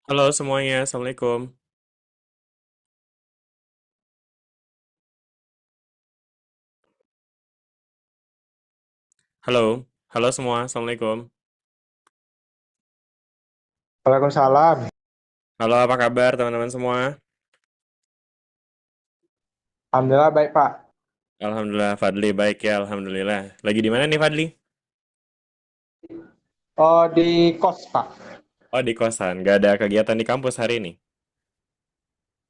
Halo semuanya, Assalamualaikum. Halo, halo semua, Assalamualaikum. Waalaikumsalam. Halo, apa kabar teman-teman semua? Alhamdulillah baik Pak. Alhamdulillah, Fadli baik ya, Alhamdulillah. Lagi di mana nih Fadli? Oh di kos Pak. Oh, di kosan. Gak ada kegiatan di kampus hari ini?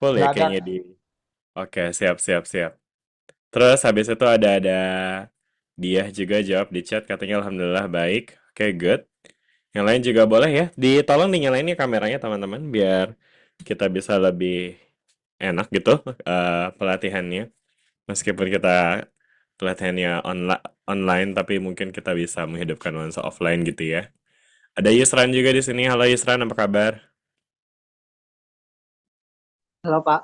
Full ya Nggak ada. kayaknya di... Oke, siap, siap, siap. Terus habis itu ada dia juga jawab di chat, katanya Alhamdulillah baik. Oke, good. Yang lain juga boleh ya. Ditolong dinyalain ya kameranya teman-teman, biar kita bisa lebih enak gitu pelatihannya. Meskipun kita pelatihannya online, tapi mungkin kita bisa menghidupkan nuansa offline gitu ya. Ada Yusran juga di sini. Halo Yusran, apa kabar? Halo Pak.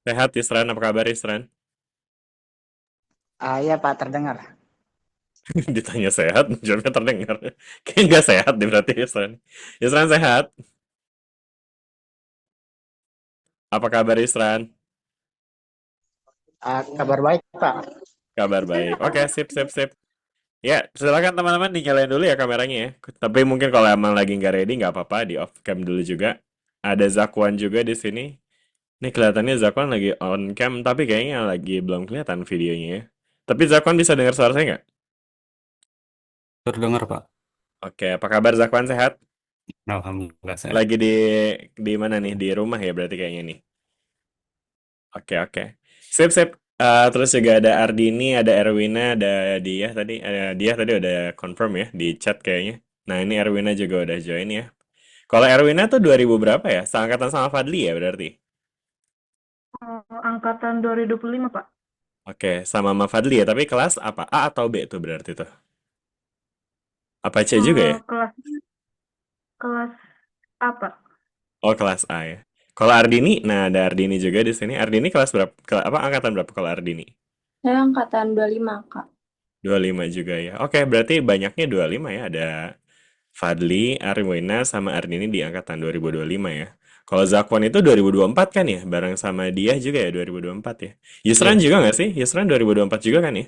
Sehat Yusran, apa kabar Yusran? Iya Pak, terdengar. Ditanya sehat, jawabnya terdengar. Kayaknya nggak sehat deh berarti Yusran. Yusran sehat? Apa kabar Yusran? Kabar baik Pak. Kabar baik. Oke, sip, sip, sip. Ya, silakan teman-teman dinyalain dulu ya kameranya ya. Tapi mungkin kalau emang lagi nggak ready, nggak apa-apa, di off cam dulu juga. Ada Zakwan juga di sini. Ini kelihatannya Zakwan lagi on cam, tapi kayaknya lagi belum kelihatan videonya ya. Tapi Zakwan bisa dengar suara saya nggak? Terdengar, Pak. Oke, apa kabar Zakwan sehat? Alhamdulillah sehat. Lagi di mana nih? Di rumah ya berarti kayaknya nih. Oke, oke. Sip, sip. Terus juga ada Ardini, ada Erwina, ada dia tadi. Dia tadi udah confirm ya di chat kayaknya. Nah, ini Erwina juga udah join ya. Kalau Erwina tuh 2000 berapa ya? Seangkatan sama Fadli ya berarti? Angkatan 2025, Pak. Oke, sama Fadli ya. Tapi kelas apa? A atau B tuh berarti tuh? Apa C juga ya? Kelasnya kelas apa? Oh, kelas A ya. Kalau Ardini, nah ada Ardini juga di sini. Ardini kelas berapa? Apa angkatan berapa kalau Ardini? Saya angkatan 25, Kak. 25 juga ya. Oke, berarti banyaknya 25 ya. Ada Fadli, Arwina, sama Ardini di angkatan 2025 ya. Kalau Zakwan itu 2024 kan ya? Bareng sama dia juga ya 2024 ya. Yusran Iya. juga nggak sih? Yusran 2024 juga kan ya?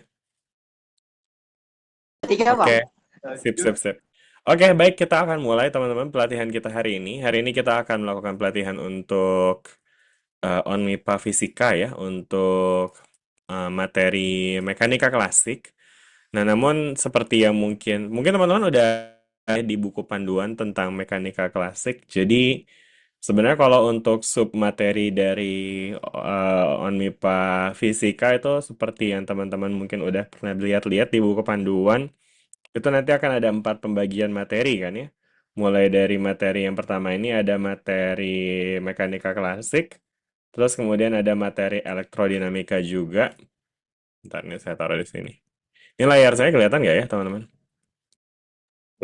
Tiga Oke, Pak. sip, sip, sip. Oke, baik, kita akan mulai teman-teman pelatihan kita hari ini. Hari ini kita akan melakukan pelatihan untuk on-MIPA Fisika ya, untuk materi mekanika klasik. Nah, namun seperti yang mungkin teman-teman udah di buku panduan tentang mekanika klasik. Jadi sebenarnya kalau untuk sub materi dari on-MIPA Fisika itu seperti yang teman-teman mungkin udah pernah lihat-lihat di buku panduan, itu nanti akan ada 4 pembagian materi kan ya. Mulai dari materi yang pertama ini ada materi mekanika klasik, terus kemudian ada materi elektrodinamika juga. Bentar nih saya taruh di sini. Ini layar saya kelihatan nggak ya teman-teman?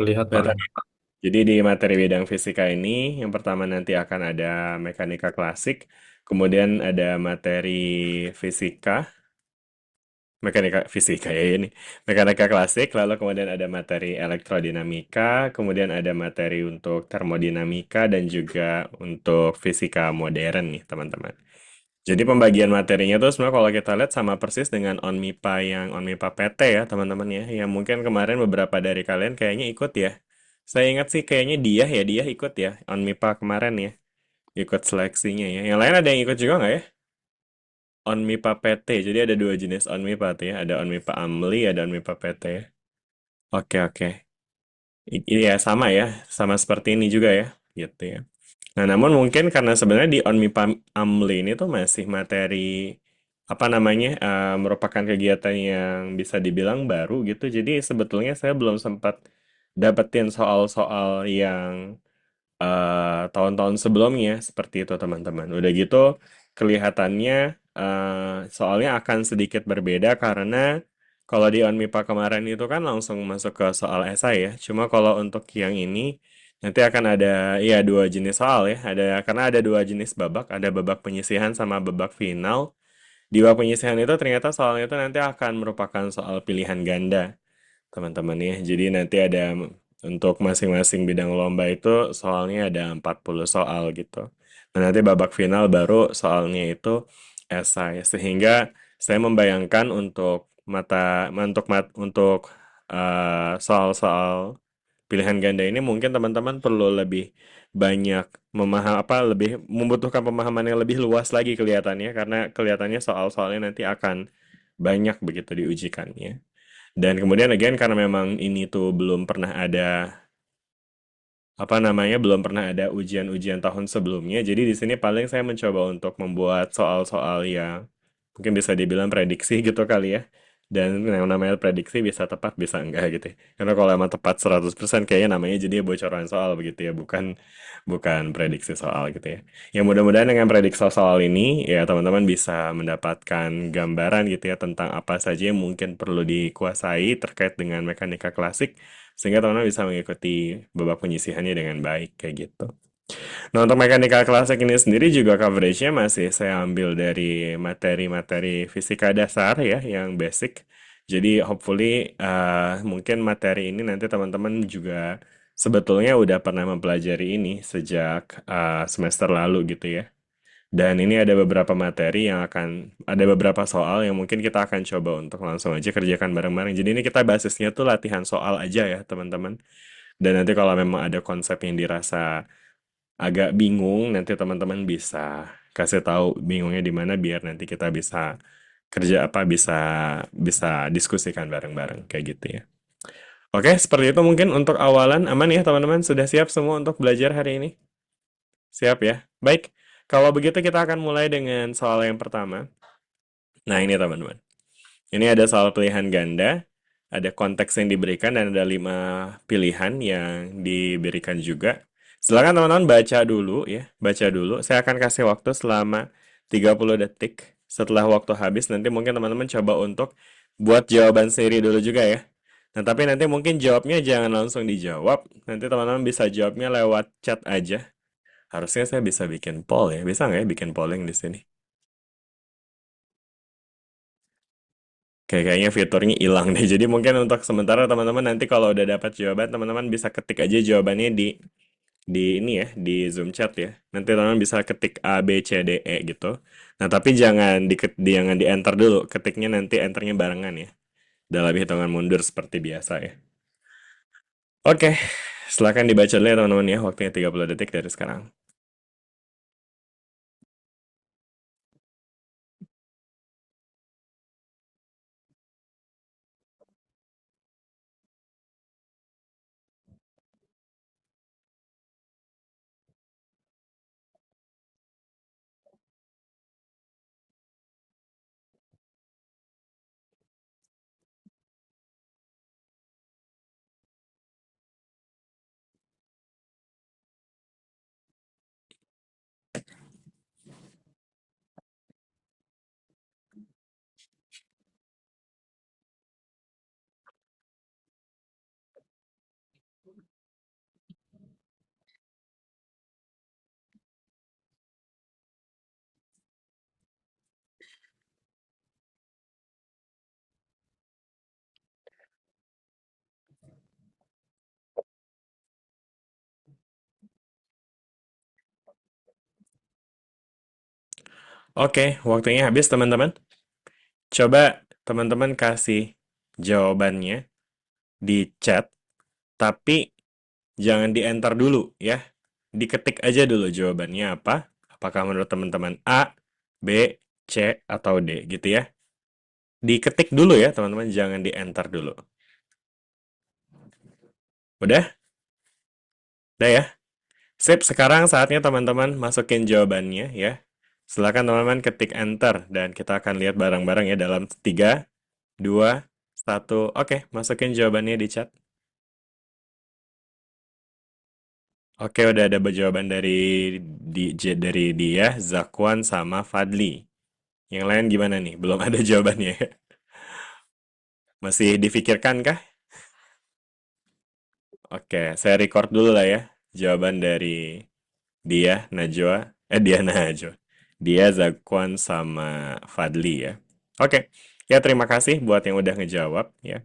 Lihat, Kelihatan. Pak. Jadi di materi bidang fisika ini, yang pertama nanti akan ada mekanika klasik, kemudian ada materi fisika, mekanika fisika ya ini, mekanika klasik, lalu kemudian ada materi elektrodinamika, kemudian ada materi untuk termodinamika, dan juga untuk fisika modern nih teman-teman. Jadi pembagian materinya tuh sebenarnya kalau kita lihat sama persis dengan OnMIPA yang OnMIPA PT ya teman-teman ya. Yang mungkin kemarin beberapa dari kalian kayaknya ikut ya. Saya ingat sih kayaknya dia ikut ya OnMIPA kemarin ya. Ikut seleksinya ya. Yang lain ada yang ikut juga nggak ya? OnMIPA PT. Jadi ada dua jenis OnMIPA tuh ya. Ada OnMIPA Amli, ada OnMIPA PT ya. Oke, oke. Ini ya sama ya. Sama seperti ini juga ya. Gitu ya. Nah, namun mungkin karena sebenarnya di OnMIPA Amli ini tuh masih materi apa namanya merupakan kegiatan yang bisa dibilang baru gitu. Jadi sebetulnya saya belum sempat dapetin soal-soal yang tahun-tahun sebelumnya seperti itu teman-teman. Udah gitu kelihatannya soalnya akan sedikit berbeda karena kalau di OnMIPA kemarin itu kan langsung masuk ke soal esai ya. Cuma kalau untuk yang ini nanti akan ada ya dua jenis soal ya. Karena ada dua jenis babak, ada babak penyisihan sama babak final. Di babak penyisihan itu ternyata soalnya itu nanti akan merupakan soal pilihan ganda, teman-teman ya. Jadi nanti ada Untuk masing-masing bidang lomba itu soalnya ada 40 soal gitu. Nah, nanti babak final baru soalnya itu esai. Sehingga saya membayangkan untuk soal-soal pilihan ganda ini mungkin teman-teman perlu lebih banyak lebih membutuhkan pemahaman yang lebih luas lagi kelihatannya karena kelihatannya soal-soalnya nanti akan banyak begitu diujikannya. Dan kemudian again karena memang ini tuh belum pernah ada ujian-ujian tahun sebelumnya. Jadi di sini paling saya mencoba untuk membuat soal-soal yang mungkin bisa dibilang prediksi gitu kali ya. Dan yang namanya prediksi bisa tepat, bisa enggak gitu ya. Karena kalau emang tepat 100% kayaknya namanya jadi bocoran soal begitu ya, bukan bukan prediksi soal gitu ya. Ya mudah-mudahan dengan prediksi soal ini ya teman-teman bisa mendapatkan gambaran gitu ya tentang apa saja yang mungkin perlu dikuasai terkait dengan mekanika klasik sehingga teman-teman bisa mengikuti babak penyisihannya dengan baik kayak gitu. Nah, untuk mekanika klasik ini sendiri juga coveragenya masih saya ambil dari materi-materi fisika dasar ya, yang basic. Jadi, hopefully, mungkin materi ini nanti teman-teman juga sebetulnya udah pernah mempelajari ini sejak semester lalu gitu ya. Dan ini ada beberapa soal yang mungkin kita akan coba untuk langsung aja kerjakan bareng-bareng. Jadi ini kita basisnya tuh latihan soal aja ya, teman-teman. Dan nanti kalau memang ada konsep yang dirasa agak bingung, nanti teman-teman bisa kasih tahu bingungnya di mana biar nanti kita bisa bisa bisa diskusikan bareng-bareng kayak gitu ya. Oke, seperti itu mungkin untuk awalan aman ya teman-teman. Sudah siap semua untuk belajar hari ini? Siap ya. Baik, kalau begitu kita akan mulai dengan soal yang pertama. Nah, ini teman-teman. Ini ada soal pilihan ganda, ada konteks yang diberikan, dan ada 5 pilihan yang diberikan juga. Silakan teman-teman baca dulu ya, baca dulu. Saya akan kasih waktu selama 30 detik. Setelah waktu habis, nanti mungkin teman-teman coba untuk buat jawaban sendiri dulu juga ya. Nah, tapi nanti mungkin jawabnya jangan langsung dijawab. Nanti teman-teman bisa jawabnya lewat chat aja. Harusnya saya bisa bikin poll ya. Bisa nggak ya bikin polling di sini? Kayaknya fiturnya hilang deh. Jadi mungkin untuk sementara teman-teman nanti kalau udah dapat jawaban, teman-teman bisa ketik aja jawabannya di ini ya, di Zoom chat ya. Nanti teman-teman bisa ketik A, B, C, D, E gitu. Nah, tapi jangan di enter dulu. Ketiknya nanti enternya barengan ya. Dalam hitungan mundur seperti biasa ya. Oke, silakan dibaca dulu ya teman-teman ya. Waktunya 30 detik dari sekarang. Oke, waktunya habis teman-teman. Coba teman-teman kasih jawabannya di chat, tapi jangan di-enter dulu ya. Diketik aja dulu jawabannya apa. Apakah menurut teman-teman A, B, C, atau D gitu ya. Diketik dulu ya teman-teman, jangan di-enter dulu. Udah? Udah ya? Sip, sekarang saatnya teman-teman masukin jawabannya ya. Silakan teman-teman ketik enter dan kita akan lihat bareng-bareng ya dalam 3, 2, 1. Oke, masukin jawabannya di chat. Oke, udah ada jawaban dari dia, Zakwan sama Fadli. Yang lain gimana nih? Belum ada jawabannya. Masih difikirkan kah? Oke, saya record dulu lah ya. Jawaban dari dia Najwa. Dia Zakwan sama Fadli ya. Oke, ya terima kasih buat yang udah ngejawab ya.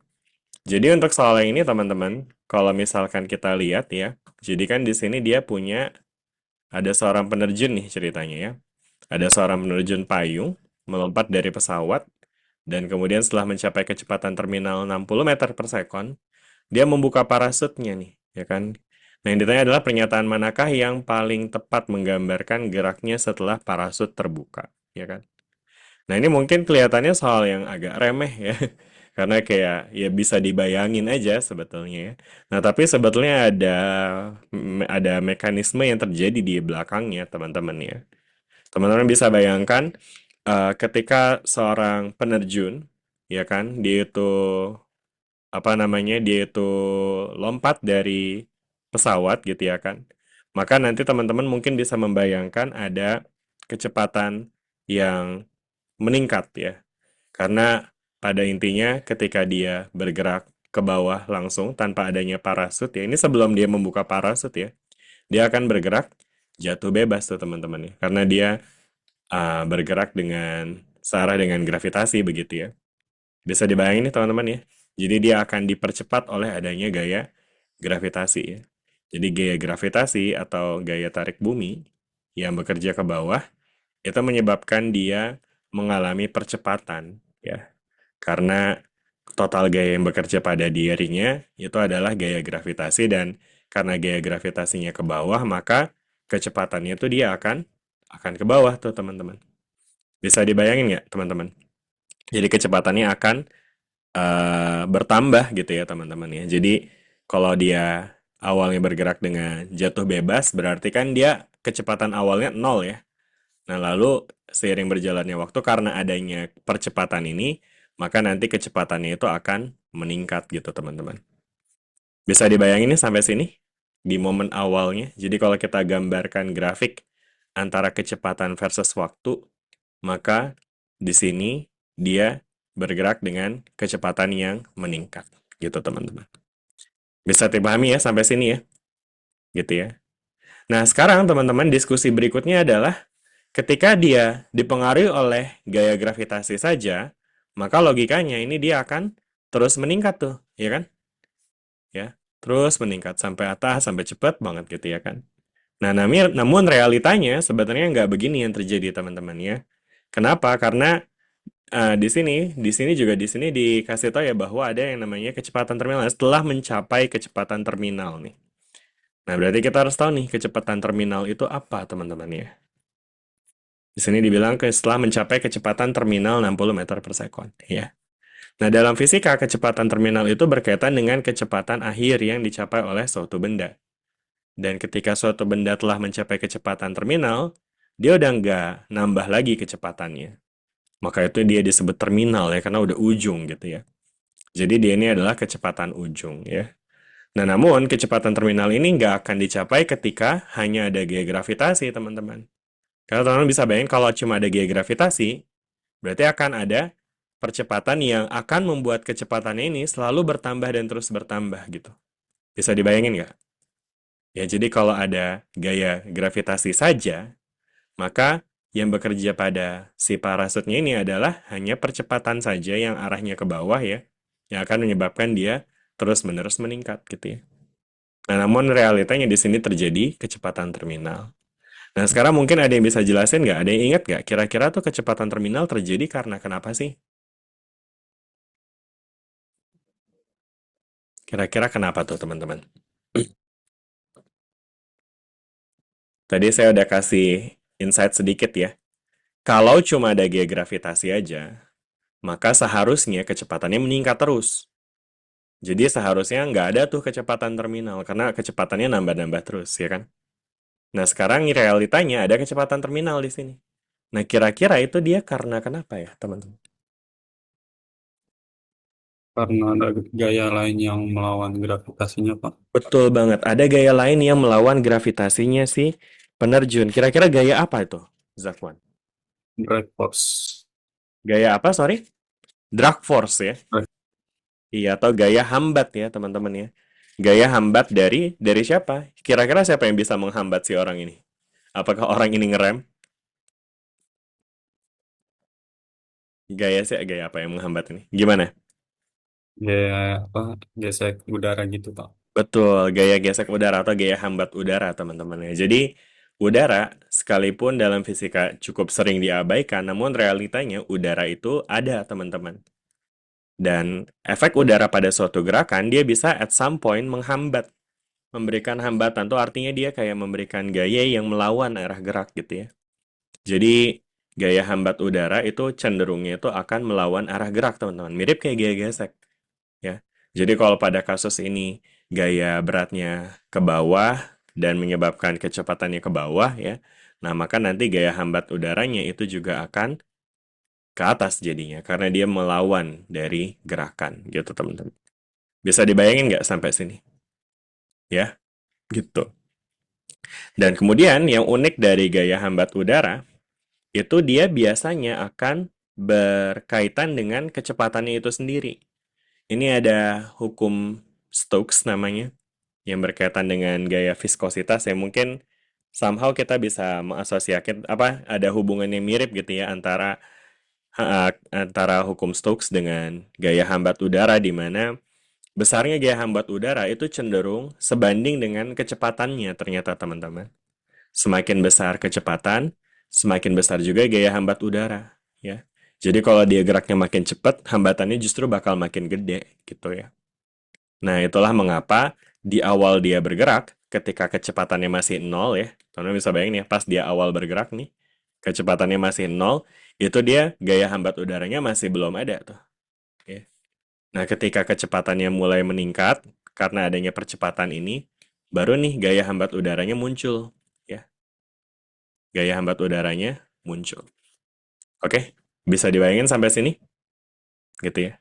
Jadi untuk soal yang ini teman-teman, kalau misalkan kita lihat ya, jadi kan di sini dia punya ada seorang penerjun nih ceritanya ya. Ada seorang penerjun payung melompat dari pesawat dan kemudian setelah mencapai kecepatan terminal 60 meter per sekon, dia membuka parasutnya nih, ya kan? Nah, yang ditanya adalah pernyataan manakah yang paling tepat menggambarkan geraknya setelah parasut terbuka, ya kan? Nah, ini mungkin kelihatannya soal yang agak remeh ya. Karena kayak ya bisa dibayangin aja sebetulnya ya. Nah, tapi sebetulnya ada mekanisme yang terjadi di belakangnya, teman-teman ya. Teman-teman bisa bayangkan ketika seorang penerjun ya kan, dia itu apa namanya? Dia itu lompat dari pesawat gitu ya kan. Maka nanti teman-teman mungkin bisa membayangkan ada kecepatan yang meningkat ya. Karena pada intinya ketika dia bergerak ke bawah langsung tanpa adanya parasut ya, ini sebelum dia membuka parasut ya, dia akan bergerak jatuh bebas tuh teman-teman ya. Karena dia bergerak dengan searah dengan gravitasi begitu ya. Bisa dibayangin nih teman-teman ya. Jadi dia akan dipercepat oleh adanya gaya gravitasi ya. Jadi gaya gravitasi atau gaya tarik bumi yang bekerja ke bawah itu menyebabkan dia mengalami percepatan ya. Karena total gaya yang bekerja pada dirinya itu adalah gaya gravitasi dan karena gaya gravitasinya ke bawah maka kecepatannya itu dia akan ke bawah tuh teman-teman. Bisa dibayangin nggak teman-teman? Jadi kecepatannya akan bertambah gitu ya teman-teman ya. Jadi kalau dia awalnya bergerak dengan jatuh bebas berarti kan dia kecepatan awalnya nol ya. Nah, lalu seiring berjalannya waktu karena adanya percepatan ini, maka nanti kecepatannya itu akan meningkat gitu, teman-teman. Bisa dibayangin nih sampai sini? Di momen awalnya. Jadi kalau kita gambarkan grafik antara kecepatan versus waktu, maka di sini dia bergerak dengan kecepatan yang meningkat. Gitu, teman-teman. Bisa dipahami ya sampai sini ya? Gitu ya. Nah, sekarang teman-teman diskusi berikutnya adalah ketika dia dipengaruhi oleh gaya gravitasi saja, maka logikanya ini dia akan terus meningkat tuh, ya kan? Ya, terus meningkat sampai atas, sampai cepat banget gitu ya kan? Nah, namun realitanya sebenarnya nggak begini yang terjadi teman-teman ya. Kenapa? Karena di sini dikasih tahu ya bahwa ada yang namanya kecepatan terminal setelah mencapai kecepatan terminal nih. Nah, berarti kita harus tahu nih kecepatan terminal itu apa teman-teman ya. Di sini dibilang setelah mencapai kecepatan terminal 60 meter per sekon. Ya. Nah, dalam fisika, kecepatan terminal itu berkaitan dengan kecepatan akhir yang dicapai oleh suatu benda. Dan ketika suatu benda telah mencapai kecepatan terminal, dia udah nggak nambah lagi kecepatannya. Maka itu dia disebut terminal ya, karena udah ujung gitu ya. Jadi dia ini adalah kecepatan ujung ya. Nah, namun kecepatan terminal ini nggak akan dicapai ketika hanya ada gaya gravitasi, teman-teman. Karena teman-teman bisa bayangin kalau cuma ada gaya gravitasi, berarti akan ada percepatan yang akan membuat kecepatannya ini selalu bertambah dan terus bertambah gitu. Bisa dibayangin nggak? Ya, jadi kalau ada gaya gravitasi saja, maka yang bekerja pada si parasutnya ini adalah hanya percepatan saja yang arahnya ke bawah ya, yang akan menyebabkan dia terus-menerus meningkat gitu ya. Nah, namun realitanya di sini terjadi kecepatan terminal. Nah, sekarang mungkin ada yang bisa jelasin nggak? Ada yang ingat nggak? Kira-kira tuh kecepatan terminal terjadi karena kenapa sih? Kira-kira kenapa tuh, teman-teman? Tadi saya udah kasih insight sedikit ya. Kalau cuma ada gaya gravitasi aja, maka seharusnya kecepatannya meningkat terus. Jadi seharusnya nggak ada tuh kecepatan terminal, karena kecepatannya nambah-nambah terus, ya kan? Nah, sekarang realitanya ada kecepatan terminal di sini. Nah, kira-kira itu dia karena kenapa ya, teman-teman? Karena ada gaya lain yang melawan gravitasinya, Pak. Betul banget, ada gaya lain yang melawan gravitasinya si penerjun. Kira-kira gaya apa itu, Zakwan? Drag force. Gaya apa, sorry? Drag force ya? Drag- Iya, atau gaya hambat ya, teman-teman ya. Gaya hambat dari siapa? Kira-kira siapa yang bisa menghambat si orang ini? Apakah orang ini ngerem? Gaya apa yang menghambat ini? Gimana? Gaya apa? Gesek udara gitu, Pak. Betul, gaya gesek udara atau gaya hambat udara, teman-teman ya. Jadi, udara sekalipun dalam fisika cukup sering diabaikan, namun realitanya udara itu ada, teman-teman. Dan efek udara pada suatu gerakan, dia bisa at some point menghambat, memberikan hambatan. Tuh artinya dia kayak memberikan gaya yang melawan arah gerak gitu ya. Jadi, gaya hambat udara itu cenderungnya itu akan melawan arah gerak, teman-teman. Mirip kayak gaya gesek. Ya. Jadi kalau pada kasus ini gaya beratnya ke bawah dan menyebabkan kecepatannya ke bawah ya. Nah, maka nanti gaya hambat udaranya itu juga akan ke atas jadinya karena dia melawan dari gerakan gitu, teman-teman. Bisa dibayangin nggak sampai sini? Ya, gitu. Dan kemudian yang unik dari gaya hambat udara itu dia biasanya akan berkaitan dengan kecepatannya itu sendiri. Ini ada hukum Stokes namanya, yang berkaitan dengan gaya viskositas yang mungkin somehow kita bisa mengasosiasikan ada hubungan yang mirip gitu ya antara hukum Stokes dengan gaya hambat udara di mana besarnya gaya hambat udara itu cenderung sebanding dengan kecepatannya ternyata teman-teman. Semakin besar kecepatan, semakin besar juga gaya hambat udara ya. Jadi kalau dia geraknya makin cepat, hambatannya justru bakal makin gede gitu ya. Nah, itulah mengapa di awal dia bergerak, ketika kecepatannya masih 0 ya, teman-teman bisa bayangin ya, pas dia awal bergerak nih, kecepatannya masih 0, itu dia gaya hambat udaranya masih belum ada tuh. Ya. Nah, ketika kecepatannya mulai meningkat, karena adanya percepatan ini, baru nih gaya hambat udaranya muncul. Ya. Gaya hambat udaranya muncul. Oke, bisa dibayangin sampai sini? Gitu ya.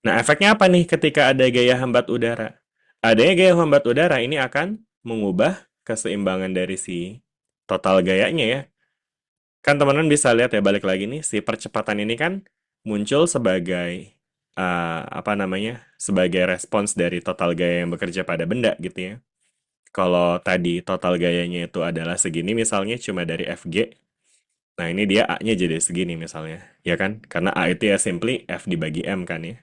Nah, efeknya apa nih ketika ada gaya hambat udara? Adanya gaya hambat udara ini akan mengubah keseimbangan dari si total gayanya ya. Kan teman-teman bisa lihat ya, balik lagi nih, si percepatan ini kan muncul sebagai sebagai respons dari total gaya yang bekerja pada benda gitu ya. Kalau tadi total gayanya itu adalah segini misalnya cuma dari Fg. Nah, ini dia A-nya jadi segini misalnya, ya kan? Karena A itu ya simply F dibagi M kan ya.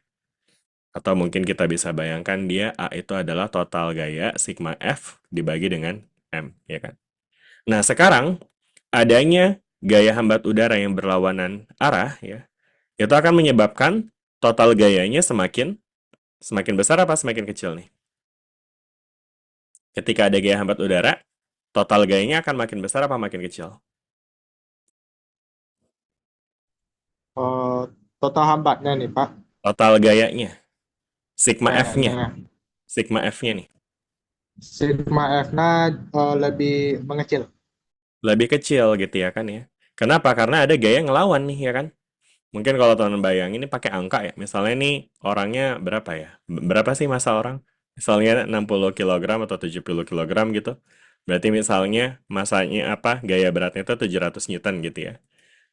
Atau mungkin kita bisa bayangkan dia A itu adalah total gaya sigma F dibagi dengan M, ya kan? Nah, sekarang adanya gaya hambat udara yang berlawanan arah, ya, itu akan menyebabkan total gayanya semakin besar apa semakin kecil nih? Ketika ada gaya hambat udara, total gayanya akan makin besar apa makin kecil? Total hambatnya nih Pak. Total gayanya, sigma F-nya, Kayaknya sigma F-nya nih. sigma F-nya lebih mengecil. Lebih kecil gitu ya kan ya. Kenapa? Karena ada gaya ngelawan nih ya kan. Mungkin kalau teman bayangin ini pakai angka ya. Misalnya nih orangnya berapa ya? Berapa sih massa orang? Misalnya 60 kilogram atau 70 kilogram gitu. Berarti misalnya masanya gaya beratnya itu 700 Newton gitu ya.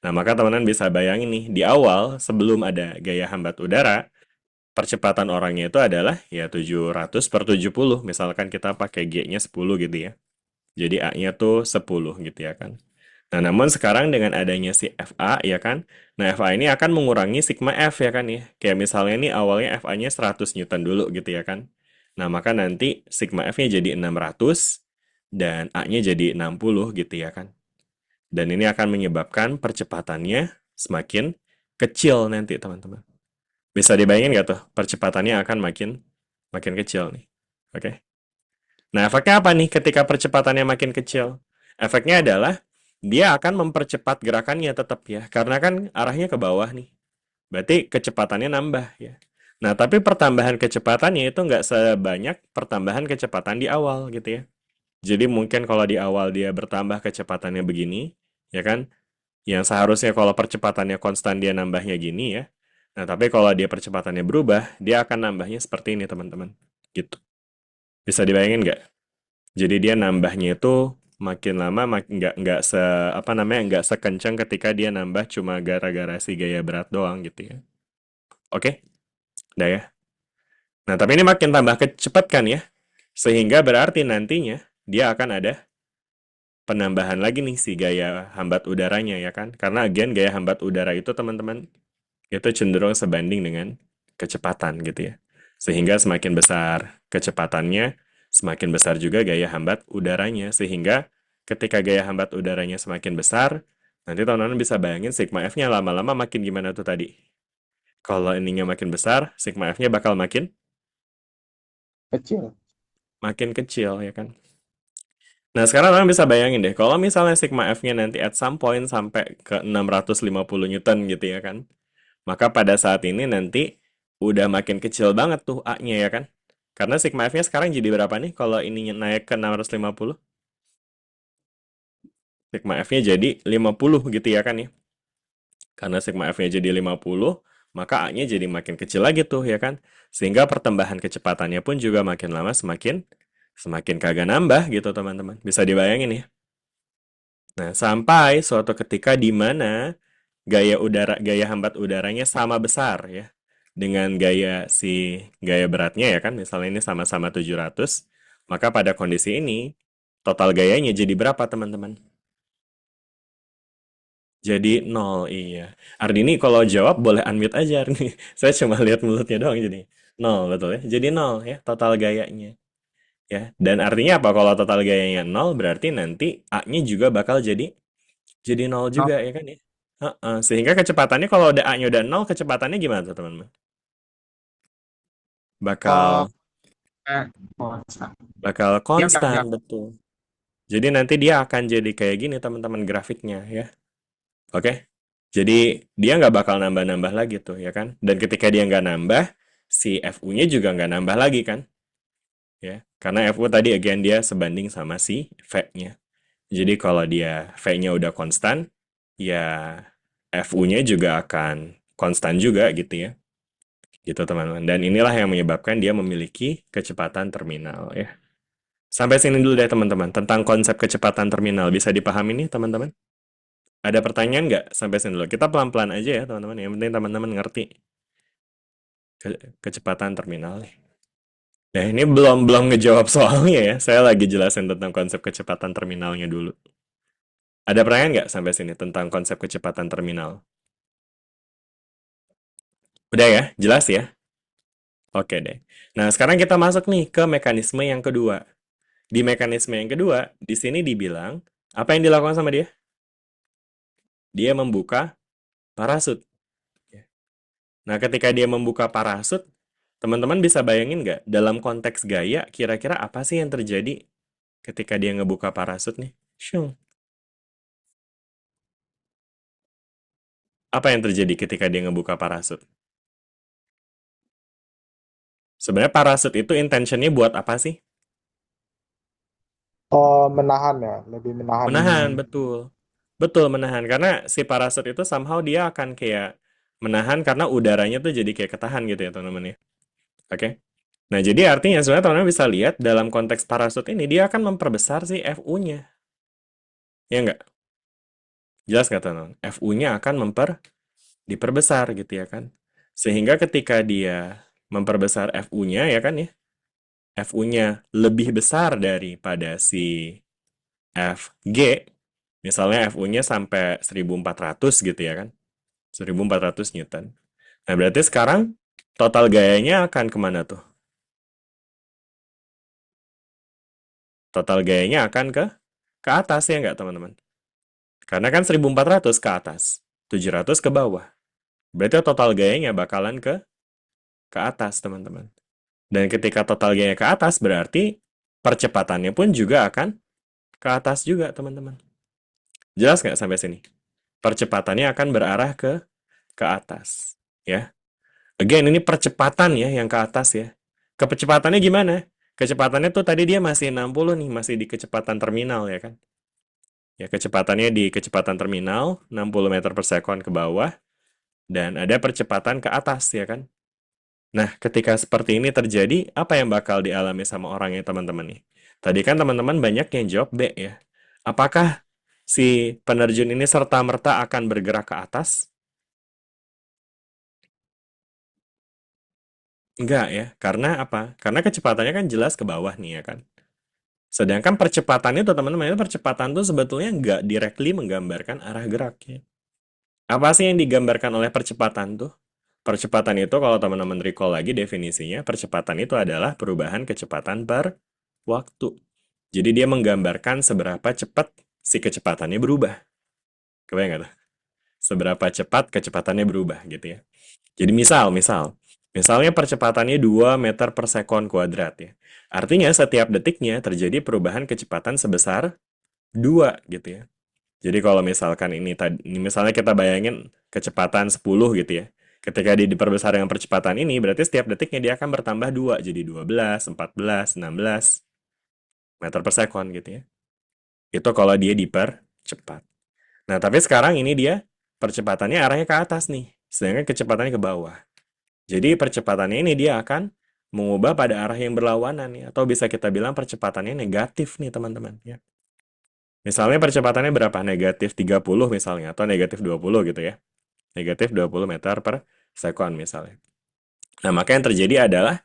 Nah, maka teman-teman bisa bayangin nih, di awal sebelum ada gaya hambat udara, percepatan orangnya itu adalah ya 700 per 70. Misalkan kita pakai G-nya 10 gitu ya. Jadi A-nya tuh 10 gitu ya kan. Nah, namun sekarang dengan adanya si FA ya kan. Nah, FA ini akan mengurangi sigma F ya kan ya. Kayak misalnya nih awalnya FA-nya 100 Newton dulu gitu ya kan. Nah, maka nanti sigma F-nya jadi 600 dan A-nya jadi 60 gitu ya kan. Dan ini akan menyebabkan percepatannya semakin kecil nanti teman-teman. Bisa dibayangin nggak tuh? Percepatannya akan makin kecil nih. Oke. Nah, efeknya apa nih ketika percepatannya makin kecil? Efeknya adalah dia akan mempercepat gerakannya tetap ya, karena kan arahnya ke bawah nih. Berarti kecepatannya nambah ya. Nah, tapi pertambahan kecepatannya itu nggak sebanyak pertambahan kecepatan di awal gitu ya. Jadi mungkin kalau di awal dia bertambah kecepatannya begini, ya kan? Yang seharusnya kalau percepatannya konstan dia nambahnya gini ya. Nah, tapi kalau dia percepatannya berubah, dia akan nambahnya seperti ini teman-teman. Gitu. Bisa dibayangin nggak? Jadi dia nambahnya itu makin lama nggak sekencang ketika dia nambah cuma gara-gara si gaya berat doang gitu ya. Oke? Udah ya. Nah, tapi ini makin tambah cepat kan ya. Sehingga berarti nantinya dia akan ada penambahan lagi nih si gaya hambat udaranya ya kan. Karena again gaya hambat udara itu teman-teman itu cenderung sebanding dengan kecepatan gitu ya. Sehingga semakin besar kecepatannya, semakin besar juga gaya hambat udaranya. Sehingga ketika gaya hambat udaranya semakin besar, nanti teman-teman bisa bayangin sigma F-nya lama-lama makin gimana tuh tadi. Kalau ininya makin besar, sigma F-nya bakal makin Kecil. kecil, ya kan? Nah, sekarang teman bisa bayangin deh, kalau misalnya sigma F-nya nanti at some point sampai ke 650 Newton gitu ya kan. Maka pada saat ini nanti udah makin kecil banget tuh A-nya ya kan. Karena sigma F-nya sekarang jadi berapa nih kalau ininya naik ke 650? Sigma F-nya jadi 50 gitu ya kan ya. Karena sigma F-nya jadi 50, maka A-nya jadi makin kecil lagi tuh ya kan. Sehingga pertambahan kecepatannya pun juga makin lama semakin kagak nambah gitu teman-teman. Bisa dibayangin ya. Nah, sampai suatu ketika di mana gaya hambat udaranya sama besar ya dengan gaya beratnya ya kan. Misalnya ini sama-sama 700, maka pada kondisi ini total gayanya jadi berapa teman-teman? Jadi 0, iya. Ardini kalau jawab boleh unmute aja Ardini. Saya cuma lihat mulutnya doang jadi 0, betul ya? Jadi 0 ya total gayanya. Ya, dan artinya apa kalau total gayanya 0 berarti nanti A-nya juga bakal jadi 0 Oh, juga ya kan ya. Heeh, sehingga kecepatannya kalau udah A-nya udah 0, kecepatannya gimana tuh teman-teman? oh, Bakal konstan. bakal Dia nggak konstan, betul. Jadi nanti dia akan jadi kayak gini teman-teman grafiknya ya. Oke. Jadi dia nggak bakal nambah-nambah lagi tuh ya kan. Dan ketika dia nggak nambah, si FU-nya juga nggak nambah lagi kan. Ya. Karena FU tadi again dia sebanding sama si V-nya. Jadi kalau dia V-nya udah konstan, ya FU-nya juga akan konstan juga gitu ya. Gitu teman-teman. Dan inilah yang menyebabkan dia memiliki kecepatan terminal ya. Sampai sini dulu deh teman-teman. Tentang konsep kecepatan terminal. Bisa dipahami nih teman-teman? Ada pertanyaan nggak sampai sini dulu? Kita pelan-pelan aja ya teman-teman. Yang penting teman-teman ngerti kecepatan terminal nih. Nah ini belum ngejawab soalnya ya. Saya lagi jelasin tentang konsep kecepatan terminalnya dulu. Ada pertanyaan nggak sampai sini tentang konsep kecepatan terminal? Udah ya? Jelas ya? Oke deh. Nah, sekarang kita masuk nih ke mekanisme yang kedua. Di mekanisme yang kedua, di sini dibilang, apa yang dilakukan sama dia? Dia membuka parasut. Nah, ketika dia membuka parasut, teman-teman bisa bayangin nggak, dalam konteks gaya, kira-kira apa sih yang terjadi ketika dia ngebuka parasut nih? Syung. Apa yang terjadi ketika dia ngebuka parasut? Sebenarnya parasut itu intentionnya buat apa sih? Oh, menahan ya, lebih menahan. Menahan, betul. Betul, menahan. Karena si parasut itu somehow dia akan kayak menahan karena udaranya tuh jadi kayak ketahan gitu ya teman-teman ya. Oke. Nah, jadi artinya sebenarnya teman-teman bisa lihat dalam konteks parasut ini dia akan memperbesar si FU-nya. Ya enggak? Jelas nggak teman-teman? FU-nya akan diperbesar gitu ya kan. Sehingga ketika dia memperbesar FU-nya ya kan ya. FU-nya lebih besar daripada si FG. Misalnya FU-nya sampai 1400 gitu ya kan. 1400 Newton. Nah, berarti sekarang total gayanya akan kemana tuh? Total gayanya akan ke atas ya nggak teman-teman? Karena kan 1400 ke atas, 700 ke bawah. Berarti total gayanya bakalan ke atas teman-teman. Dan ketika total gayanya ke atas berarti percepatannya pun juga akan ke atas juga teman-teman. Jelas nggak sampai sini? Percepatannya akan berarah ke atas. Ya. Again, ini percepatan ya yang ke atas ya. Kecepatannya gimana? Kecepatannya tuh tadi dia masih 60 nih, masih di kecepatan terminal ya kan. Ya, kecepatannya di kecepatan terminal 60 meter per sekon ke bawah dan ada percepatan ke atas ya kan. Nah, ketika seperti ini terjadi, apa yang bakal dialami sama orangnya teman-teman nih? Tadi kan teman-teman banyak yang jawab B ya. Apakah si penerjun ini serta-merta akan bergerak ke atas? Enggak ya, karena apa? Karena kecepatannya kan jelas ke bawah nih ya kan. Sedangkan percepatan itu teman-teman, percepatan itu sebetulnya nggak directly menggambarkan arah geraknya. Apa sih yang digambarkan oleh percepatan tuh? Percepatan itu kalau teman-teman recall lagi definisinya, percepatan itu adalah perubahan kecepatan per waktu. Jadi dia menggambarkan seberapa cepat si kecepatannya berubah. Kebayang nggak tuh? Seberapa cepat kecepatannya berubah gitu ya. Jadi misalnya percepatannya 2 meter per sekon kuadrat ya. Artinya setiap detiknya terjadi perubahan kecepatan sebesar 2 gitu ya. Jadi kalau misalkan ini misalnya kita bayangin kecepatan 10 gitu ya. Ketika diperbesar dengan percepatan ini, berarti setiap detiknya dia akan bertambah 2. Jadi 12, 14, 16 meter per sekon gitu ya. Itu kalau dia dipercepat. Nah, tapi sekarang ini dia percepatannya arahnya ke atas nih. Sedangkan kecepatannya ke bawah. Jadi percepatannya ini dia akan mengubah pada arah yang berlawanan ya. Atau bisa kita bilang percepatannya negatif nih teman-teman ya. Misalnya percepatannya berapa? Negatif 30 misalnya. Atau negatif 20 gitu ya. Negatif 20 meter per sekon misalnya. Nah, maka yang terjadi adalah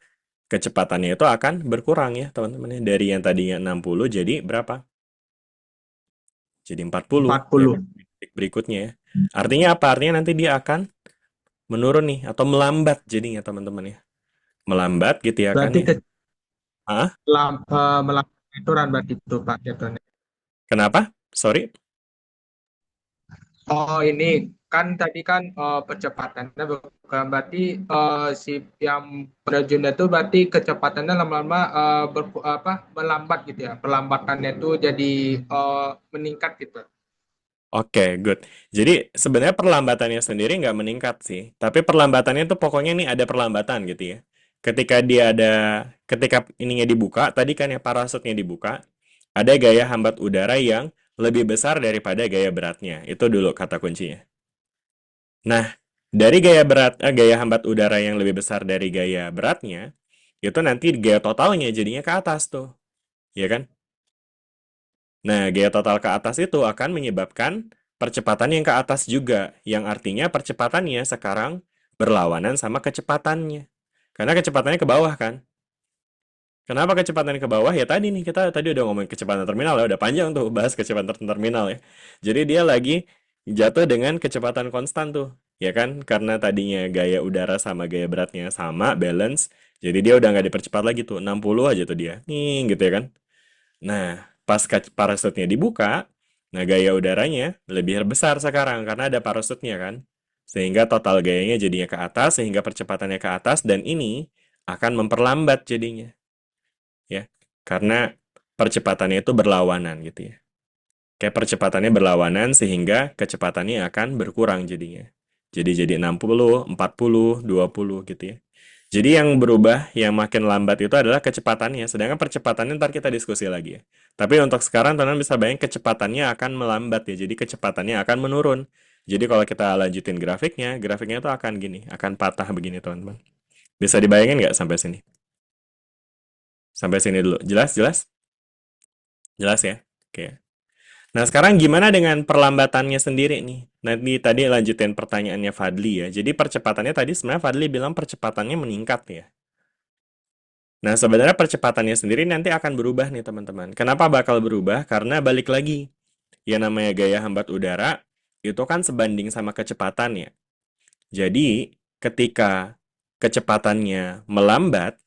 kecepatannya itu akan berkurang ya teman-teman. Dari yang tadinya 60 jadi berapa? Jadi 40 ya 40. kan? Detik berikutnya ya. Artinya apa? Artinya nanti dia akan menurun nih. Atau melambat jadinya teman-teman ya. Melambat gitu ya kan Berarti ya. Hah? melakukan aturan berarti itu Pak jatuhnya. Kenapa? Sorry. Oh ini kan tadi kan percepatannya bukan berarti si yang penerjunnya itu berarti kecepatannya lama-lama melambat gitu ya. Perlambatannya itu jadi meningkat gitu. Oke, good. Jadi sebenarnya perlambatannya sendiri nggak meningkat sih. Tapi perlambatannya tuh pokoknya nih ada perlambatan gitu ya. Ketika ininya dibuka, tadi kan ya parasutnya dibuka, ada gaya hambat udara yang lebih besar daripada gaya beratnya. Itu dulu kata kuncinya. Nah, dari gaya hambat udara yang lebih besar dari gaya beratnya, itu nanti gaya totalnya jadinya ke atas tuh. Ya kan? Nah, gaya total ke atas itu akan menyebabkan percepatan yang ke atas juga, yang artinya percepatannya sekarang berlawanan sama kecepatannya. Karena kecepatannya ke bawah kan? Kenapa kecepatannya ke bawah? Ya tadi nih, kita tadi udah ngomongin kecepatan terminal ya, udah panjang tuh bahas kecepatan terminal ya. Jadi dia lagi jatuh dengan kecepatan konstan tuh, ya kan? Karena tadinya gaya udara sama gaya beratnya sama, balance, jadi dia udah nggak dipercepat lagi tuh, 60 aja tuh dia. Nih, gitu ya kan? Nah, pas parasutnya dibuka, nah gaya udaranya lebih besar sekarang karena ada parasutnya kan. Sehingga total gayanya jadinya ke atas, sehingga percepatannya ke atas, dan ini akan memperlambat jadinya. Ya, karena percepatannya itu berlawanan gitu ya. Kayak percepatannya berlawanan sehingga kecepatannya akan berkurang jadinya. Jadi 60, 40, 20 gitu ya. Jadi yang berubah, yang makin lambat itu adalah kecepatannya. Sedangkan percepatannya ntar kita diskusi lagi ya. Tapi untuk sekarang teman-teman bisa bayangin kecepatannya akan melambat ya. Jadi kecepatannya akan menurun. Jadi kalau kita lanjutin grafiknya itu akan gini. Akan patah begini teman-teman. Bisa dibayangin nggak sampai sini? Sampai sini dulu. Jelas? Jelas? Jelas ya? Oke. Nah, sekarang gimana dengan perlambatannya sendiri nih? Nanti tadi lanjutin pertanyaannya Fadli ya. Jadi percepatannya tadi sebenarnya Fadli bilang percepatannya meningkat ya. Nah, sebenarnya percepatannya sendiri nanti akan berubah nih teman-teman. Kenapa bakal berubah? Karena balik lagi, yang namanya gaya hambat udara itu kan sebanding sama kecepatan ya. Jadi, ketika kecepatannya melambat,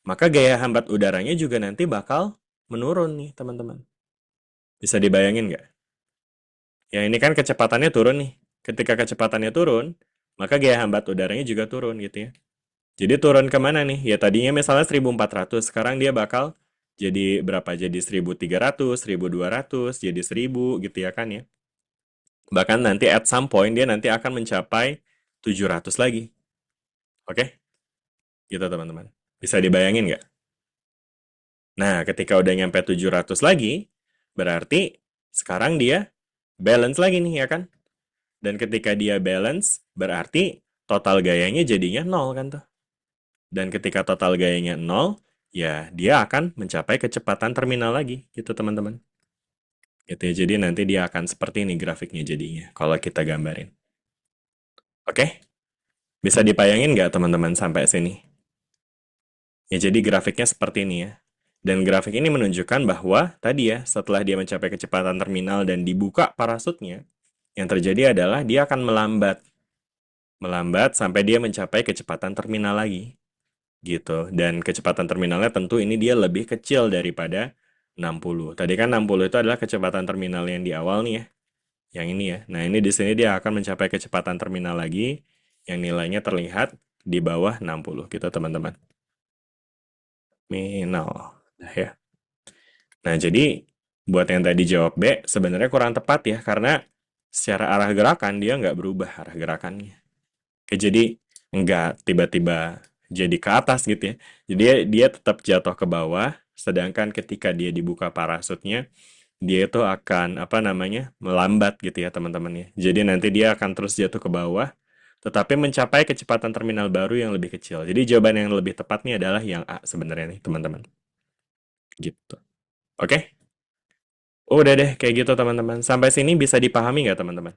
maka gaya hambat udaranya juga nanti bakal menurun nih teman-teman. Bisa dibayangin nggak? Ya ini kan kecepatannya turun nih. Ketika kecepatannya turun, maka gaya hambat udaranya juga turun gitu ya. Jadi turun kemana nih? Ya tadinya misalnya 1400, sekarang dia bakal jadi berapa? Jadi 1300, 1200, jadi 1000 gitu ya kan ya. Bahkan nanti at some point dia nanti akan mencapai 700 lagi. Oke? Gitu teman-teman. Bisa dibayangin nggak? Nah, ketika udah nyampe 700 lagi, berarti sekarang dia balance lagi nih ya kan? Dan ketika dia balance, berarti total gayanya jadinya 0 kan tuh. Dan ketika total gayanya 0, ya dia akan mencapai kecepatan terminal lagi, gitu teman-teman. Gitu ya, jadi nanti dia akan seperti ini grafiknya jadinya, kalau kita gambarin. Oke? Bisa dipayangin nggak teman-teman sampai sini? Ya jadi grafiknya seperti ini ya. Dan grafik ini menunjukkan bahwa tadi ya, setelah dia mencapai kecepatan terminal dan dibuka parasutnya, yang terjadi adalah dia akan melambat. Melambat sampai dia mencapai kecepatan terminal lagi. gitu. Dan kecepatan terminalnya tentu ini dia lebih kecil daripada 60. Tadi kan 60 itu adalah kecepatan terminal yang di awal nih ya, yang ini ya. Nah, ini di sini dia akan mencapai kecepatan terminal lagi yang nilainya terlihat di bawah 60 gitu, teman-teman. Minal. Nah, ya. Nah, jadi buat yang tadi jawab B, sebenarnya kurang tepat ya, karena secara arah gerakan dia nggak berubah arah gerakannya. Oke, jadi nggak tiba-tiba jadi ke atas gitu ya. Jadi dia tetap jatuh ke bawah, sedangkan ketika dia dibuka parasutnya, dia itu akan apa namanya melambat gitu ya teman-teman ya. Jadi nanti dia akan terus jatuh ke bawah, tetapi mencapai kecepatan terminal baru yang lebih kecil. Jadi jawaban yang lebih tepatnya adalah yang A sebenarnya nih teman-teman. Gitu. Oke? Udah deh kayak gitu teman-teman. Sampai sini bisa dipahami nggak teman-teman?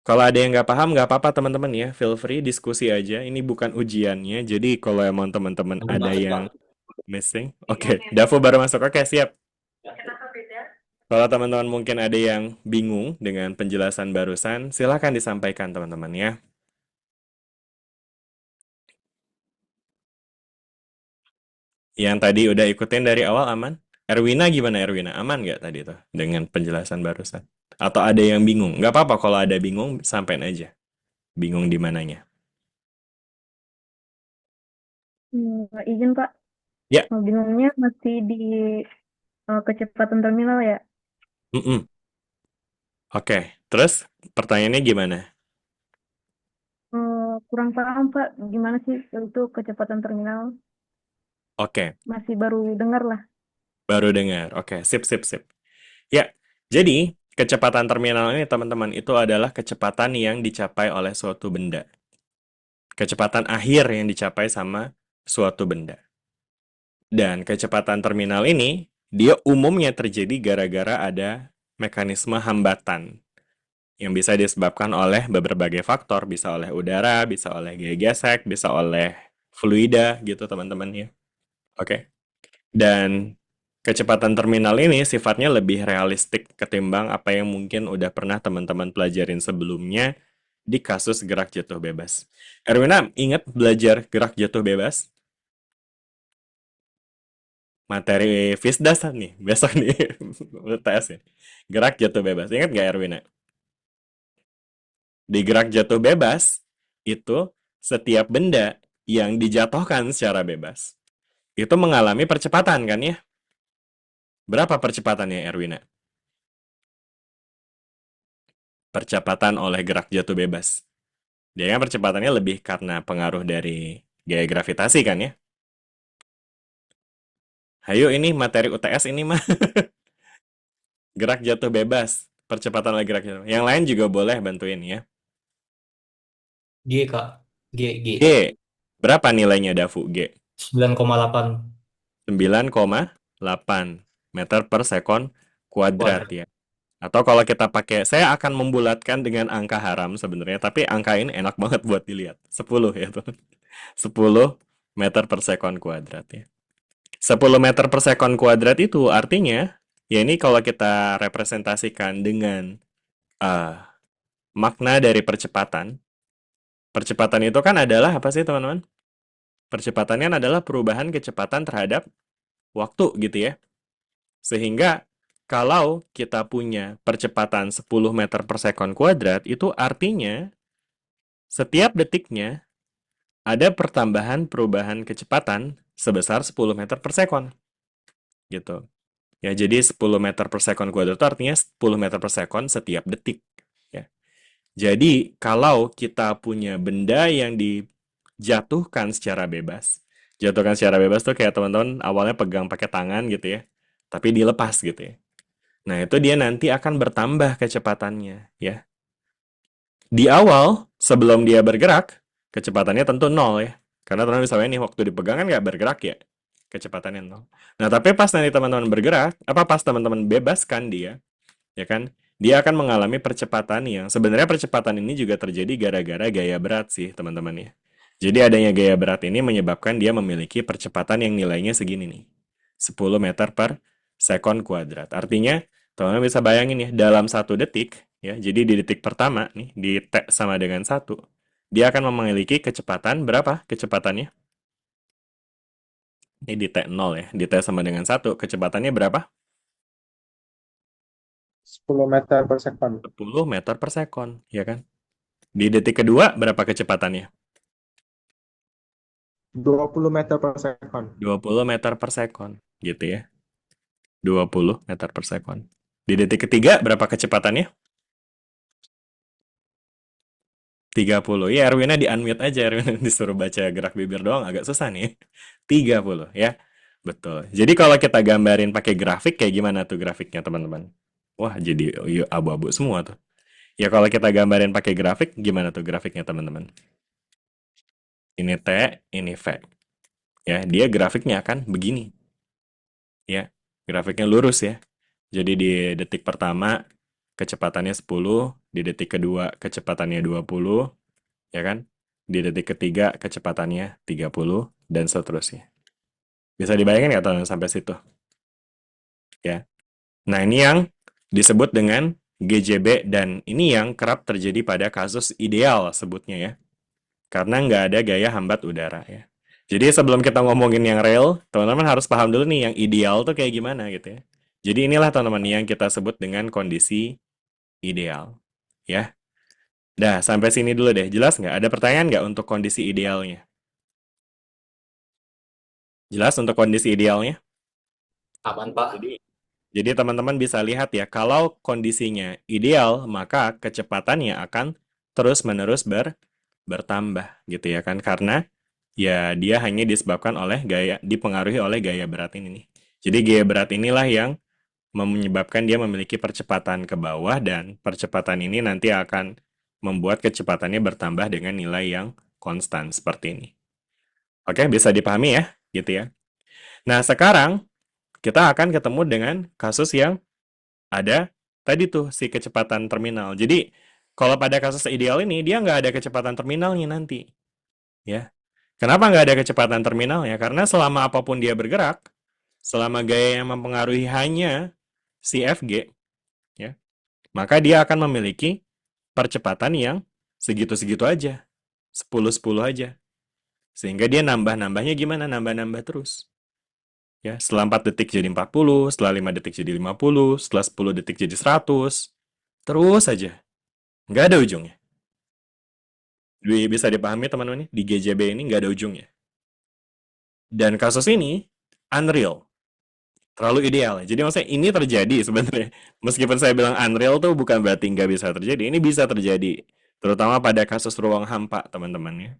Kalau ada yang nggak paham, nggak apa-apa teman-teman ya. Feel free diskusi aja. Ini bukan ujiannya. Jadi kalau emang teman-teman ada yang missing. Oke, Dafu baru masuk. Oke, siap. Kalau teman-teman mungkin ada yang bingung dengan penjelasan barusan, silakan disampaikan teman-teman ya. Yang tadi udah ikutin dari awal aman? Erwina gimana Erwina? Aman nggak tadi tuh dengan penjelasan barusan? Atau ada yang bingung? Nggak apa-apa kalau ada bingung, sampein aja. Bingung di mananya? Izin Pak, Ya. bingungnya masih di kecepatan terminal ya. Mm-mm. Oke, terus pertanyaannya gimana? Kurang paham Pak, gimana sih itu kecepatan terminal? Oke, Masih baru dengar lah. baru dengar. Oke, sip, sip, sip. Ya, jadi kecepatan terminal ini teman-teman itu adalah kecepatan yang dicapai oleh suatu benda. Kecepatan akhir yang dicapai sama suatu benda. Dan kecepatan terminal ini, dia umumnya terjadi gara-gara ada mekanisme hambatan yang bisa disebabkan oleh berbagai faktor, bisa oleh udara, bisa oleh gaya gesek, bisa oleh fluida gitu teman-teman ya. Oke. Dan kecepatan terminal ini sifatnya lebih realistik ketimbang apa yang mungkin udah pernah teman-teman pelajarin sebelumnya di kasus gerak jatuh bebas. Erwina, ingat belajar gerak jatuh bebas? Materi FISDAS nih, besok nih UTS ya. Gerak jatuh bebas. Ingat nggak Erwina? Di gerak jatuh bebas, itu setiap benda yang dijatuhkan secara bebas, itu mengalami percepatan kan ya? Berapa percepatannya Erwina? Percepatan oleh gerak jatuh bebas. Dia kan percepatannya lebih karena pengaruh dari gaya gravitasi kan ya? Ayo ini materi UTS ini mah. Gerak jatuh bebas. Percepatan oleh gerak jatuh. Yang lain juga boleh bantuin ya. G, Kak. G. G. Berapa nilainya Dafu? G. 9,8 9,8 meter per sekon kuadrat kuadrat. ya. Atau kalau kita pakai, saya akan membulatkan dengan angka haram sebenarnya, tapi angka ini enak banget buat dilihat. 10 ya tuh. 10 meter per sekon kuadrat ya. 10 meter per sekon kuadrat itu artinya, ya ini kalau kita representasikan dengan makna dari percepatan, percepatan itu kan adalah apa sih teman-teman? Percepatannya adalah perubahan kecepatan terhadap waktu gitu ya. Sehingga kalau kita punya percepatan 10 meter per sekon kuadrat, itu artinya setiap detiknya ada pertambahan perubahan kecepatan sebesar 10 meter per sekon. Gitu. Ya, jadi 10 meter per sekon kuadrat itu artinya 10 meter per sekon setiap detik. Ya. Jadi, kalau kita punya benda yang dijatuhkan secara bebas, jatuhkan secara bebas tuh kayak teman-teman awalnya pegang pakai tangan gitu ya, tapi dilepas gitu ya. Nah, itu dia nanti akan bertambah kecepatannya, ya. Di awal, sebelum dia bergerak, kecepatannya tentu nol ya. Karena teman-teman misalnya nih, waktu dipegang kan nggak bergerak ya, kecepatannya nol. Nah, tapi pas nanti teman-teman bergerak, pas teman-teman bebaskan dia, ya kan, dia akan mengalami percepatan yang sebenarnya percepatan ini juga terjadi gara-gara gaya berat sih, teman-teman ya. Jadi adanya gaya berat ini menyebabkan dia memiliki percepatan yang nilainya segini nih. 10 meter per sekon kuadrat. Artinya, teman-teman bisa bayangin ya, dalam 1 detik, ya, jadi di detik pertama nih, di T sama dengan 1, dia akan memiliki kecepatan berapa kecepatannya? Ini di T0 ya, di T sama dengan 1, kecepatannya berapa? 10 meter per second. 10 meter per sekon, ya kan? Di detik kedua, berapa kecepatannya? 20 meter per second. 20 meter per sekon, gitu ya. 20 meter per sekon. Di detik ketiga, berapa kecepatannya? 30. Ya, Erwinnya di-unmute aja. Erwin disuruh baca gerak bibir doang, agak susah nih. 30, ya. Betul. Jadi kalau kita gambarin pakai grafik, kayak gimana tuh grafiknya, teman-teman? Wah, jadi abu-abu semua tuh. Ya, kalau kita gambarin pakai grafik, gimana tuh grafiknya, teman-teman? Ini T, ini V. Ya, dia grafiknya akan begini. Ya, grafiknya lurus ya. Jadi di detik pertama kecepatannya 10, di detik kedua kecepatannya 20, ya kan? Di detik ketiga kecepatannya 30, dan seterusnya. Bisa dibayangin nggak teman sampai situ? Ya. Nah, ini yang disebut dengan GJB, dan ini yang kerap terjadi pada kasus ideal sebutnya ya. Karena nggak ada gaya hambat udara ya. Jadi sebelum kita ngomongin yang real, teman-teman harus paham dulu nih yang ideal tuh kayak gimana gitu ya. Jadi inilah teman-teman yang kita sebut dengan kondisi ideal. Ya. Dah, sampai sini dulu deh. Jelas nggak? Ada pertanyaan nggak untuk kondisi idealnya? Jelas untuk kondisi idealnya? Aman, Pak. Jadi teman-teman bisa lihat ya, kalau kondisinya ideal, maka kecepatannya akan terus-menerus bertambah gitu ya kan. Karena ya dia hanya disebabkan oleh dipengaruhi oleh gaya berat ini nih. Jadi gaya berat inilah yang menyebabkan dia memiliki percepatan ke bawah, dan percepatan ini nanti akan membuat kecepatannya bertambah dengan nilai yang konstan seperti ini. Oke, bisa dipahami ya, gitu ya. Nah, sekarang kita akan ketemu dengan kasus yang ada tadi tuh si kecepatan terminal. Jadi, kalau pada kasus ideal ini, dia nggak ada kecepatan terminalnya nanti. Ya. Kenapa nggak ada kecepatan terminalnya? Karena selama apapun dia bergerak, selama gaya yang mempengaruhi hanya si Fg, ya, maka dia akan memiliki percepatan yang segitu-segitu aja. 10-10 aja. Sehingga dia nambah-nambahnya gimana? Nambah-nambah terus. Ya, setelah 4 detik jadi 40, setelah 5 detik jadi 50, setelah 10 detik jadi 100. Terus aja. Nggak ada ujungnya. Bisa dipahami teman-teman nih, di GJB ini nggak ada ujungnya. Dan kasus ini unreal. Terlalu ideal. Jadi maksudnya ini terjadi sebenarnya. Meskipun saya bilang unreal tuh bukan berarti nggak bisa terjadi. Ini bisa terjadi. Terutama pada kasus ruang hampa, teman-teman ya.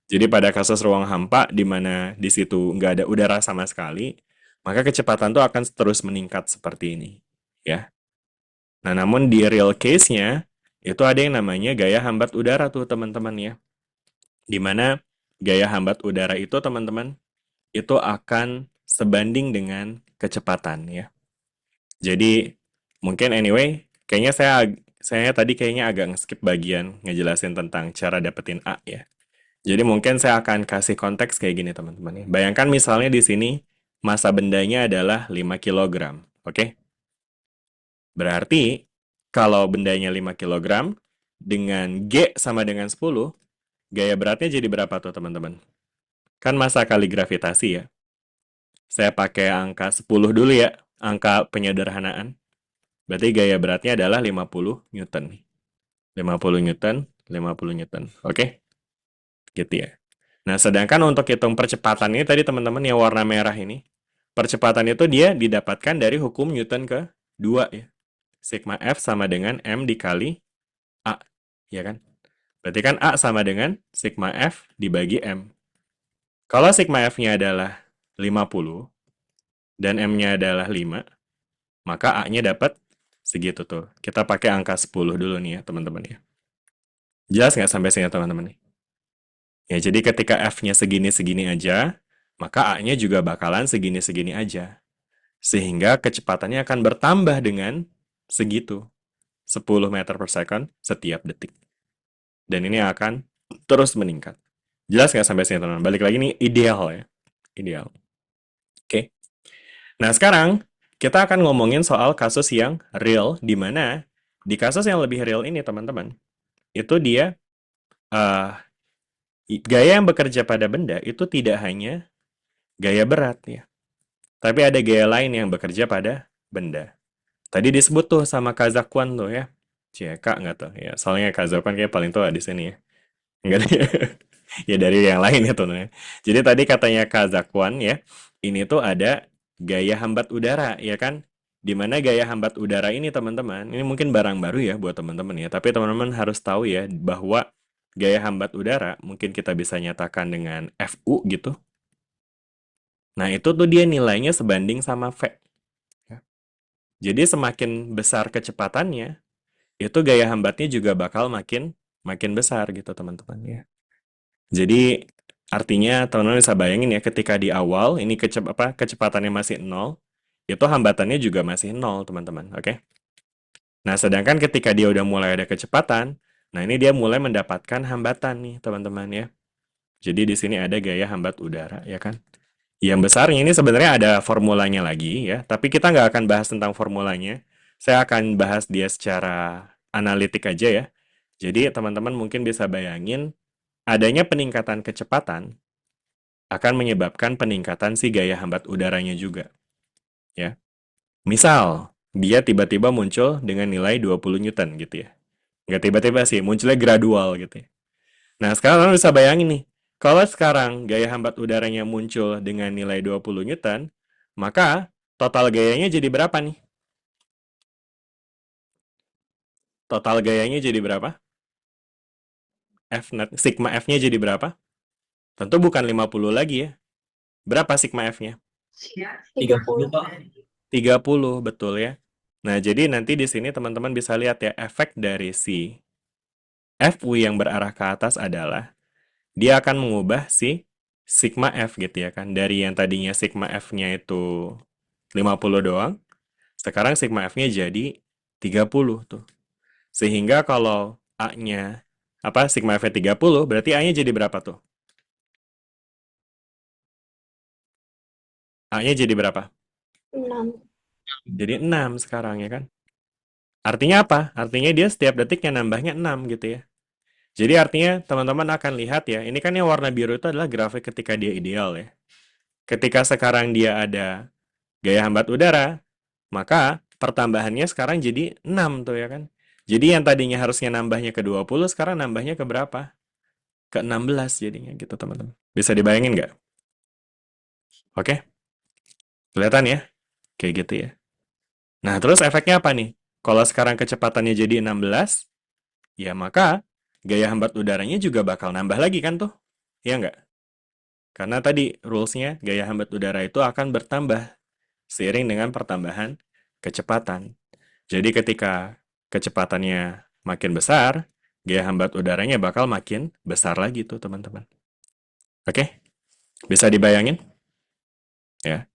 Jadi pada kasus ruang hampa di mana di situ nggak ada udara sama sekali, maka kecepatan tuh akan terus meningkat seperti ini, ya. Nah, namun di real case-nya itu ada yang namanya gaya hambat udara tuh, teman-teman ya. Di mana gaya hambat udara itu, teman-teman, itu akan sebanding dengan kecepatan ya. Jadi mungkin anyway, kayaknya saya tadi kayaknya agak nge-skip bagian ngejelasin tentang cara dapetin A ya. Jadi mungkin saya akan kasih konteks kayak gini teman-teman ya. Bayangkan misalnya di sini massa bendanya adalah 5 kg, oke? Berarti kalau bendanya 5 kg dengan G sama dengan 10, gaya beratnya jadi berapa tuh teman-teman? Kan massa kali gravitasi ya. Saya pakai angka 10 dulu ya, angka penyederhanaan. Berarti gaya beratnya adalah 50 Newton nih. 50 Newton, 50 Newton, oke? Gitu ya. Nah, sedangkan untuk hitung percepatan ini tadi teman-teman yang warna merah ini, percepatan itu dia didapatkan dari hukum Newton ke-2 ya. Sigma F sama dengan M dikali A, ya kan? Berarti kan A sama dengan sigma F dibagi M. Kalau sigma F-nya adalah 50 dan M-nya adalah 5, maka A-nya dapat segitu tuh. Kita pakai angka 10 dulu nih ya, teman-teman ya. Jelas nggak sampai sini teman-teman nih? Ya, jadi ketika F-nya segini-segini aja, maka A-nya juga bakalan segini-segini aja. Sehingga kecepatannya akan bertambah dengan segitu. 10 meter per second setiap detik. Dan ini akan terus meningkat. Jelas nggak sampai sini, teman-teman? Balik lagi nih, ideal ya. Ideal. Oke. Nah, sekarang kita akan ngomongin soal kasus yang real, di mana di kasus yang lebih real ini, teman-teman, itu dia Gaya yang bekerja pada benda itu tidak hanya gaya berat ya, tapi ada gaya lain yang bekerja pada benda. Tadi disebut tuh sama Kazakwan tuh ya. Kak nggak tuh? Ya, soalnya Kazakwan kayak paling tua di sini ya. Enggak deh. Ya dari yang lain ya tuh. Jadi tadi katanya Kazakwan ya, ini tuh ada gaya hambat udara ya kan? Di mana gaya hambat udara ini teman-teman, ini mungkin barang baru ya buat teman-teman ya, tapi teman-teman harus tahu ya bahwa gaya hambat udara mungkin kita bisa nyatakan dengan FU gitu. Nah, itu tuh dia nilainya sebanding sama V. Ya. Jadi semakin besar kecepatannya, itu gaya hambatnya juga bakal makin makin besar gitu teman-teman ya. Jadi artinya teman-teman bisa bayangin ya ketika di awal ini kecepatannya masih 0, itu hambatannya juga masih 0 teman-teman, oke? Nah, sedangkan ketika dia udah mulai ada kecepatan, nah ini dia mulai mendapatkan hambatan nih teman-teman ya. Jadi di sini ada gaya hambat udara ya kan? Yang besarnya ini sebenarnya ada formulanya lagi ya, tapi kita nggak akan bahas tentang formulanya. Saya akan bahas dia secara analitik aja ya. Jadi teman-teman mungkin bisa bayangin adanya peningkatan kecepatan akan menyebabkan peningkatan si gaya hambat udaranya juga. Ya. Misal, dia tiba-tiba muncul dengan nilai 20 Newton gitu ya. Nggak tiba-tiba sih, munculnya gradual gitu ya. Nah, sekarang teman bisa bayangin nih, kalau sekarang gaya hambat udaranya muncul dengan nilai 20 Newton, maka total gayanya jadi berapa nih? Total gayanya jadi berapa? F net, sigma F-nya jadi berapa? Tentu bukan 50 lagi ya. Berapa sigma F-nya? 30, Pak. 30, betul ya. Nah, jadi nanti di sini teman-teman bisa lihat ya, efek dari si FU yang berarah ke atas adalah dia akan mengubah si sigma F gitu ya kan. Dari yang tadinya sigma F-nya itu 50 doang, sekarang sigma F-nya jadi 30 tuh. Sehingga kalau A-nya, sigma F-nya 30, berarti A-nya jadi berapa tuh? A-nya jadi berapa? 6. Jadi 6 sekarang ya kan. Artinya apa? Artinya dia setiap detiknya nambahnya 6 gitu ya. Jadi artinya teman-teman akan lihat ya, ini kan yang warna biru itu adalah grafik ketika dia ideal ya. Ketika sekarang dia ada gaya hambat udara, maka pertambahannya sekarang jadi 6 tuh ya kan. Jadi yang tadinya harusnya nambahnya ke 20, sekarang nambahnya ke berapa? Ke 16 jadinya gitu teman-teman. Bisa dibayangin nggak? Oke? Kelihatan ya? Kayak gitu ya. Nah, terus efeknya apa nih? Kalau sekarang kecepatannya jadi 16, ya maka gaya hambat udaranya juga bakal nambah lagi kan tuh? Iya nggak? Karena tadi rules-nya gaya hambat udara itu akan bertambah seiring dengan pertambahan kecepatan. Jadi ketika kecepatannya makin besar, gaya hambat udaranya bakal makin besar lagi tuh teman-teman. Oke? Bisa dibayangin? Ya.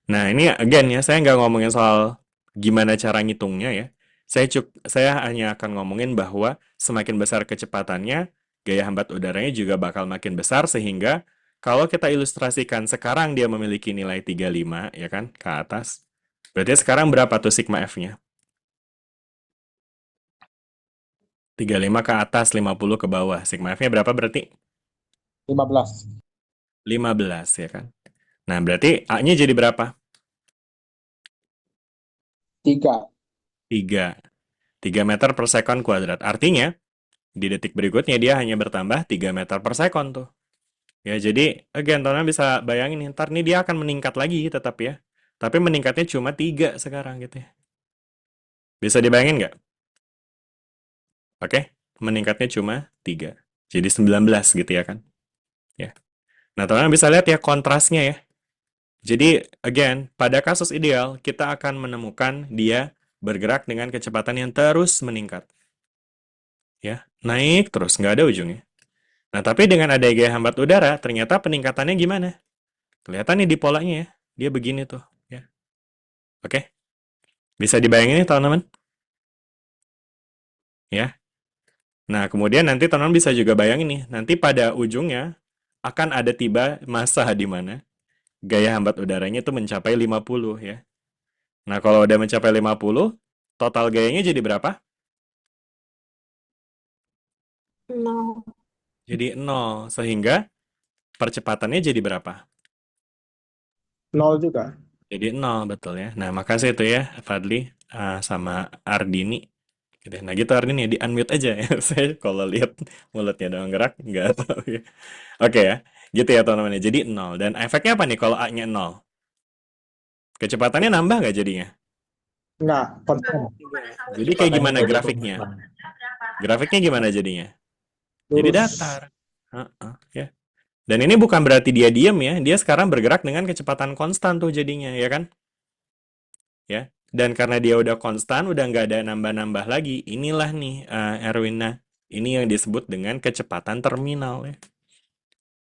Nah ini again ya, saya nggak ngomongin soal gimana cara ngitungnya ya. Saya hanya akan ngomongin bahwa semakin besar kecepatannya, gaya hambat udaranya juga bakal makin besar sehingga kalau kita ilustrasikan sekarang dia memiliki nilai 35 ya kan ke atas. Berarti sekarang berapa tuh sigma F-nya? 35 ke atas, 50 ke bawah. Sigma F-nya berapa berarti? 15. 15 ya kan. Nah, berarti A-nya jadi berapa? 3. 3. 3 meter per sekon kuadrat. Artinya, di detik berikutnya dia hanya bertambah 3 meter per sekon tuh. Ya, jadi, again, teman-teman bisa bayangin nih, ntar nih dia akan meningkat lagi tetap ya. Tapi meningkatnya cuma 3 sekarang gitu ya. Bisa dibayangin nggak? Oke, meningkatnya cuma 3. Jadi 19 gitu ya kan. Ya. Nah, teman-teman bisa lihat ya kontrasnya ya. Jadi, again, pada kasus ideal, kita akan menemukan dia bergerak dengan kecepatan yang terus meningkat. Ya, naik terus, nggak ada ujungnya. Nah, tapi dengan ada gaya hambat udara, ternyata peningkatannya gimana? Kelihatan nih di polanya ya. Dia begini tuh. Ya. Oke? Bisa dibayangin nih, teman-teman? Ya. Nah, kemudian nanti teman-teman bisa juga bayangin nih, nanti pada ujungnya akan ada tiba masa di mana gaya hambat udaranya itu mencapai 50 ya. Nah, kalau udah mencapai 50, total gayanya jadi berapa? 0. Jadi 0. Sehingga percepatannya jadi berapa? 0 juga. Jadi 0, betul ya. Nah, makasih itu ya, Fadli sama Ardini. Gitu. Nah, gitu Ardini, di-unmute aja ya. Saya kalau lihat mulutnya doang gerak, nggak tahu ya. Oke ya, gitu ya teman-teman. Jadi 0. Dan efeknya apa nih kalau A-nya 0? Kecepatannya nambah nggak jadinya? Enggak, konstan. Jadi kayak gimana grafiknya? Grafiknya gimana jadinya? Jadi Lurus. datar. Ya. Dan ini bukan berarti dia diam ya. Dia sekarang bergerak dengan kecepatan konstan tuh jadinya, ya kan? Ya. Dan karena dia udah konstan, udah nggak ada nambah-nambah lagi. Inilah nih, Erwina. Ini yang disebut dengan kecepatan terminal ya.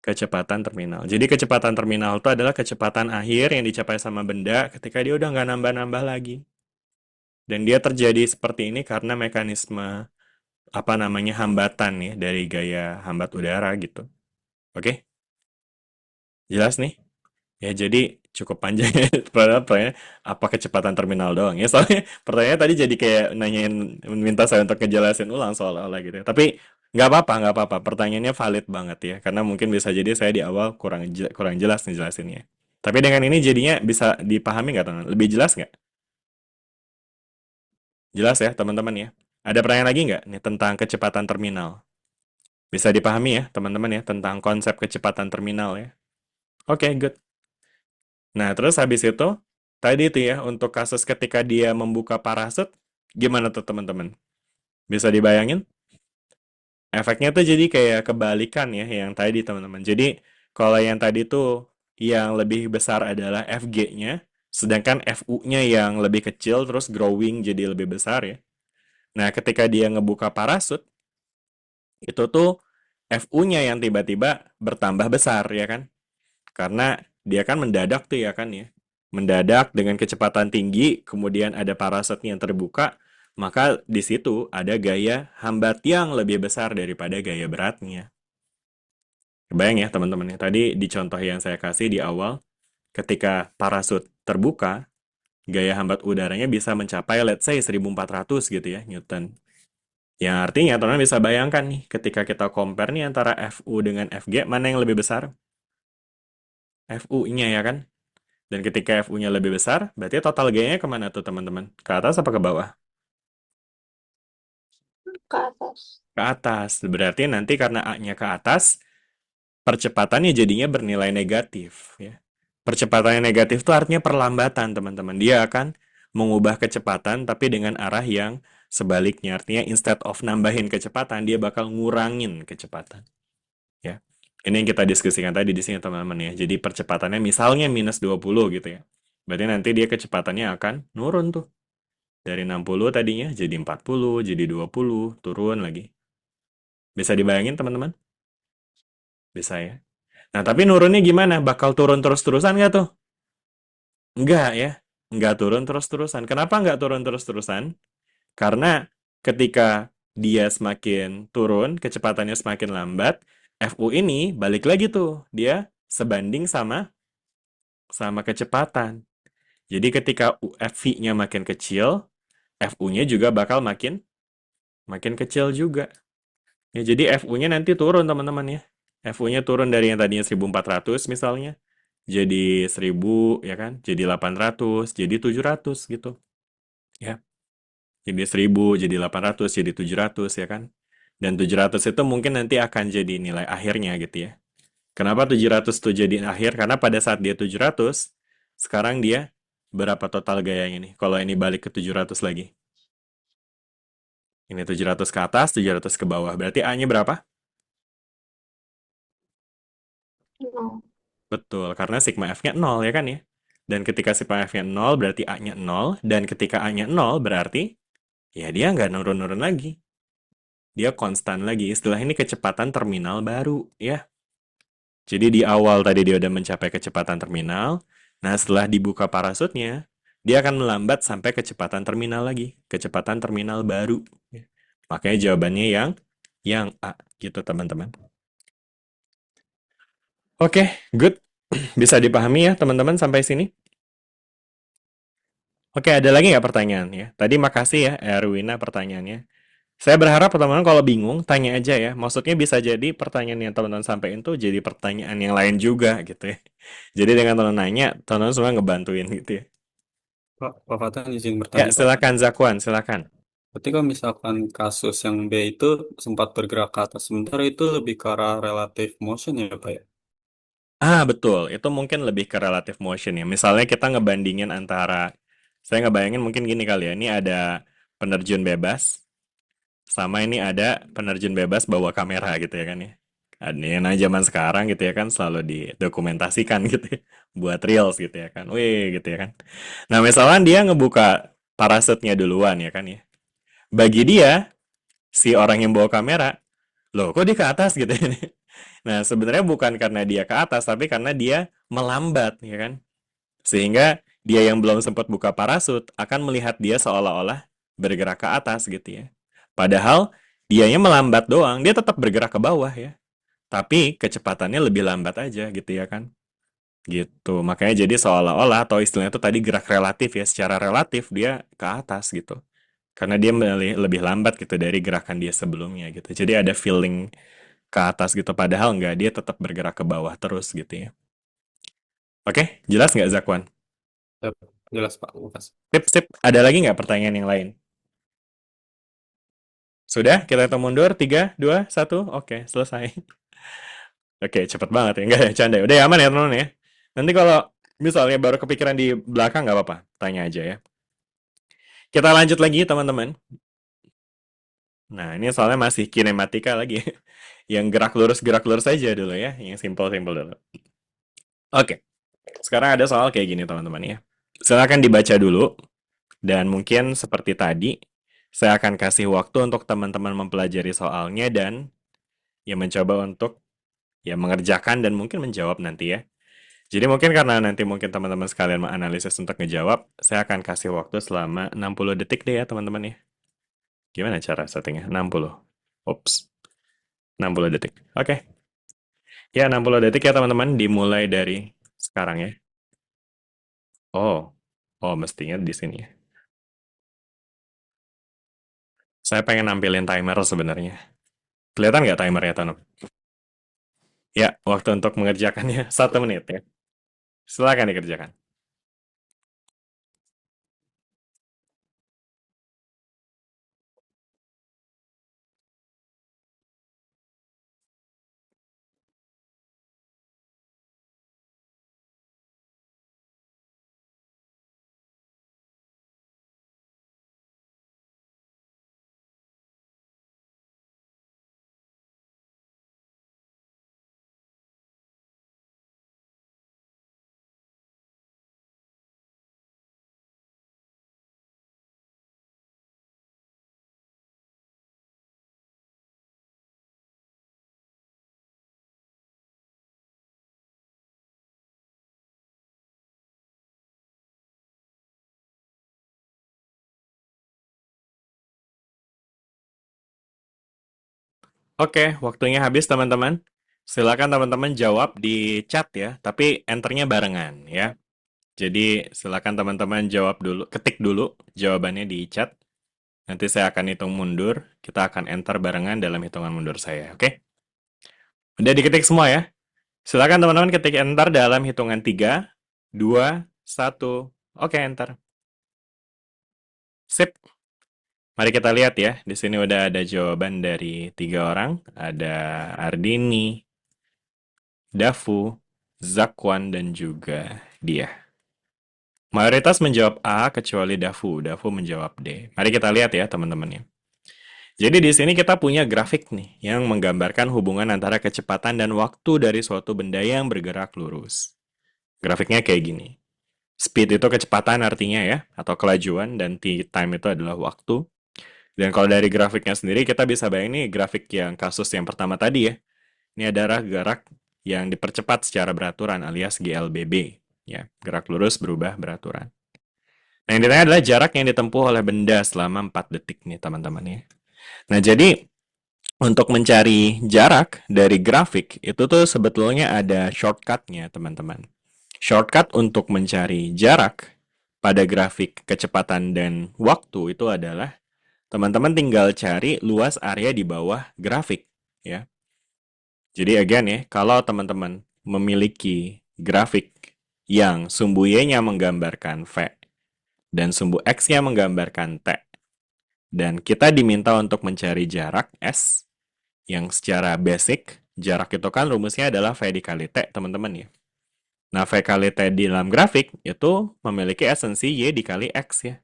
Kecepatan terminal. Jadi kecepatan terminal itu adalah kecepatan akhir yang dicapai sama benda ketika dia udah nggak nambah-nambah lagi. Dan dia terjadi seperti ini karena mekanisme apa namanya hambatan ya dari gaya hambat udara gitu. Oke? Jelas nih? Ya jadi cukup panjang ya pertanyaannya apa kecepatan terminal doang ya. Soalnya pertanyaannya tadi jadi kayak nanyain minta saya untuk ngejelasin ulang seolah-olah gitu ya. Tapi nggak apa-apa. Pertanyaannya valid banget ya. Karena mungkin bisa jadi saya di awal kurang jelas ngejelasinnya. Tapi dengan ini jadinya bisa dipahami nggak teman? Lebih jelas nggak? Jelas ya teman-teman ya. Ada pertanyaan lagi nggak nih tentang kecepatan terminal? Bisa dipahami ya teman-teman ya tentang konsep kecepatan terminal ya. Oke, good. Nah, terus habis itu, tadi itu ya, untuk kasus ketika dia membuka parasut, gimana tuh teman-teman? Bisa dibayangin? Efeknya tuh jadi kayak kebalikan ya, yang tadi teman-teman. Jadi, kalau yang tadi tuh, yang lebih besar adalah FG-nya, sedangkan FU-nya yang lebih kecil, terus growing jadi lebih besar ya. Nah, ketika dia ngebuka parasut, itu tuh FU-nya yang tiba-tiba bertambah besar ya kan? Karena dia kan mendadak tuh ya kan ya. Mendadak dengan kecepatan tinggi, kemudian ada parasutnya yang terbuka, maka di situ ada gaya hambat yang lebih besar daripada gaya beratnya. Kebayang ya teman-teman ya. Tadi di contoh yang saya kasih di awal, ketika parasut terbuka, gaya hambat udaranya bisa mencapai let's say 1400 gitu ya, Newton. Yang artinya teman-teman bisa bayangkan nih, ketika kita compare nih antara FU dengan FG, mana yang lebih besar? FU-nya ya kan? Dan ketika FU-nya lebih besar, berarti total gayanya kemana tuh teman-teman? Ke atas apa ke bawah? Ke atas. Ke atas. Berarti nanti karena A-nya ke atas, percepatannya jadinya bernilai negatif. Ya. Percepatannya negatif itu artinya perlambatan teman-teman. Dia akan mengubah kecepatan tapi dengan arah yang sebaliknya. Artinya instead of nambahin kecepatan, dia bakal ngurangin kecepatan. Ya. Ini yang kita diskusikan tadi di sini teman-teman ya. Jadi percepatannya misalnya minus 20 gitu ya. Berarti nanti dia kecepatannya akan nurun tuh. Dari 60 tadinya jadi 40, jadi 20, turun lagi. Bisa dibayangin teman-teman? Bisa ya. Nah, tapi nurunnya gimana? Bakal turun terus-terusan nggak tuh? Enggak ya. Enggak turun terus-terusan. Kenapa nggak turun terus-terusan? Karena ketika dia semakin turun, kecepatannya semakin lambat, FU ini balik lagi tuh. Dia sebanding sama kecepatan. Jadi ketika FV-nya makin kecil, FU-nya juga bakal makin kecil juga. Ya, jadi FU-nya nanti turun teman-teman ya. FU-nya turun dari yang tadinya 1400 misalnya, jadi 1000 ya kan, jadi 800, jadi 700 gitu. Ya. Jadi 1000, jadi 800, jadi 700 ya kan. Dan 700 itu mungkin nanti akan jadi nilai akhirnya gitu ya. Kenapa 700 itu jadi akhir? Karena pada saat dia 700, sekarang dia berapa total gayanya nih? Kalau ini balik ke 700 lagi. Ini 700 ke atas, 700 ke bawah. Berarti A-nya berapa? 0. Betul, karena sigma F-nya 0 ya kan ya. Dan ketika sigma F-nya 0 berarti A-nya 0. Dan ketika A-nya 0 berarti ya dia nggak nurun-nurun lagi. Dia konstan lagi. Istilah ini kecepatan terminal baru ya. Jadi di awal tadi dia udah mencapai kecepatan terminal. Nah setelah dibuka parasutnya, dia akan melambat sampai kecepatan terminal lagi. Kecepatan terminal baru. Ya. Makanya jawabannya yang A gitu teman-teman. Oke, good. Bisa dipahami ya teman-teman sampai sini? Oke, ada lagi nggak pertanyaan ya? Tadi makasih ya Erwina pertanyaannya. Saya berharap teman-teman kalau bingung, tanya aja ya. Maksudnya bisa jadi pertanyaan yang teman-teman sampaikan tuh jadi pertanyaan yang lain juga gitu ya. Jadi dengan teman-teman nanya, teman-teman semua ngebantuin gitu ya. Pak Fatah izin Ya, bertanya, Pak. silakan Zakwan, silakan. Berarti kalau misalkan kasus yang B itu sempat bergerak ke atas sebentar, itu lebih ke arah relative motion ya, Pak ya? Ah, betul. Itu mungkin lebih ke relative motion ya. Misalnya kita ngebandingin antara, saya ngebayangin mungkin gini kali ya. Ini ada penerjun bebas, sama ini ada penerjun bebas bawa kamera gitu ya kan ya. Nah zaman sekarang gitu ya kan selalu didokumentasikan gitu ya. Buat reels gitu ya kan. Wih gitu ya kan. Nah misalnya dia ngebuka parasutnya duluan ya kan ya. Bagi dia, si orang yang bawa kamera, loh kok dia ke atas gitu ya. Nah sebenarnya bukan karena dia ke atas, tapi karena dia melambat ya kan. Sehingga dia yang belum sempat buka parasut akan melihat dia seolah-olah bergerak ke atas gitu ya. Padahal dianya melambat doang, dia tetap bergerak ke bawah ya. Tapi kecepatannya lebih lambat aja gitu ya kan. Gitu. Makanya jadi seolah-olah atau istilahnya itu tadi gerak relatif ya, secara relatif dia ke atas gitu. Karena dia lebih lambat gitu dari gerakan dia sebelumnya gitu. Jadi ada feeling ke atas gitu. Padahal nggak, dia tetap bergerak ke bawah terus gitu ya. Oke, jelas nggak Zakwan? Ya, jelas, Pak. Makasih. Sip, sip. Ada lagi nggak pertanyaan yang lain? Sudah? Kita hitung mundur. 3, 2, 1. Oke, selesai. Oke, cepet banget ya. Nggak ya, canda. Udah ya, aman ya teman-teman ya. Nanti kalau misalnya baru kepikiran di belakang nggak apa-apa. Tanya aja ya. Kita lanjut lagi teman-teman. Nah, ini soalnya masih kinematika lagi. Yang gerak lurus aja dulu ya. Yang simple-simple dulu. Oke. Sekarang ada soal kayak gini teman-teman ya. Silakan dibaca dulu. Dan mungkin seperti tadi, saya akan kasih waktu untuk teman-teman mempelajari soalnya dan ya mencoba untuk ya mengerjakan dan mungkin menjawab nanti ya. Jadi mungkin karena nanti mungkin teman-teman sekalian menganalisis untuk ngejawab, saya akan kasih waktu selama 60 detik deh ya teman-teman ya. Gimana cara settingnya? 60. Ups. 60 detik. Oke. Ya 60 detik ya teman-teman, dimulai dari sekarang ya. Oh. Oh, mestinya di sini ya. Saya pengen nampilin timer sebenarnya. Kelihatan nggak timernya, Tanum? Ya, waktu untuk mengerjakannya 1 menit ya. Silakan dikerjakan. Oke, waktunya habis teman-teman. Silakan teman-teman jawab di chat ya, tapi enternya barengan ya. Jadi silakan teman-teman jawab dulu, ketik dulu jawabannya di chat. Nanti saya akan hitung mundur, kita akan enter barengan dalam hitungan mundur saya, oke? Udah diketik semua ya? Silakan teman-teman ketik enter dalam hitungan 3, 2, 1. Oke, enter. Sip. Mari kita lihat ya. Di sini udah ada jawaban dari 3 orang. Ada Ardini, Dafu, Zakwan, dan juga dia. Mayoritas menjawab A kecuali Dafu. Dafu menjawab D. Mari kita lihat ya teman-teman ya. Jadi di sini kita punya grafik nih yang menggambarkan hubungan antara kecepatan dan waktu dari suatu benda yang bergerak lurus. Grafiknya kayak gini. Speed itu kecepatan artinya ya, atau kelajuan, dan time itu adalah waktu. Dan kalau dari grafiknya sendiri kita bisa bayangin nih grafik yang kasus yang pertama tadi ya. Ini adalah gerak yang dipercepat secara beraturan alias GLBB. Ya, gerak lurus berubah beraturan. Nah, yang ditanya adalah jarak yang ditempuh oleh benda selama 4 detik nih teman-teman ya. Nah, jadi untuk mencari jarak dari grafik itu tuh sebetulnya ada shortcut-nya teman-teman. Shortcut untuk mencari jarak pada grafik kecepatan dan waktu itu adalah teman-teman tinggal cari luas area di bawah grafik, ya. Jadi again ya, kalau teman-teman memiliki grafik yang sumbu Y-nya menggambarkan V dan sumbu X-nya menggambarkan T, dan kita diminta untuk mencari jarak S, yang secara basic, jarak itu kan rumusnya adalah V dikali T, teman-teman ya. Nah, V kali T di dalam grafik itu memiliki esensi Y dikali X ya.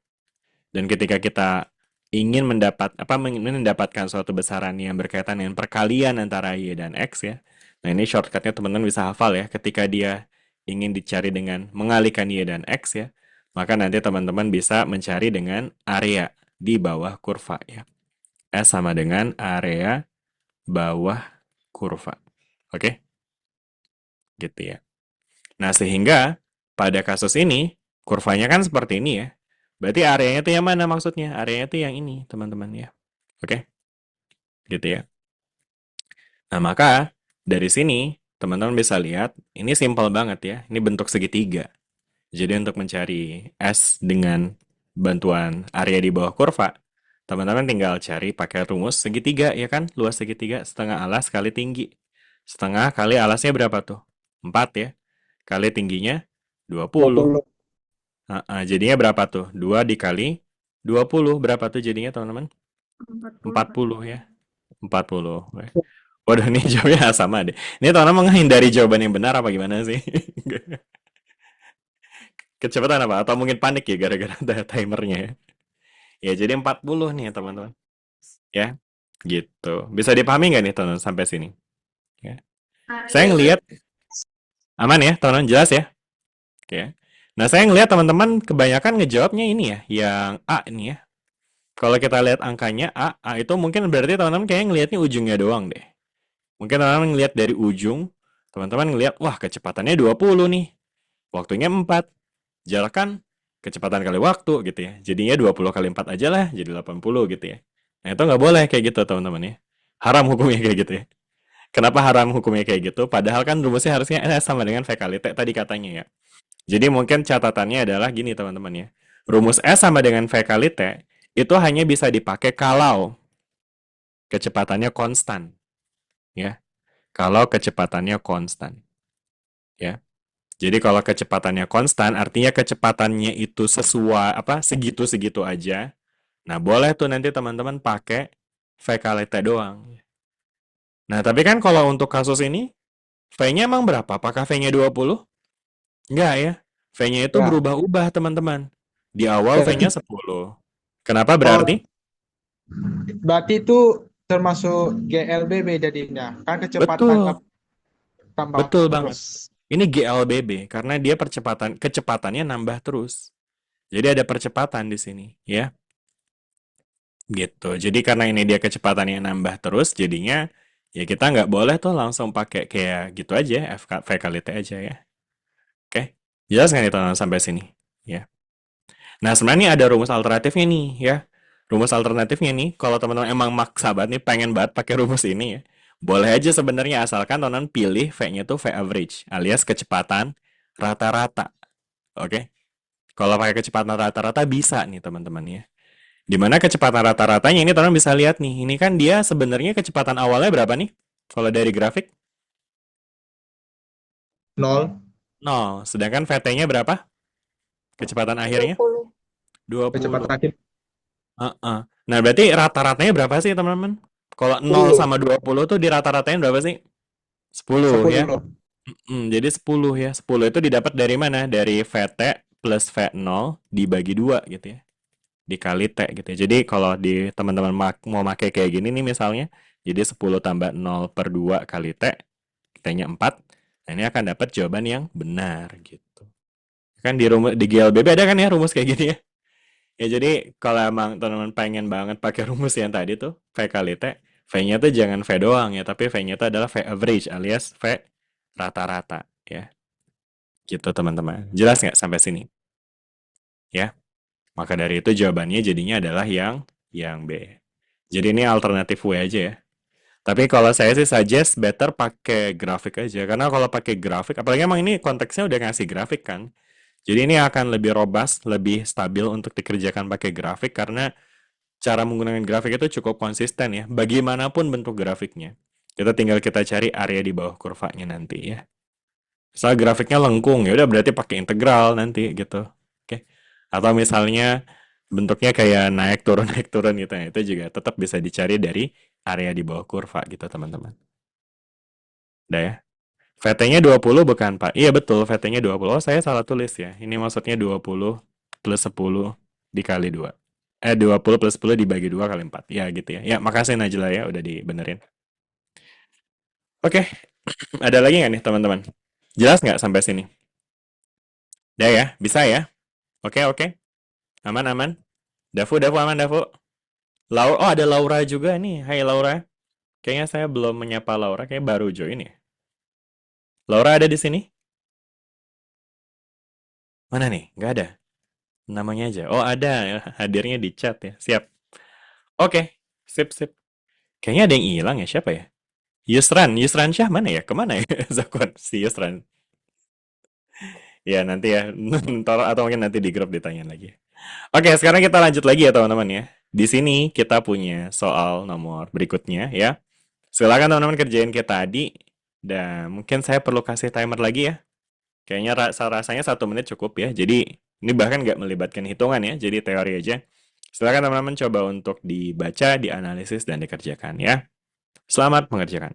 Dan ketika kita ingin mendapatkan suatu besaran yang berkaitan dengan perkalian antara Y dan X ya. Nah, ini shortcutnya teman-teman bisa hafal ya. Ketika dia ingin dicari dengan mengalihkan Y dan X ya, maka nanti teman-teman bisa mencari dengan area di bawah kurva ya. S sama dengan area bawah kurva. Oke? Gitu ya. Nah, sehingga pada kasus ini, kurvanya kan seperti ini ya. Berarti areanya itu yang mana maksudnya? Areanya itu yang ini, teman-teman ya. Oke? Gitu ya. Nah, maka dari sini, teman-teman bisa lihat, ini simpel banget ya. Ini bentuk segitiga. Jadi untuk mencari S dengan bantuan area di bawah kurva, teman-teman tinggal cari pakai rumus segitiga, ya kan? Luas segitiga, setengah alas kali tinggi. Setengah kali alasnya berapa tuh? 4 ya. Kali tingginya 20. 20. Jadinya berapa tuh? 2 dikali 20. Berapa tuh jadinya, teman-teman? 40 ya. 40. Waduh, ini jawabnya sama deh. Ini teman-teman menghindari jawaban yang benar apa gimana sih? Kecepatan apa? Atau mungkin panik ya gara-gara ada timernya ya? Ya, jadi 40 nih teman-teman. Ya, gitu. Bisa dipahami nggak nih teman-teman sampai sini? Ya. Saya ngelihat aman ya, teman-teman, jelas ya? Oke. Nah, saya ngelihat teman-teman kebanyakan ngejawabnya ini ya, yang A ini ya. Kalau kita lihat angkanya A itu mungkin berarti teman-teman kayaknya ngelihatnya ujungnya doang deh. Mungkin teman-teman ngelihat dari ujung, teman-teman ngelihat, wah kecepatannya 20 nih. Waktunya 4. Jarak kan kecepatan kali waktu gitu ya. Jadinya 20 kali 4 aja lah, jadi 80 gitu ya. Nah, itu nggak boleh kayak gitu teman-teman ya. Haram hukumnya kayak gitu ya. Kenapa haram hukumnya kayak gitu? Padahal kan rumusnya harusnya sama dengan V kali T tadi katanya ya. Jadi mungkin catatannya adalah gini teman-teman ya. Rumus S sama dengan V kali T itu hanya bisa dipakai kalau kecepatannya konstan. Ya. Kalau kecepatannya konstan. Ya. Jadi kalau kecepatannya konstan artinya kecepatannya itu sesuai segitu-segitu aja. Nah, boleh tuh nanti teman-teman pakai V kali T doang. Nah, tapi kan kalau untuk kasus ini V-nya emang berapa? Apakah V-nya 20? Enggak ya. V-nya itu Ya. berubah-ubah, teman-teman. Di awal Berarti- V-nya 10. Kenapa berarti? Berarti itu termasuk GLBB jadinya. Kan kecepatan Betul. tambah Betul banget. terus. Ini GLBB karena dia kecepatannya nambah terus. Jadi ada percepatan di sini, ya. Gitu. Jadi karena ini dia kecepatannya nambah terus, jadinya ya kita nggak boleh tuh langsung pakai kayak gitu aja, V kali T aja ya. Oke, jelas nggak nih teman-teman sampai sini? Ya. Nah, sebenarnya ada rumus alternatifnya nih ya. Rumus alternatifnya nih, kalau teman-teman emang maksa banget nih, pengen banget pakai rumus ini ya. Boleh aja sebenarnya asalkan teman-teman pilih V-nya tuh V average, alias kecepatan rata-rata. Oke. Kalau pakai kecepatan rata-rata bisa nih teman-teman ya. Dimana kecepatan rata-ratanya ini teman-teman bisa lihat nih. Ini kan dia sebenarnya kecepatan awalnya berapa nih? Kalau dari grafik? 0. 0. Sedangkan VT-nya berapa? Kecepatan akhirnya? 20. 20. Kecepatan akhir. Nah, berarti rata-ratanya berapa sih teman-teman? Kalau 0 10. sama 20 tuh di rata-ratain berapa sih? 10 ya. 10. Jadi 10 ya. 10 itu didapat dari mana? Dari VT plus V0 dibagi 2 gitu ya. Dikali T gitu ya. Jadi kalau di teman-teman mau pakai kayak gini nih misalnya, jadi 10 tambah 0 per 2 kali T, T-nya 4. Nah, ini akan dapat jawaban yang benar gitu. Kan di GLBB ada kan ya rumus kayak gini ya. Ya jadi kalau emang teman-teman pengen banget pakai rumus yang tadi tuh, V kali T, V-nya tuh jangan V doang ya, tapi V-nya tuh adalah V average alias V rata-rata ya. Gitu teman-teman. Jelas nggak sampai sini? Ya. Maka dari itu jawabannya jadinya adalah yang B. Jadi ini alternatif W aja ya. Tapi kalau saya sih suggest better pakai grafik aja. Karena kalau pakai grafik, apalagi emang ini konteksnya udah ngasih grafik kan. Jadi ini akan lebih robust, lebih stabil untuk dikerjakan pakai grafik. Karena cara menggunakan grafik itu cukup konsisten ya. Bagaimanapun bentuk grafiknya. Kita cari area di bawah kurvanya nanti ya. Misal grafiknya lengkung, ya udah berarti pakai integral nanti gitu. Oke. Atau misalnya bentuknya kayak naik turun naik turun gitu ya. Itu juga tetap bisa dicari dari area di bawah kurva gitu, teman-teman. Udah ya. VT-nya 20 bukan, Pak? Iya betul, VT-nya 20. Oh, saya salah tulis ya. Ini maksudnya 20 plus 10 dikali 2. 20 plus 10 dibagi 2 kali 4. Ya gitu ya. Ya, makasih Najla ya udah dibenerin. Oke, ada lagi nggak nih teman-teman? Jelas nggak sampai sini? Udah ya, bisa ya? Oke, oke. Aman, aman. Dafu, Dafu aman, Dafu. Laura, oh ada Laura juga nih. Hai Laura. Kayaknya saya belum menyapa Laura, kayak baru join ya. Laura ada di sini? Mana nih? Nggak ada. Namanya aja. Oh ada, hadirnya di chat ya. Siap. Oke, sip, sip. Kayaknya ada yang hilang ya, siapa ya? Yusran Syah mana ya? Kemana ya? Zakwan, si Yusran. Ya nanti ya, ntar atau mungkin nanti di grup ditanyain lagi. Oke, sekarang kita lanjut lagi ya teman-teman ya. Di sini kita punya soal nomor berikutnya ya. Silakan teman-teman kerjain kayak tadi. Dan mungkin saya perlu kasih timer lagi ya. Kayaknya rasanya 1 menit cukup ya. Jadi ini bahkan nggak melibatkan hitungan ya. Jadi teori aja. Silakan teman-teman coba untuk dibaca, dianalisis, dan dikerjakan ya. Selamat mengerjakan.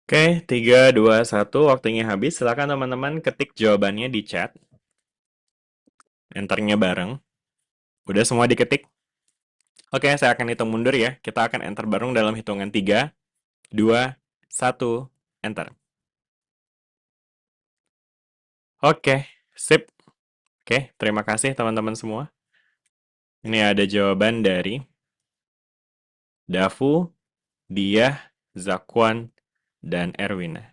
Oke, 3, 2, 1, waktunya habis. Silakan teman-teman ketik jawabannya di chat. Enternya bareng. Udah semua diketik? Oke, saya akan hitung mundur ya. Kita akan enter bareng dalam hitungan 3, 2, 1, enter. Oke, sip. Oke, terima kasih teman-teman semua. Ini ada jawaban dari Dafu, Diah, Zakwan, dan Erwina.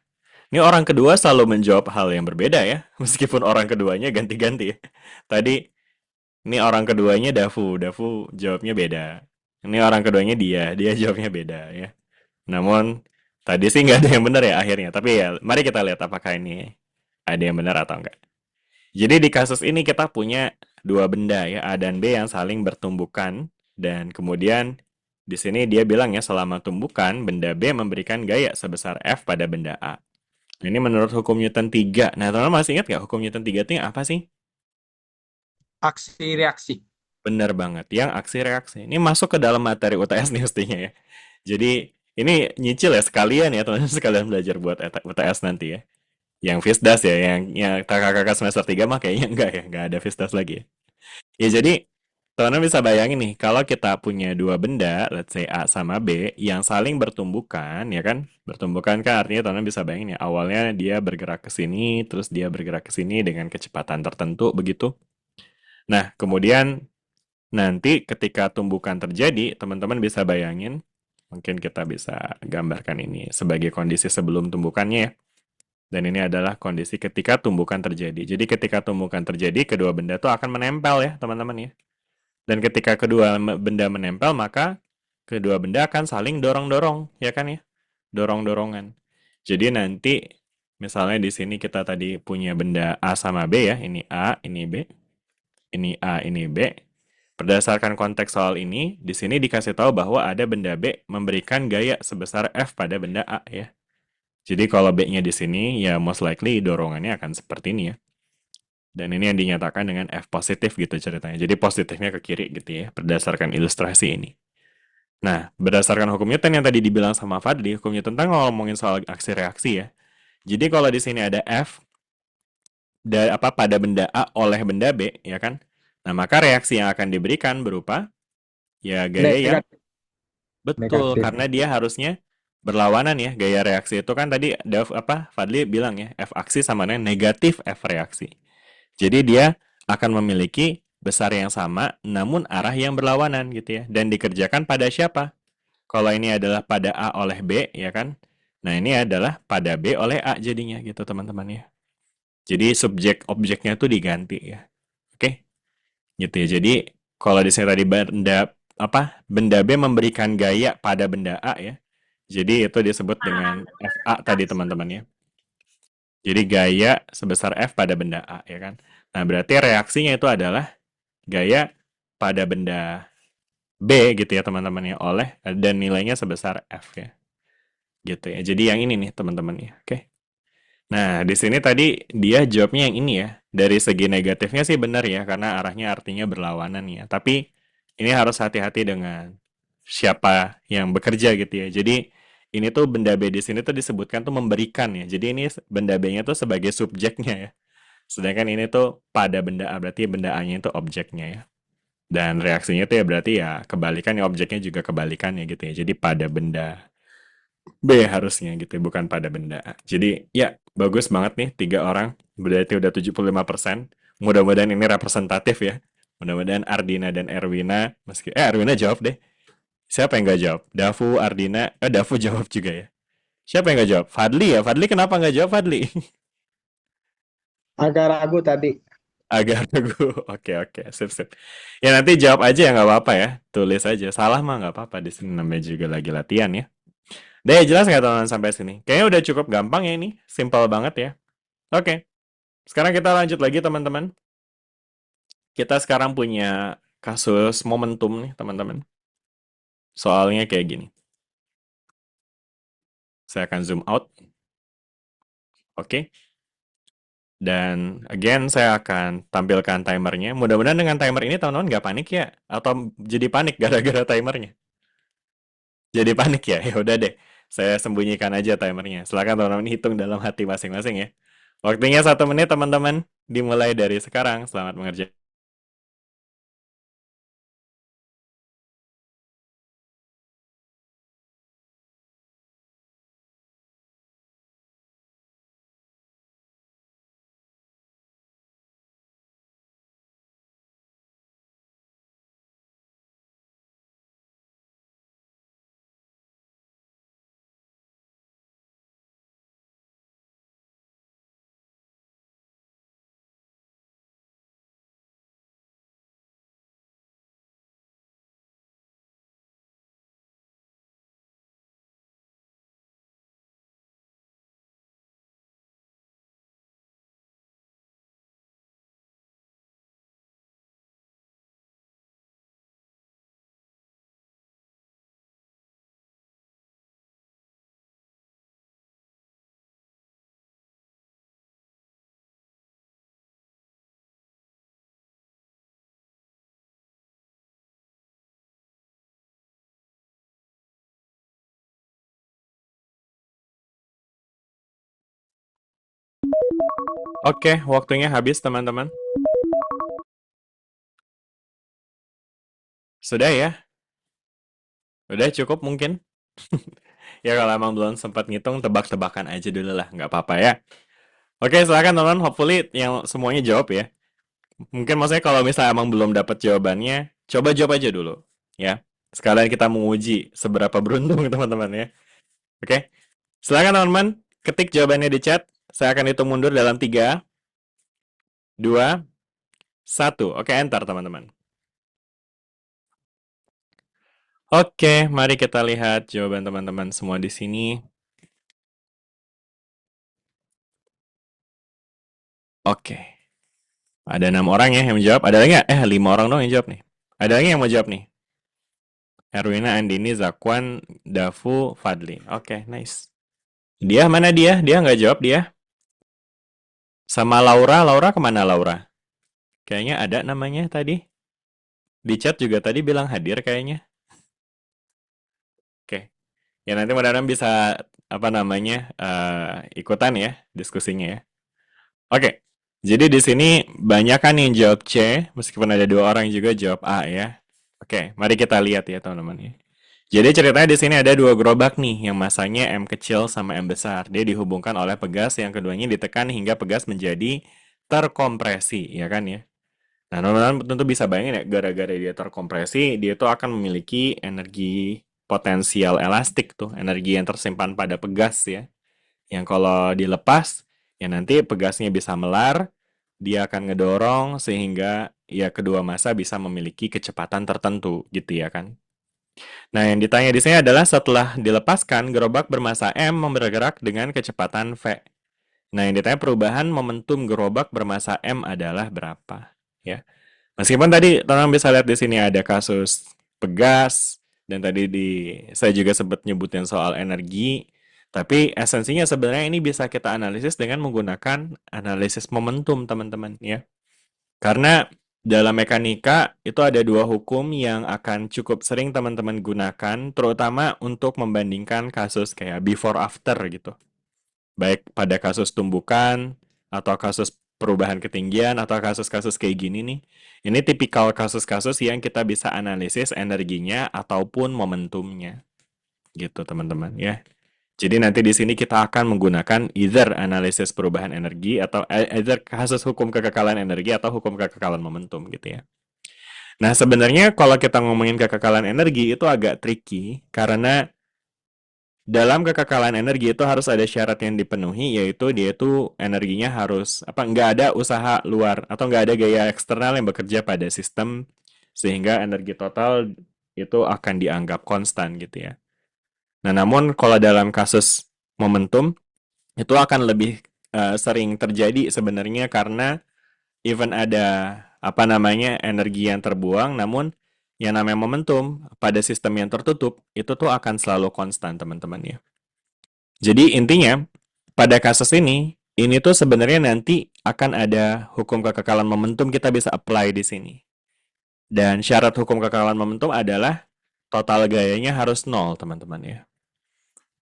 Ini orang kedua selalu menjawab hal yang berbeda ya, meskipun orang keduanya ganti-ganti ya. Tadi, ini orang keduanya Dafu jawabnya beda. Ini orang keduanya dia jawabnya beda ya. Namun, tadi sih nggak ada yang benar ya akhirnya. Tapi ya, mari kita lihat apakah ini ada yang benar atau enggak. Jadi di kasus ini kita punya dua benda ya, A dan B yang saling bertumbukan. Dan kemudian di sini dia bilang ya, selama tumbukan, benda B memberikan gaya sebesar F pada benda A. Ini menurut hukum Newton 3. Nah, teman-teman masih ingat nggak hukum Newton 3 itu yang apa sih? Aksi reaksi. Benar banget, yang aksi reaksi. Ini masuk ke dalam materi UTS nih mestinya ya. Jadi, ini nyicil ya sekalian ya, teman-teman sekalian belajar buat UTS nanti ya. Yang FISDAS ya, yang kakak-kakak semester 3 mah kayaknya enggak ya, enggak ada FISDAS lagi ya. Ya jadi, teman-teman bisa bayangin nih, kalau kita punya dua benda, let's say A sama B, yang saling bertumbukan, ya kan? Bertumbukan kan artinya teman-teman bisa bayangin ya, awalnya dia bergerak ke sini, terus dia bergerak ke sini dengan kecepatan tertentu, begitu. Nah, kemudian nanti ketika tumbukan terjadi, teman-teman bisa bayangin, mungkin kita bisa gambarkan ini sebagai kondisi sebelum tumbukannya ya. Dan ini adalah kondisi ketika tumbukan terjadi. Jadi ketika tumbukan terjadi, kedua benda itu akan menempel ya, teman-teman ya. Dan ketika kedua benda menempel, maka kedua benda akan saling dorong-dorong, ya kan ya? Dorong-dorongan. Jadi nanti, misalnya di sini kita tadi punya benda A sama B ya, ini A, ini B, ini A, ini B. Berdasarkan konteks soal ini, di sini dikasih tahu bahwa ada benda B memberikan gaya sebesar F pada benda A ya. Jadi kalau B-nya di sini, ya most likely dorongannya akan seperti ini ya. Dan ini yang dinyatakan dengan F positif gitu ceritanya. Jadi positifnya ke kiri gitu ya, berdasarkan ilustrasi ini. Nah, berdasarkan hukum Newton yang tadi dibilang sama Fadli, hukum Newton kan ngomongin soal aksi reaksi ya. Jadi kalau di sini ada F pada benda A oleh benda B, ya kan? Nah, maka reaksi yang akan diberikan berupa ya gaya yang Negatif. betul, Negatif. karena dia harusnya berlawanan ya. Gaya reaksi itu kan tadi Fadli bilang ya, F aksi sama dengan negatif F reaksi. Jadi dia akan memiliki besar yang sama namun arah yang berlawanan gitu ya. Dan dikerjakan pada siapa? Kalau ini adalah pada A oleh B, ya kan? Nah, ini adalah pada B oleh A jadinya gitu teman-teman ya. Jadi subjek objeknya tuh diganti ya. Oke? Gitu ya. Jadi kalau di sini tadi benda B memberikan gaya pada benda A ya. Jadi itu disebut dengan FA tadi teman-teman ya. Jadi gaya sebesar F pada benda A ya kan. Nah, berarti reaksinya itu adalah gaya pada benda B gitu ya teman-teman ya dan nilainya sebesar F ya. Gitu ya. Jadi yang ini nih teman-teman ya. Oke. Nah, di sini tadi dia jawabnya yang ini ya. Dari segi negatifnya sih benar ya, karena arahnya artinya berlawanan ya. Tapi ini harus hati-hati dengan siapa yang bekerja gitu ya. Jadi ini tuh benda B di sini tuh disebutkan tuh memberikan ya. Jadi ini benda B-nya tuh sebagai subjeknya ya. Sedangkan ini tuh pada benda A, berarti benda A-nya itu objeknya ya. Dan reaksinya tuh ya berarti ya kebalikan ya, objeknya juga kebalikannya gitu ya. Jadi pada benda B harusnya gitu, bukan pada benda A. Jadi ya bagus banget nih 3 orang, berarti udah 75%. Mudah-mudahan ini representatif ya. Mudah-mudahan Ardina dan Erwina, Erwina jawab deh. Siapa yang nggak jawab? Dafu jawab juga ya. Siapa yang nggak jawab? Fadli ya. Fadli kenapa nggak jawab Fadli? Agak ragu tadi. Agak ragu. Oke, sip. Ya nanti jawab aja ya nggak apa-apa ya. Tulis aja. Salah mah nggak apa-apa. Di sini namanya juga lagi latihan ya. Udah ya, jelas nggak teman-teman sampai sini? Kayaknya udah cukup gampang ya ini. Simple banget ya. Oke. Sekarang kita lanjut lagi teman-teman. Kita sekarang punya kasus momentum nih teman-teman. Soalnya kayak gini. Saya akan zoom out. Oke. Dan again saya akan tampilkan timernya. Mudah-mudahan dengan timer ini teman-teman nggak panik ya. Atau jadi panik gara-gara timernya. Jadi panik ya? Ya udah deh. Saya sembunyikan aja timernya. Silakan teman-teman hitung dalam hati masing-masing ya. Waktunya 1 menit teman-teman. Dimulai dari sekarang. Selamat mengerjakan. Oke, waktunya habis teman-teman. Sudah ya? Udah cukup mungkin? Ya kalau emang belum sempat ngitung, tebak-tebakan aja dulu lah. Nggak apa-apa ya. Oke, silakan teman-teman. Hopefully yang semuanya jawab ya. Mungkin maksudnya kalau misalnya emang belum dapat jawabannya, coba jawab aja dulu. Ya. Sekalian kita menguji seberapa beruntung teman-teman ya. Oke. Silakan teman-teman. Ketik jawabannya di chat. Saya akan hitung mundur dalam 3, 2, 1. Oke, enter teman-teman. Oke, mari kita lihat jawaban teman-teman semua di sini. Oke. Ada 6 orang ya yang menjawab. Ada lagi nggak? 5 orang dong yang jawab nih. Ada lagi yang mau jawab nih? Erwina, Andini, Zakwan, Dafu, Fadli. Oke, nice. Dia mana dia? Dia nggak jawab dia. Sama Laura. Laura kemana Laura? Kayaknya ada namanya tadi. Di chat juga tadi bilang hadir kayaknya. Oke. Ya nanti mudah-mudahan bisa apa namanya ikutan ya diskusinya ya. Oke, jadi di sini banyak kan yang jawab C, meskipun ada 2 orang juga jawab A ya. Oke, mari kita lihat ya teman-teman ya. Jadi ceritanya di sini ada 2 gerobak nih yang masanya M kecil sama M besar. Dia dihubungkan oleh pegas yang keduanya ditekan hingga pegas menjadi terkompresi, ya kan ya. Nah, teman-teman tentu bisa bayangin ya, gara-gara dia terkompresi, dia tuh akan memiliki energi potensial elastik tuh, energi yang tersimpan pada pegas ya. Yang kalau dilepas, ya nanti pegasnya bisa melar, dia akan ngedorong sehingga ya kedua massa bisa memiliki kecepatan tertentu gitu ya kan. Nah, yang ditanya di sini adalah setelah dilepaskan, gerobak bermassa M bergerak dengan kecepatan V. Nah, yang ditanya perubahan momentum gerobak bermassa M adalah berapa? Ya. Meskipun tadi teman-teman bisa lihat di sini ada kasus pegas dan tadi saya juga sempat nyebutin soal energi, tapi esensinya sebenarnya ini bisa kita analisis dengan menggunakan analisis momentum, teman-teman ya. Karena dalam mekanika itu ada 2 hukum yang akan cukup sering teman-teman gunakan, terutama untuk membandingkan kasus kayak before after gitu. Baik pada kasus tumbukan, atau kasus perubahan ketinggian, atau kasus-kasus kayak gini nih. Ini tipikal kasus-kasus yang kita bisa analisis energinya ataupun momentumnya. Gitu teman-teman ya. Jadi nanti di sini kita akan menggunakan either analisis perubahan energi atau either kasus hukum kekekalan energi atau hukum kekekalan momentum gitu ya. Nah, sebenarnya kalau kita ngomongin kekekalan energi itu agak tricky karena dalam kekekalan energi itu harus ada syarat yang dipenuhi, yaitu dia itu energinya harus nggak ada usaha luar atau nggak ada gaya eksternal yang bekerja pada sistem sehingga energi total itu akan dianggap konstan gitu ya. Nah, namun kalau dalam kasus momentum itu akan lebih sering terjadi sebenarnya karena even ada energi yang terbuang, namun yang namanya momentum pada sistem yang tertutup itu tuh akan selalu konstan, teman-teman ya. Jadi intinya pada kasus ini tuh sebenarnya nanti akan ada hukum kekekalan momentum kita bisa apply di sini. Dan syarat hukum kekekalan momentum adalah total gayanya harus 0, teman-teman ya.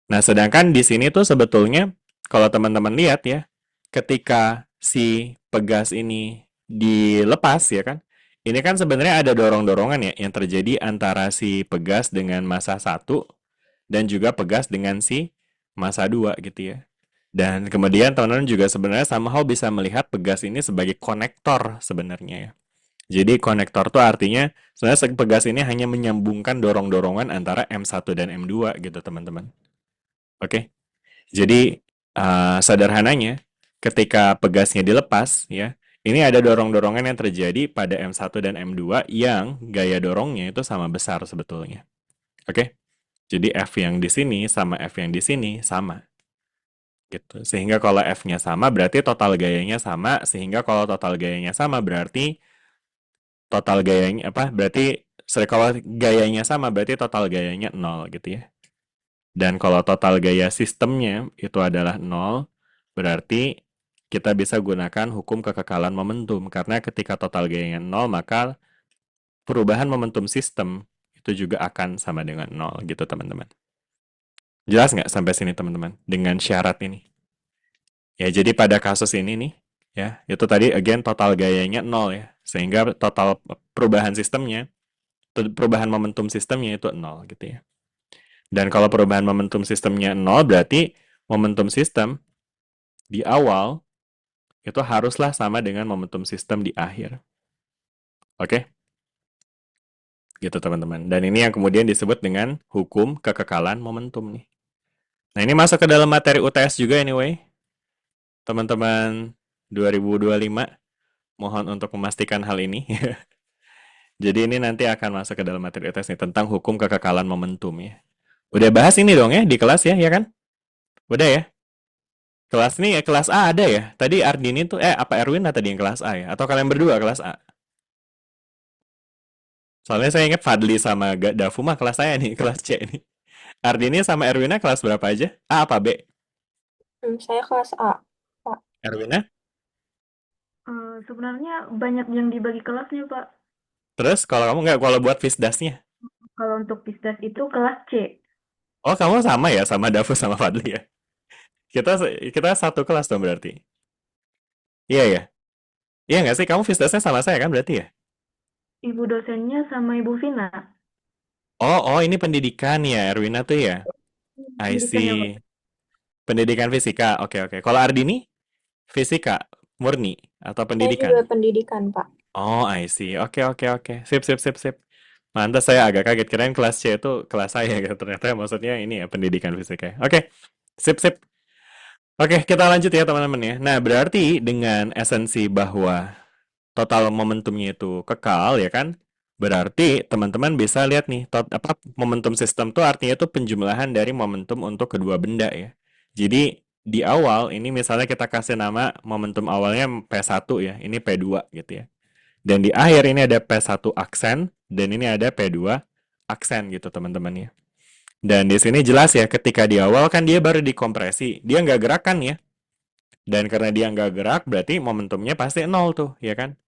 Nah, sedangkan di sini tuh sebetulnya kalau teman-teman lihat ya, ketika si pegas ini dilepas ya kan, ini kan sebenarnya ada dorong-dorongan ya yang terjadi antara si pegas dengan massa 1 dan juga pegas dengan si massa 2 gitu ya. Dan kemudian teman-teman juga sebenarnya somehow bisa melihat pegas ini sebagai konektor sebenarnya ya. Jadi konektor tuh artinya sebenarnya pegas ini hanya menyambungkan dorong-dorongan antara M1 dan M2 gitu teman-teman. Oke. Jadi sederhananya ketika pegasnya dilepas ya, ini ada dorong-dorongan yang terjadi pada M1 dan M2 yang gaya dorongnya itu sama besar sebetulnya. Oke. Jadi F yang di sini sama F yang di sini sama. Gitu. Sehingga kalau F-nya sama berarti total gayanya sama, sehingga kalau total gayanya sama berarti total gayanya kalau gayanya sama berarti total gayanya 0 gitu ya. Dan kalau total gaya sistemnya itu adalah 0, berarti kita bisa gunakan hukum kekekalan momentum. Karena ketika total gayanya 0, maka perubahan momentum sistem itu juga akan sama dengan 0 gitu teman-teman. Jelas nggak sampai sini teman-teman? Dengan syarat ini. Ya, jadi pada kasus ini nih, ya, itu tadi again total gayanya 0 ya. Sehingga total perubahan sistemnya, perubahan momentum sistemnya itu 0 gitu ya. Dan kalau perubahan momentum sistemnya 0, berarti momentum sistem di awal itu haruslah sama dengan momentum sistem di akhir. Oke? Gitu teman-teman. Dan ini yang kemudian disebut dengan hukum kekekalan momentum nih. Nah, ini masuk ke dalam materi UTS juga anyway. Teman-teman 2025, mohon untuk memastikan hal ini. Jadi ini nanti akan masuk ke dalam materi UTS nih tentang hukum kekekalan momentum ya. Udah bahas ini dong ya di kelas ya kan? Udah ya? Kelas nih ya, kelas A ada ya? Tadi Ardini tuh, apa Erwin tadi yang kelas A ya? Atau kalian berdua kelas A? Soalnya saya ingat Fadli sama Dafu mah kelas saya nih, kelas C nih. Ardini sama Erwina kelas berapa aja? A apa B? Saya kelas A, Pak. Erwina? Sebenarnya banyak yang dibagi kelasnya, Pak. Terus kalau kamu nggak, kalau buat Fisdasnya? Kalau untuk Pisdas itu kelas C. Oh, kamu sama ya sama Dafu sama Fadli ya? Kita kita satu kelas dong berarti. Iya ya? Iya nggak sih? Kamu Fisdasnya sama saya kan berarti ya? Ibu dosennya sama Ibu Vina. Oh, ini pendidikan ya, Erwina tuh ya? I Pendidikan ya, Pak. see. Pendidikan fisika, oke. Kalau Ardini, fisika, murni, atau Saya juga pendidikan? pendidikan, Pak. Oh, I see. Oke. Sip. Mantas saya agak kaget, kirain kelas C itu kelas saya gitu. Ternyata maksudnya ini ya, pendidikan fisika. Oke, sip. Oke, kita lanjut ya teman-teman ya. Nah, berarti dengan esensi bahwa total momentumnya itu kekal ya kan? Berarti teman-teman bisa lihat nih, momentum sistem tuh artinya itu penjumlahan dari momentum untuk kedua benda ya. Jadi di awal ini misalnya kita kasih nama momentum awalnya P1 ya, ini P2 gitu ya. Dan di akhir ini ada P1 aksen dan ini ada P2 aksen gitu teman-teman ya. Dan di sini jelas ya, ketika di awal kan dia baru dikompresi, dia nggak gerak kan ya. Dan karena dia nggak gerak, berarti momentumnya pasti nol tuh, ya kan?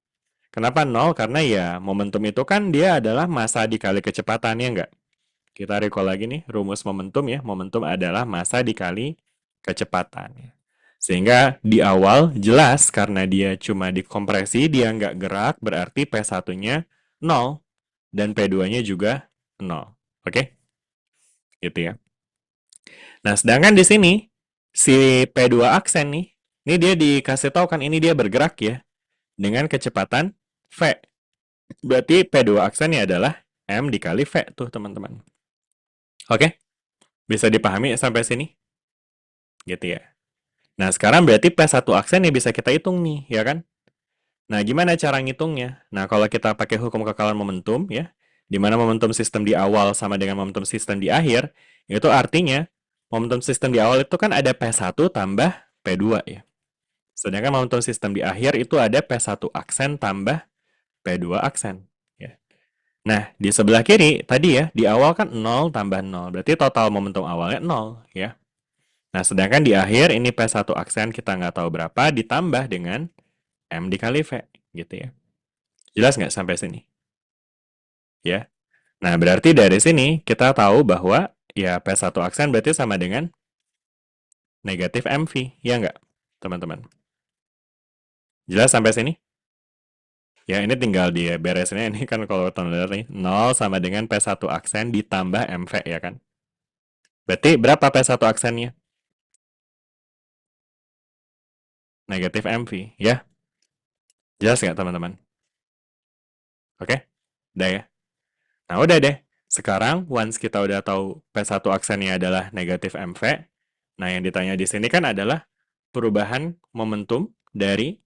Kenapa nol? Karena ya momentum itu kan dia adalah massa dikali kecepatan, ya nggak? Kita recall lagi nih, rumus momentum ya. Momentum adalah massa dikali kecepatan. Ya. Sehingga di awal jelas karena dia cuma dikompresi, dia nggak gerak, berarti P1-nya nol. Dan P2-nya juga nol. Oke? Gitu ya. Nah, sedangkan di sini, si P2 aksen nih, ini dia dikasih tahu kan, ini dia bergerak ya, dengan kecepatan V. Berarti P2 aksennya adalah M dikali V tuh, teman-teman. Oke? Bisa dipahami sampai sini? Gitu ya. Nah, sekarang berarti P1 aksen nih bisa kita hitung nih, ya kan? Nah, gimana cara ngitungnya? Nah, kalau kita pakai hukum kekalan momentum, ya, di mana momentum sistem di awal sama dengan momentum sistem di akhir, itu artinya momentum sistem di awal itu kan ada P1 tambah P2 ya. Sedangkan momentum sistem di akhir itu ada P1 aksen tambah P2 aksen. Ya. Nah, di sebelah kiri tadi ya, di awal kan 0 tambah 0. Berarti total momentum awalnya 0 ya. Nah, sedangkan di akhir ini P1 aksen kita nggak tahu berapa ditambah dengan M dikali V gitu ya. Jelas nggak sampai sini? Ya. Nah, berarti dari sini kita tahu bahwa ya P1 aksen berarti sama dengan negatif MV, ya nggak, teman-teman? Jelas sampai sini? Ya, ini tinggal beresinnya ini kan kalau teman-teman nih, 0 sama dengan P1 aksen ditambah MV, ya kan? Berarti berapa P1 aksennya? Negatif MV, ya? Jelas nggak, teman-teman? Oke? Udah ya? Nah, udah deh. Sekarang, once kita udah tahu P1 aksennya adalah negatif MV, nah yang ditanya di sini kan adalah perubahan momentum dari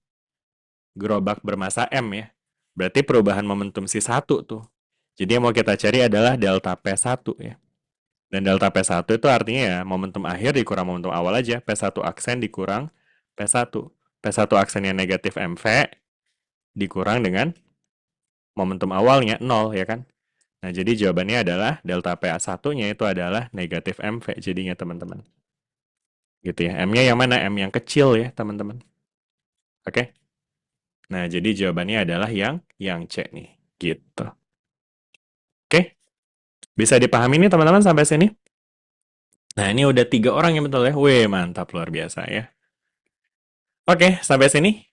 gerobak bermassa M ya. Berarti perubahan momentum si 1 tuh. Jadi yang mau kita cari adalah delta P1 ya. Dan delta P1 itu artinya ya momentum akhir dikurang momentum awal aja. P1 aksen dikurang P1. P1 aksennya negatif MV dikurang dengan momentum awalnya 0 ya kan. Nah jadi jawabannya adalah delta PA1-nya itu adalah negatif MV jadinya teman-teman. Gitu ya. M-nya yang mana? M yang kecil ya teman-teman. Oke. Nah jadi jawabannya adalah yang C nih. Gitu. Oke. Bisa dipahami nih teman-teman sampai sini? Nah, ini udah 3 orang yang betul ya. Wih, mantap luar biasa ya. Oke, sampai sini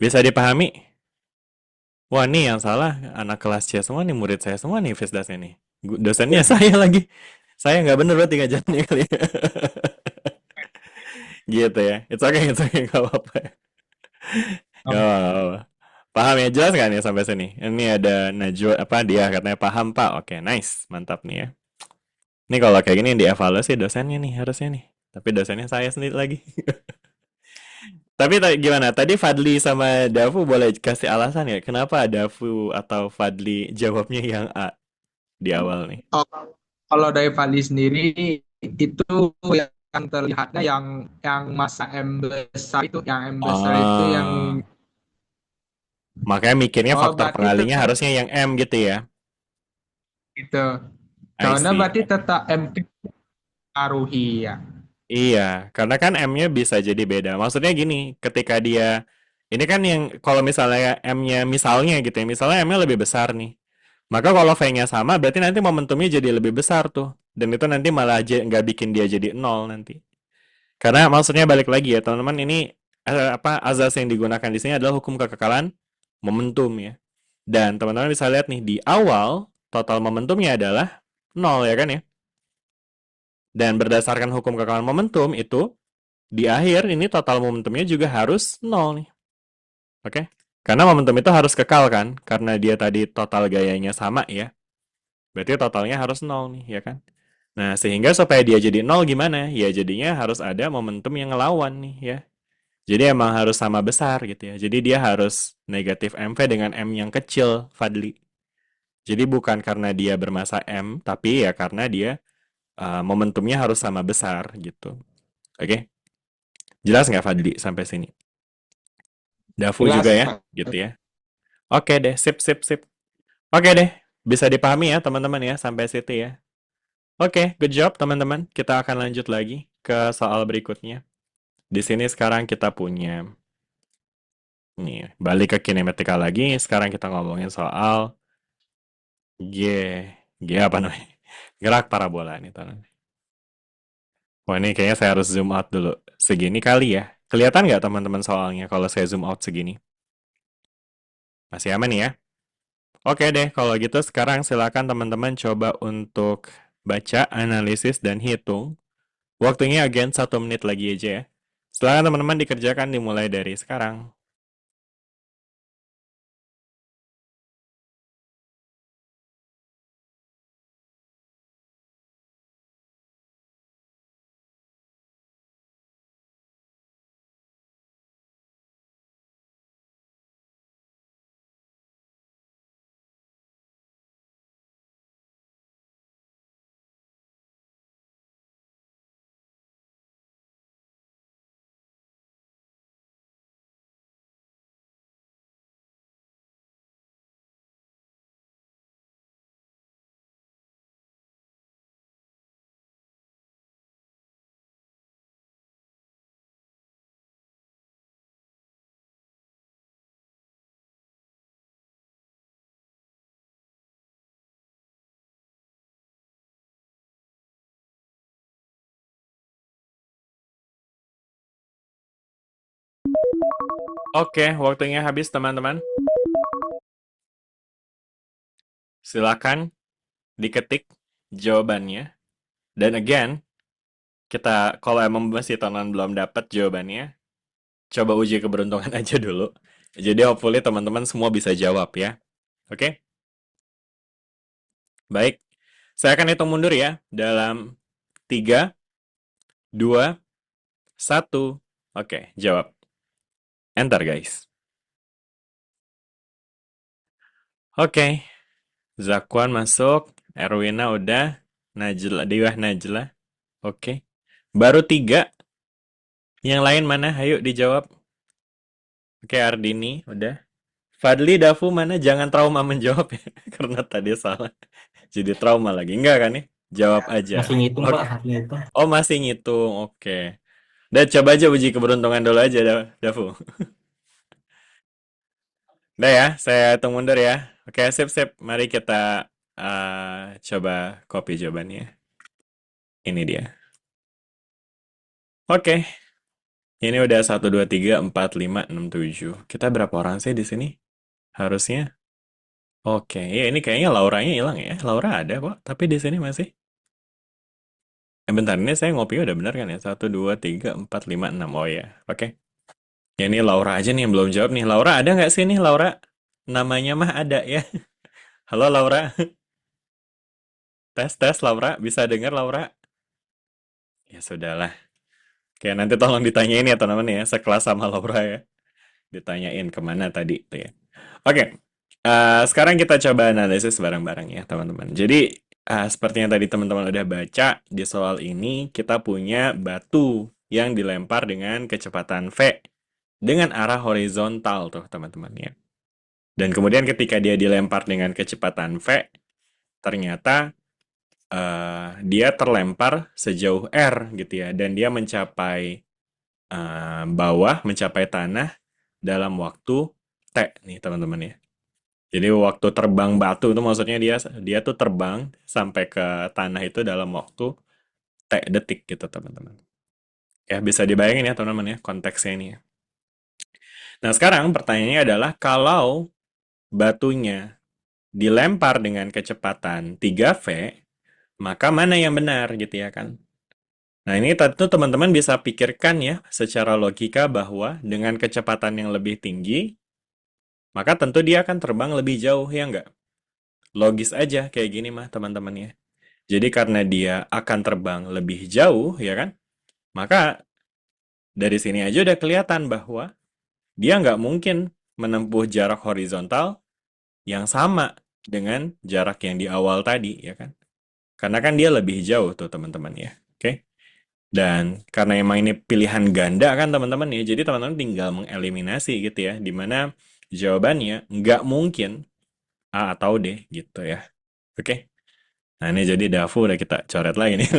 bisa dipahami? Wah, nih yang salah anak kelas C semua nih, murid saya semua nih Fisdasnya nih. Dosennya saya lagi. Saya nggak bener berarti ngajarnya kali ya. Gitu ya. It's okay, nggak apa-apa. Nggak apa-apa. Paham ya? Jelas nggak nih sampai sini? Ini ada Najwa, dia katanya paham Pak. Oke, nice. Mantap nih ya. Ini kalau kayak gini dievaluasi dosennya nih harusnya nih. Tapi dosennya saya sendiri lagi. Tapi gimana? Tadi Fadli sama Dafu boleh kasih alasan ya? Kenapa Dafu atau Fadli jawabnya yang A di awal nih? Oh, kalau dari Fadli sendiri itu yang terlihatnya yang masa M besar itu, yang M besar itu yang makanya mikirnya faktor berarti pengalinya tetap harusnya yang M gitu ya. gitu. I Karena see. berarti tetap M pengaruhi ya. Iya, karena kan M-nya bisa jadi beda. Maksudnya gini, ketika dia ini kan yang kalau misalnya M-nya misalnya gitu ya, misalnya M-nya lebih besar nih. Maka kalau V-nya sama berarti nanti momentumnya jadi lebih besar tuh. Dan itu nanti malah aja nggak bikin dia jadi nol nanti. Karena maksudnya balik lagi ya teman-teman, ini azas yang digunakan di sini adalah hukum kekekalan momentum ya. Dan teman-teman bisa lihat nih di awal total momentumnya adalah nol ya kan ya. Dan berdasarkan hukum kekekalan momentum itu di akhir ini total momentumnya juga harus nol nih. Oke? Karena momentum itu harus kekal kan, karena dia tadi total gayanya sama ya. Berarti totalnya harus nol nih ya kan. Nah, sehingga supaya dia jadi nol gimana? Ya jadinya harus ada momentum yang ngelawan nih ya. Jadi emang harus sama besar gitu ya. Jadi dia harus negatif MV dengan M yang kecil, Fadli. Jadi bukan karena dia bermassa M, tapi ya karena dia momentumnya harus sama besar gitu. Oke? Jelas nggak Fadli sampai sini? Dafu Jelas, juga ya, Pak. gitu ya. Oke deh, sip, sip, sip. Oke deh, bisa dipahami ya teman-teman ya sampai situ ya. Oke, good job teman-teman. Kita akan lanjut lagi ke soal berikutnya. Di sini sekarang kita punya nih, balik ke kinematika lagi. Sekarang kita ngomongin soal G. G apa namanya? Gerak parabola nih teman-teman. Wah, ini kayaknya saya harus zoom out dulu. Segini kali ya. Kelihatan nggak teman-teman soalnya kalau saya zoom out segini? Masih aman ya? Oke deh, kalau gitu sekarang silakan teman-teman coba untuk baca, analisis, dan hitung. Waktunya again 1 menit lagi aja ya. Silakan teman-teman dikerjakan dimulai dari sekarang. Oke, waktunya habis teman-teman. Silakan diketik jawabannya. Dan again, kita kalau emang masih teman belum dapat jawabannya, coba uji keberuntungan aja dulu. Jadi hopefully teman-teman semua bisa jawab ya. Oke? Baik. Saya akan hitung mundur ya dalam 3, 2, 1. Oke, jawab. Enter guys. Oke. Zakwan masuk, Erwina udah, Najla, Dewa Najla. Oke. Baru 3. Yang lain mana? Ayo dijawab. Oke, Ardini udah. Fadli, Dafu mana? Jangan trauma menjawab ya. Karena tadi salah. Jadi trauma lagi. Enggak kan ya? Jawab aja. Masih ngitung, Oke. Pak, masih ngitung. Oh, masih ngitung. Oke. Udah, coba aja uji keberuntungan dulu aja, Dafu. Udah ya, saya hitung mundur ya. Oke, sip-sip. Mari kita coba copy jawabannya. Ini dia. Oke. Ini udah 1, 2, 3, 4, 5, 6, 7. Kita berapa orang sih di sini? Harusnya. Oke, ya ini kayaknya Lauranya hilang ya. Laura ada kok, tapi di sini masih. Bentar, ini saya ngopi udah bener kan ya? 1, 2, 3, 4, 5, 6. Oh ya, oke. Ya ini Laura aja nih yang belum jawab nih. Laura ada nggak sih nih Laura? Namanya mah ada ya. Halo Laura. Tes Laura, bisa dengar Laura? Ya sudahlah. Oke, nanti tolong ditanyain ya teman-teman ya, sekelas sama Laura ya. Ditanyain kemana tadi tuh ya. Oke, sekarang kita coba analisis bareng-bareng ya teman-teman. Jadi seperti yang tadi teman-teman udah baca di soal ini, kita punya batu yang dilempar dengan kecepatan V dengan arah horizontal tuh teman-teman ya. Dan kemudian ketika dia dilempar dengan kecepatan V, ternyata dia terlempar sejauh R gitu ya, dan dia mencapai bawah, mencapai tanah dalam waktu T nih teman-teman ya. Jadi waktu terbang batu itu maksudnya dia dia tuh terbang sampai ke tanah itu dalam waktu T detik gitu teman-teman. Ya bisa dibayangin ya teman-teman ya konteksnya ini ya. Nah sekarang pertanyaannya adalah kalau batunya dilempar dengan kecepatan 3V, maka mana yang benar gitu ya kan? Nah ini tentu teman-teman bisa pikirkan ya secara logika bahwa dengan kecepatan yang lebih tinggi, maka tentu dia akan terbang lebih jauh ya enggak? Logis aja kayak gini mah teman-teman ya. Jadi karena dia akan terbang lebih jauh ya kan? Maka dari sini aja udah kelihatan bahwa dia nggak mungkin menempuh jarak horizontal yang sama dengan jarak yang di awal tadi ya kan? Karena kan dia lebih jauh tuh teman-teman ya. Oke? Dan karena emang ini pilihan ganda kan teman-teman ya, jadi teman-teman tinggal mengeliminasi gitu ya, dimana jawabannya nggak mungkin A atau D gitu ya. Oke? Nah ini jadi Dafu udah kita coret lagi nih.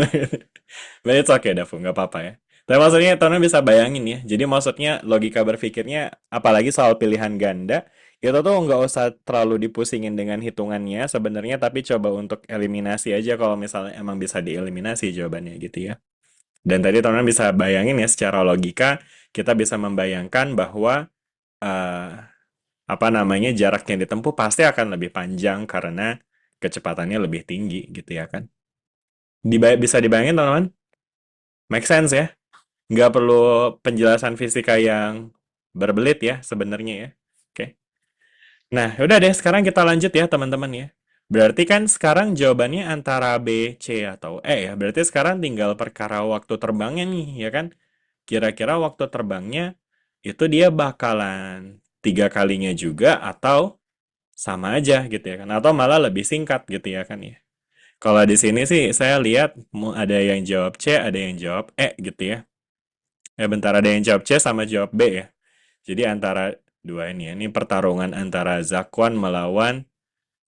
But it's okay Dafu, nggak apa-apa ya. Tapi maksudnya teman-teman bisa bayangin ya, jadi maksudnya logika berpikirnya, apalagi soal pilihan ganda, itu tuh nggak usah terlalu dipusingin dengan hitungannya sebenarnya, tapi coba untuk eliminasi aja kalau misalnya emang bisa dieliminasi jawabannya gitu ya. Dan tadi teman-teman bisa bayangin ya secara logika kita bisa membayangkan bahwa eh, apa namanya jarak yang ditempuh pasti akan lebih panjang karena kecepatannya lebih tinggi gitu ya kan. Bisa dibayangin teman-teman? Make sense ya? Nggak perlu penjelasan fisika yang berbelit ya sebenarnya ya. Oke. Nah, udah deh sekarang kita lanjut ya teman-teman ya. Berarti kan sekarang jawabannya antara B, C, atau E ya. Berarti sekarang tinggal perkara waktu terbangnya nih ya kan. Kira-kira waktu terbangnya itu dia bakalan 3 kalinya juga atau sama aja gitu ya kan, atau malah lebih singkat gitu ya kan ya. Kalau di sini sih saya lihat ada yang jawab C, ada yang jawab E gitu ya. Bentar, ada yang jawab C sama jawab B ya. Jadi antara dua ini ya, ini pertarungan antara Zakwan melawan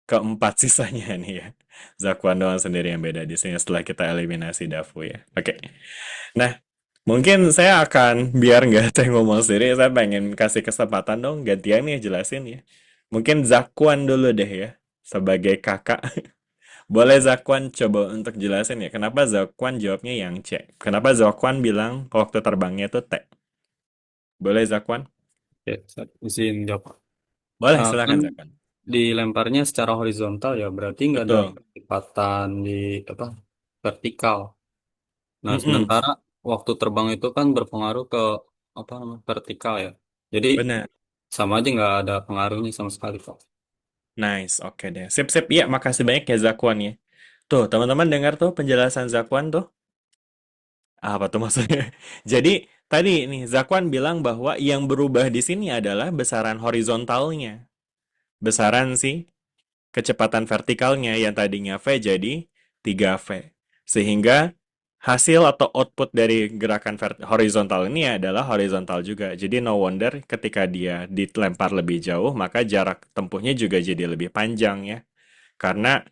keempat sisanya nih ya. Zakwan doang sendiri yang beda di sini setelah kita eliminasi Dafu ya. Oke. Nah, mungkin saya akan, biar nggak saya ngomong sendiri, saya pengen kasih kesempatan dong, gantian nih jelasin ya. Mungkin Zakwan dulu deh ya, sebagai kakak. Boleh Zakwan coba untuk jelasin ya, kenapa Zakwan jawabnya yang C? Kenapa Zakwan bilang waktu terbangnya itu T? Boleh Zakwan? Ya, saya izin jawab. Boleh, Kan silakan Zakwan. dilemparnya secara horizontal ya, berarti nggak ada Betul. kecepatan di apa vertikal. Nah, Mm-mm, sementara waktu terbang itu kan berpengaruh ke apa namanya vertikal ya. Jadi benar. sama aja nggak ada pengaruhnya sama sekali kok. Nice, oke deh. Sip, sip. Iya, makasih banyak ya Zakwan ya. Tuh, teman-teman dengar tuh penjelasan Zakwan tuh? Apa tuh maksudnya? Jadi, tadi nih Zakwan bilang bahwa yang berubah di sini adalah besaran horizontalnya. Besaran sih kecepatan vertikalnya yang tadinya V jadi 3V. Sehingga hasil atau output dari gerakan horizontal ini adalah horizontal juga. Jadi no wonder ketika dia dilempar lebih jauh, maka jarak tempuhnya juga jadi lebih panjang ya. Karena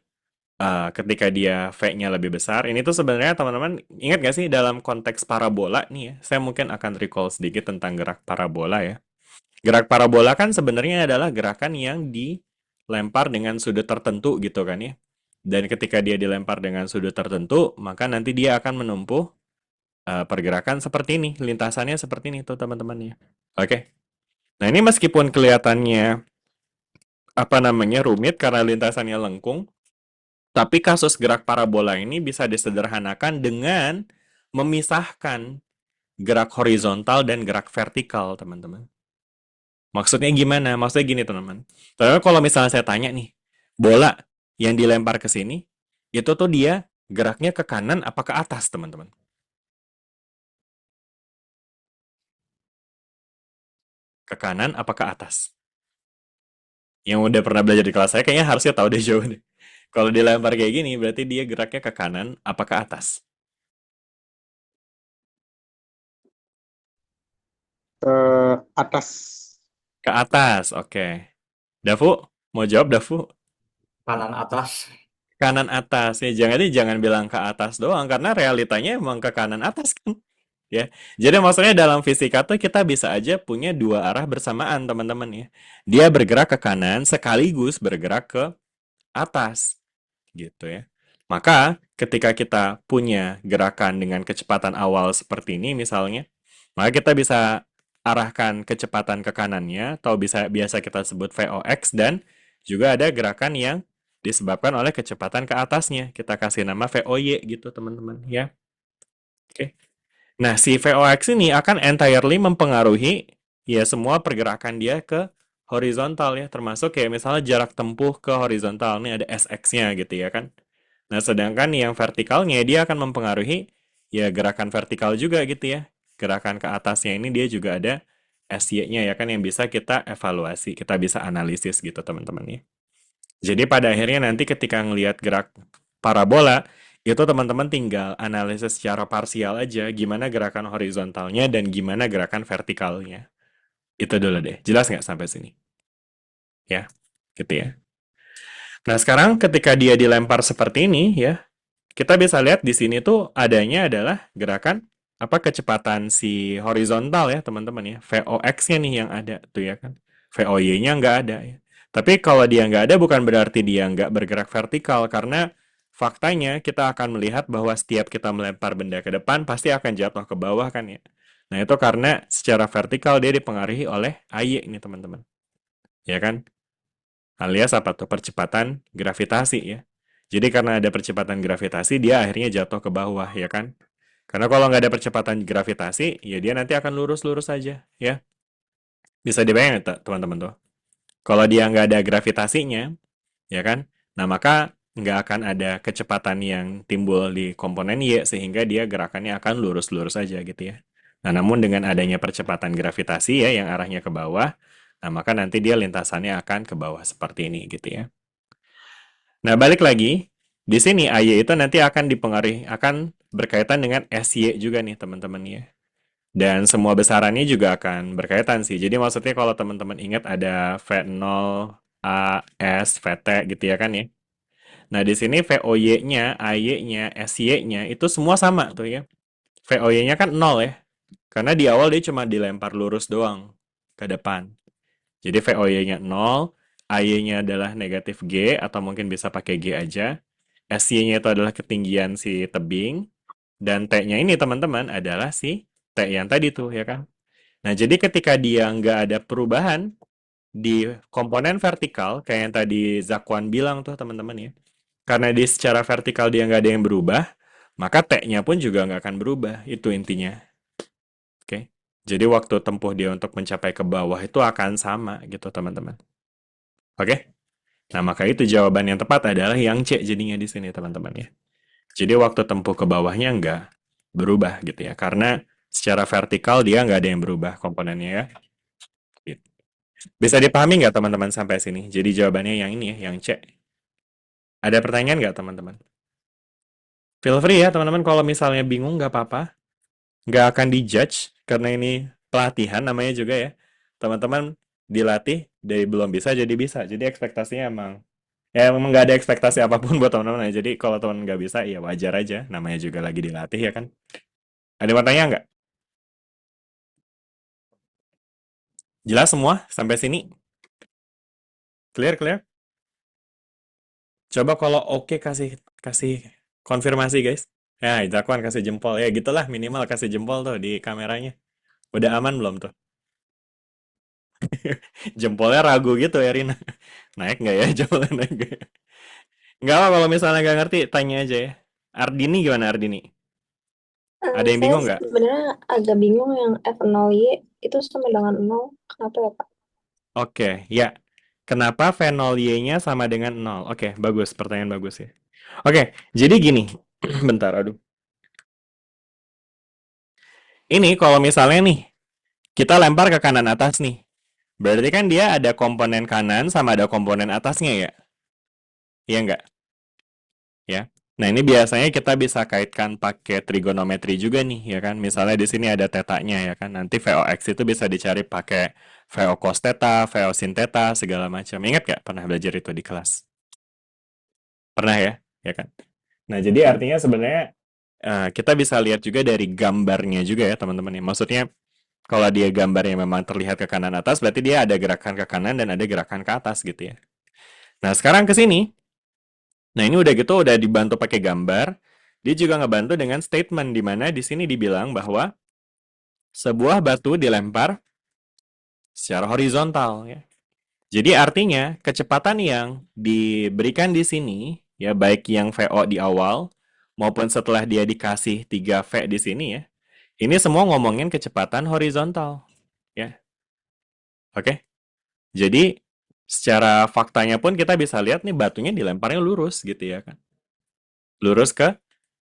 ketika dia V-nya lebih besar, ini tuh sebenarnya teman-teman ingat gak sih dalam konteks parabola nih ya, saya mungkin akan recall sedikit tentang gerak parabola ya. Gerak parabola kan sebenarnya adalah gerakan yang dilempar dengan sudut tertentu gitu kan ya. Dan ketika dia dilempar dengan sudut tertentu, maka nanti dia akan menempuh pergerakan seperti ini, lintasannya seperti ini tuh teman-teman ya. Oke. Nah ini meskipun kelihatannya apa namanya rumit karena lintasannya lengkung, tapi kasus gerak parabola ini bisa disederhanakan dengan memisahkan gerak horizontal dan gerak vertikal, teman-teman. Maksudnya gimana? Maksudnya gini, teman-teman. Tapi kalau misalnya saya tanya nih, bola yang dilempar ke sini, itu tuh dia geraknya ke kanan apa ke atas, teman-teman? Ke kanan apa ke atas? Yang udah pernah belajar di kelas saya kayaknya harusnya tahu deh jawabannya. Kalau dilempar kayak gini, berarti dia geraknya ke kanan apa ke atas? Atas. Ke atas, oke. Dafu, mau jawab Dafu? Kanan atas. Kanan atas. Ya, jangan bilang ke atas doang, karena realitanya emang ke kanan atas kan. Ya. Jadi maksudnya dalam fisika tuh kita bisa aja punya dua arah bersamaan, teman-teman ya. Dia bergerak ke kanan sekaligus bergerak ke atas, gitu ya. Maka ketika kita punya gerakan dengan kecepatan awal seperti ini misalnya, maka kita bisa arahkan kecepatan ke kanannya atau biasa kita sebut VOX, dan juga ada gerakan yang disebabkan oleh kecepatan ke atasnya. Kita kasih nama VOY gitu, teman-teman ya. Oke. Nah, si VOX ini akan entirely mempengaruhi ya semua pergerakan dia ke horizontal ya, termasuk kayak misalnya jarak tempuh ke horizontal. Ini ada SX-nya gitu ya kan. Nah, sedangkan yang vertikalnya dia akan mempengaruhi ya gerakan vertikal juga gitu ya. Gerakan ke atasnya ini dia juga ada SY-nya ya kan, yang bisa kita evaluasi, kita bisa analisis gitu teman-teman ya. Jadi pada akhirnya nanti ketika ngelihat gerak parabola, itu teman-teman tinggal analisis secara parsial aja gimana gerakan horizontalnya dan gimana gerakan vertikalnya. Itu dulu deh. Jelas nggak sampai sini? Ya, gitu ya. Nah, sekarang ketika dia dilempar seperti ini ya, kita bisa lihat di sini tuh adanya adalah gerakan kecepatan si horizontal ya, teman-teman ya. VOX-nya nih yang ada tuh ya kan. VOY-nya nggak ada ya. Tapi kalau dia nggak ada bukan berarti dia nggak bergerak vertikal, karena faktanya kita akan melihat bahwa setiap kita melempar benda ke depan pasti akan jatuh ke bawah kan ya. Nah, itu karena secara vertikal dia dipengaruhi oleh AY ini teman-teman. Ya kan? Alias apa tuh? Percepatan gravitasi ya. Jadi karena ada percepatan gravitasi, dia akhirnya jatuh ke bawah, ya kan? Karena kalau nggak ada percepatan gravitasi, ya dia nanti akan lurus-lurus saja, ya. Bisa dibayangin, teman-teman tuh. Kalau dia nggak ada gravitasinya, ya kan? Nah, maka nggak akan ada kecepatan yang timbul di komponen Y, sehingga dia gerakannya akan lurus-lurus saja, gitu ya. Nah, namun dengan adanya percepatan gravitasi ya, yang arahnya ke bawah, nah maka nanti dia lintasannya akan ke bawah seperti ini, gitu ya. Nah, balik lagi, di sini AY itu nanti akan dipengaruhi, akan berkaitan dengan SY juga nih teman-teman ya. Dan semua besarannya juga akan berkaitan sih. Jadi maksudnya kalau teman-teman ingat ada V0, A, S, VT gitu ya kan ya. Nah, di sini VOY-nya, AY-nya, SY-nya itu semua sama tuh ya. VOY-nya kan 0 ya. Karena di awal dia cuma dilempar lurus doang ke depan. Jadi VOY-nya 0, AY-nya adalah negatif G, atau mungkin bisa pakai G aja. SY-nya itu adalah ketinggian si tebing, dan T-nya ini teman-teman adalah si T yang tadi tuh, ya kan? Nah, jadi ketika dia nggak ada perubahan di komponen vertikal, kayak yang tadi Zakwan bilang tuh teman-teman ya, karena di secara vertikal dia nggak ada yang berubah, maka T-nya pun juga nggak akan berubah, itu intinya. Oke? Jadi waktu tempuh dia untuk mencapai ke bawah itu akan sama gitu teman-teman. Oke? Nah, maka itu jawaban yang tepat adalah yang C jadinya di sini, teman-teman ya. Jadi waktu tempuh ke bawahnya nggak berubah gitu ya. Karena secara vertikal dia nggak ada yang berubah komponennya ya. Gitu. Bisa dipahami nggak teman-teman sampai sini? Jadi jawabannya yang ini ya, yang C. Ada pertanyaan nggak teman-teman? Feel free ya teman-teman, kalau misalnya bingung nggak apa-apa. Nggak akan dijudge, karena ini pelatihan namanya juga ya. Teman-teman dilatih dari belum bisa jadi bisa. Jadi ekspektasinya emang nggak ada ekspektasi apapun buat teman-teman ya. Jadi kalau teman nggak bisa, ya wajar aja. Namanya juga lagi dilatih ya kan. Ada pertanyaan nggak? Jelas semua sampai sini? Clear, clear? Coba kalau oke kasih kasih konfirmasi guys. Ya, Zakwan kasih jempol ya, gitulah minimal kasih jempol tuh di kameranya. Udah aman belum tuh? Jempolnya ragu gitu ya Rina. Naik nggak ya jempolnya, naik nggak ya? Nggak apa, kalau misalnya nggak ngerti tanya aja ya. Ardini gimana Ardini? Ada yang Saya bingung nggak? sebenarnya agak bingung yang F0Y itu sama dengan 0. Kenapa ya, Pak? Oke, ya. Kenapa V0 Y-nya sama dengan 0? Oke, bagus. Pertanyaan bagus ya. Oke, jadi gini. Bentar, aduh. Ini kalau misalnya nih, kita lempar ke kanan atas nih. Berarti kan dia ada komponen kanan sama ada komponen atasnya ya? Iya nggak? Ya. Nah, ini biasanya kita bisa kaitkan pakai trigonometri juga nih, ya kan? Misalnya di sini ada tetanya, ya kan? Nanti VOX itu bisa dicari pakai VO cos theta, VO sin theta, segala macam. Ingat nggak pernah belajar itu di kelas? Pernah ya? Ya kan? Nah, jadi artinya sebenarnya kita bisa lihat juga dari gambarnya juga ya teman-teman ya. Maksudnya kalau dia gambarnya memang terlihat ke kanan atas, berarti dia ada gerakan ke kanan dan ada gerakan ke atas gitu ya. Nah, sekarang ke sini. Nah, ini udah gitu udah dibantu pakai gambar. Dia juga ngebantu dengan statement di mana di sini dibilang bahwa sebuah batu dilempar secara horizontal ya. Jadi artinya kecepatan yang diberikan di sini ya baik yang VO di awal maupun setelah dia dikasih 3V di sini ya. Ini semua ngomongin kecepatan horizontal ya. Oke. Jadi secara faktanya pun kita bisa lihat nih batunya dilemparnya lurus gitu ya kan. Lurus ke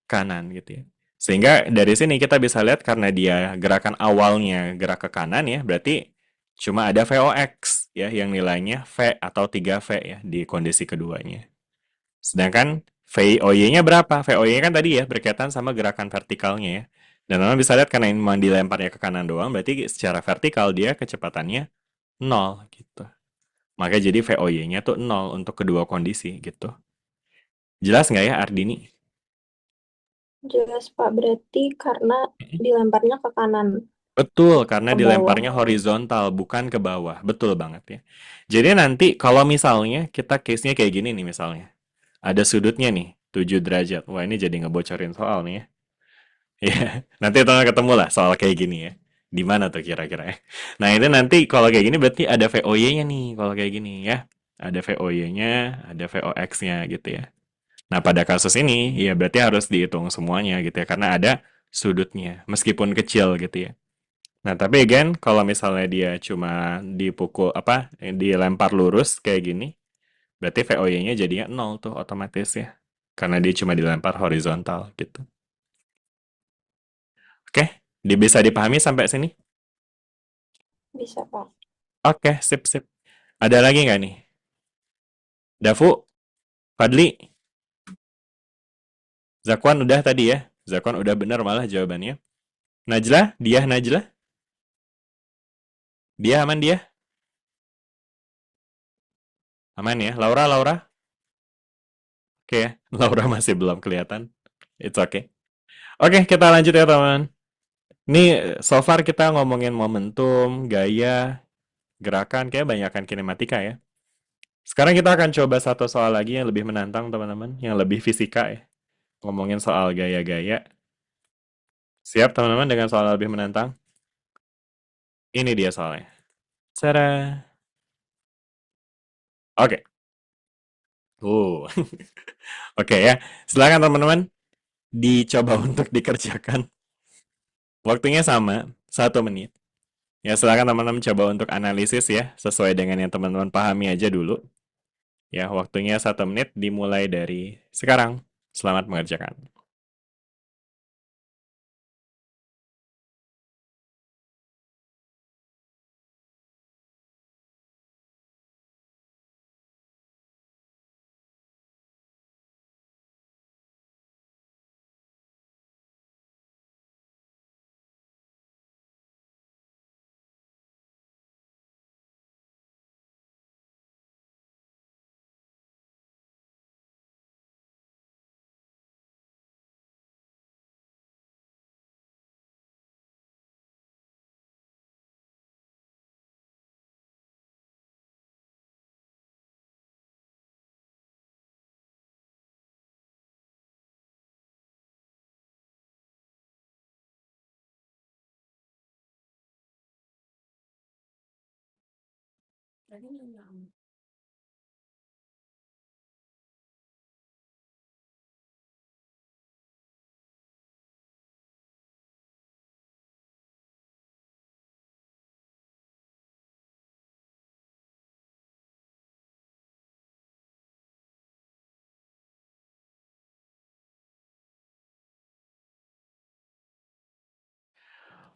kanan gitu ya. Sehingga dari sini kita bisa lihat karena dia gerakan awalnya gerak ke kanan ya, berarti cuma ada VOX ya yang nilainya V atau 3V ya di kondisi keduanya. Sedangkan VOY-nya berapa? VOY-nya kan tadi ya berkaitan sama gerakan vertikalnya ya. Dan memang bisa lihat karena ini memang dilemparnya ke kanan doang, berarti secara vertikal dia kecepatannya 0 gitu. Makanya jadi VOY-nya tuh 0 untuk kedua kondisi gitu. Jelas nggak ya Ardini? Jelas, Pak. Berarti karena dilemparnya ke kanan, Betul, karena ke bawah. dilemparnya horizontal, bukan ke bawah. Betul banget ya. Jadi nanti kalau misalnya kita case-nya kayak gini nih misalnya. Ada sudutnya nih, 7 derajat. Wah, ini jadi ngebocorin soal nih ya. Ya, nanti kita ketemu lah soal kayak gini ya. Di mana tuh kira-kira ya? Nah, itu nanti kalau kayak gini berarti ada VOY-nya nih kalau kayak gini ya. Ada VOY-nya, ada VOX-nya gitu ya. Nah, pada kasus ini ya berarti harus dihitung semuanya gitu ya karena ada sudutnya meskipun kecil gitu ya. Nah, tapi again, kalau misalnya dia cuma dipukul apa, dilempar lurus kayak gini, berarti VOY-nya jadinya 0 tuh otomatis ya. Karena dia cuma dilempar horizontal gitu. Oke, bisa dipahami sampai sini? Bisa, Pak. Oke, sip, sip. Ada lagi nggak nih? Dafu, Fadli, Zakwan udah tadi ya? Zakwan udah benar malah jawabannya. Najla, Najla? Dia aman dia? Aman ya? Laura? Oke ya, Laura masih belum kelihatan. It's okay. Oke, kita lanjut ya teman. Ini so far kita ngomongin momentum, gaya, gerakan, kayak banyakan kinematika ya. Sekarang kita akan coba satu soal lagi yang lebih menantang teman-teman, yang lebih fisika ya. Ngomongin soal gaya-gaya. Siap teman-teman dengan soal lebih menantang? Ini dia soalnya. Cara. Oke. Oke ya. Silakan teman-teman dicoba untuk dikerjakan. Waktunya sama, 1 menit. Ya, silakan teman-teman coba untuk analisis ya, sesuai dengan yang teman-teman pahami aja dulu. Ya, waktunya 1 menit dimulai dari sekarang. Selamat mengerjakan.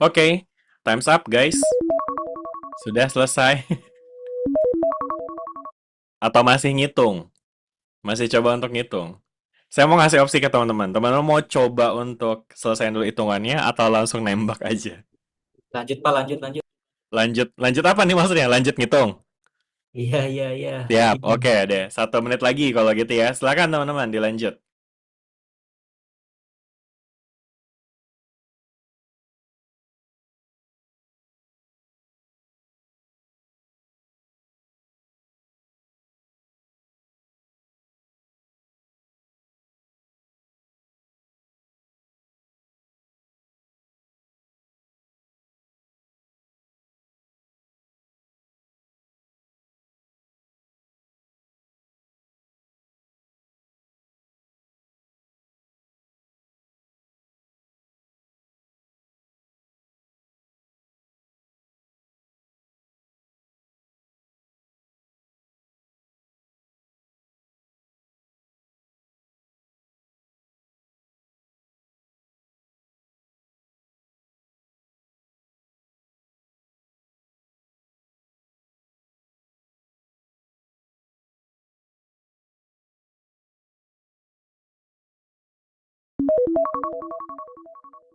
Oke, time's up guys. Sudah selesai. Atau masih ngitung? Masih coba untuk ngitung? Saya mau ngasih opsi ke teman-teman. Teman-teman mau coba untuk selesaiin dulu hitungannya atau langsung nembak aja? Lanjut, Pak, lanjut. Lanjut apa nih maksudnya? Lanjut ngitung? Iya. Siap, oke deh. 1 menit lagi kalau gitu ya. Silakan teman-teman dilanjut.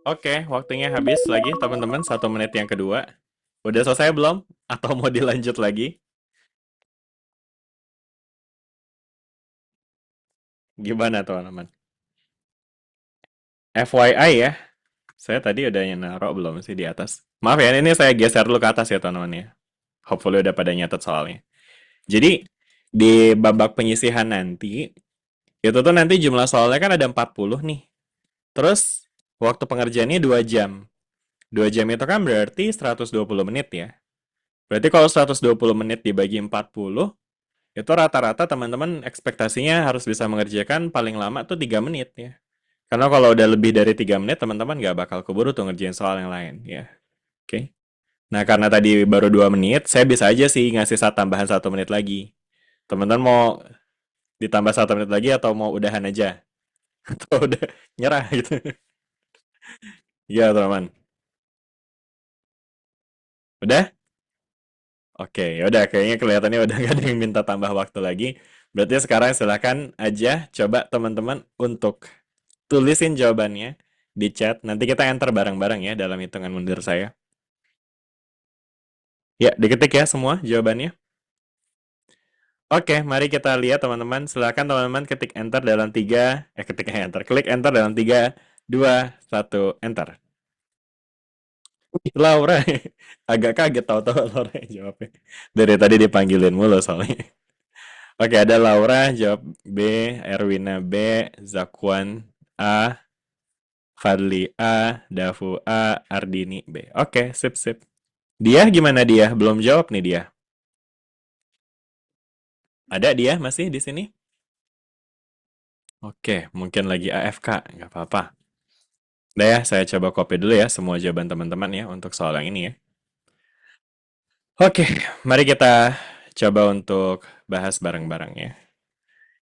Oke, waktunya habis lagi teman-teman, 1 menit yang kedua. Udah selesai belum? Atau mau dilanjut lagi? Gimana teman-teman? FYI ya, saya tadi udah naruh belum sih di atas? Maaf ya, ini saya geser dulu ke atas ya teman-teman ya. Hopefully udah pada nyatet soalnya. Jadi, di babak penyisihan nanti, itu tuh nanti jumlah soalnya kan ada 40 nih. Terus, waktu pengerjaannya 2 jam. 2 jam itu kan berarti 120 menit ya. Berarti kalau 120 menit dibagi 40, itu rata-rata teman-teman ekspektasinya harus bisa mengerjakan paling lama tuh 3 menit ya. Karena kalau udah lebih dari 3 menit, teman-teman nggak bakal keburu tuh ngerjain soal yang lain ya. Oke. Nah, karena tadi baru 2 menit, saya bisa aja sih ngasih tambahan 1 menit lagi. Teman-teman mau ditambah 1 menit lagi atau mau udahan aja? Atau udah nyerah gitu? Ya, teman-teman. Udah? Oke, ya udah kayaknya kelihatannya udah nggak ada yang minta tambah waktu lagi. Berarti sekarang silakan aja coba teman-teman untuk tulisin jawabannya di chat. Nanti kita enter bareng-bareng ya dalam hitungan mundur saya. Ya, diketik ya semua jawabannya. Oke, mari kita lihat teman-teman. Silakan teman-teman ketik enter dalam 3, klik enter dalam 3, 2, 1, enter. Laura, agak kaget tahu-tahu Laura yang jawabnya. Dari tadi dipanggilin mulu soalnya. Oke, ada Laura jawab B, Erwina B, Zakwan A, Fadli A, Dafu A, Ardini B. Oke, sip. Dia gimana dia? Belum jawab nih dia. Ada dia masih di sini? Oke, mungkin lagi AFK, nggak apa-apa. Udah ya, saya coba copy dulu ya semua jawaban teman-teman ya untuk soal yang ini ya. Oke, mari kita coba untuk bahas bareng-bareng ya.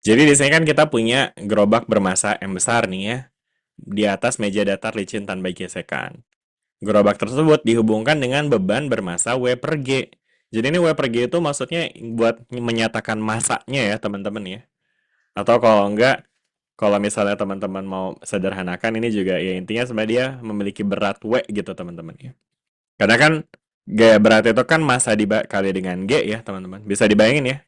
Jadi di sini kan kita punya gerobak bermassa M besar nih ya. Di atas meja datar licin tanpa gesekan. Gerobak tersebut dihubungkan dengan beban bermassa W per G. Jadi ini W per G itu maksudnya buat menyatakan massanya ya teman-teman ya. Atau kalau enggak, kalau misalnya teman-teman mau sederhanakan ini juga ya intinya sebenarnya dia memiliki berat W gitu teman-teman ya. Karena kan gaya berat itu kan massa dikali dengan G ya teman-teman. Bisa dibayangin ya.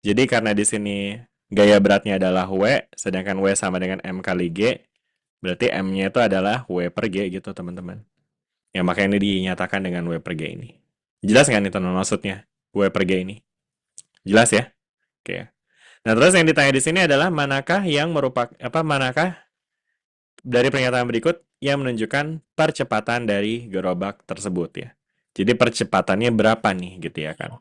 Jadi karena di sini gaya beratnya adalah W, sedangkan W sama dengan M kali G, berarti M-nya itu adalah W per G gitu teman-teman. Ya makanya ini dinyatakan dengan W per G ini. Jelas nggak nih teman-teman maksudnya W per G ini? Jelas ya? Oke. Nah terus yang ditanya di sini adalah manakah dari pernyataan berikut yang menunjukkan percepatan dari gerobak tersebut ya. Jadi percepatannya berapa nih gitu ya kan.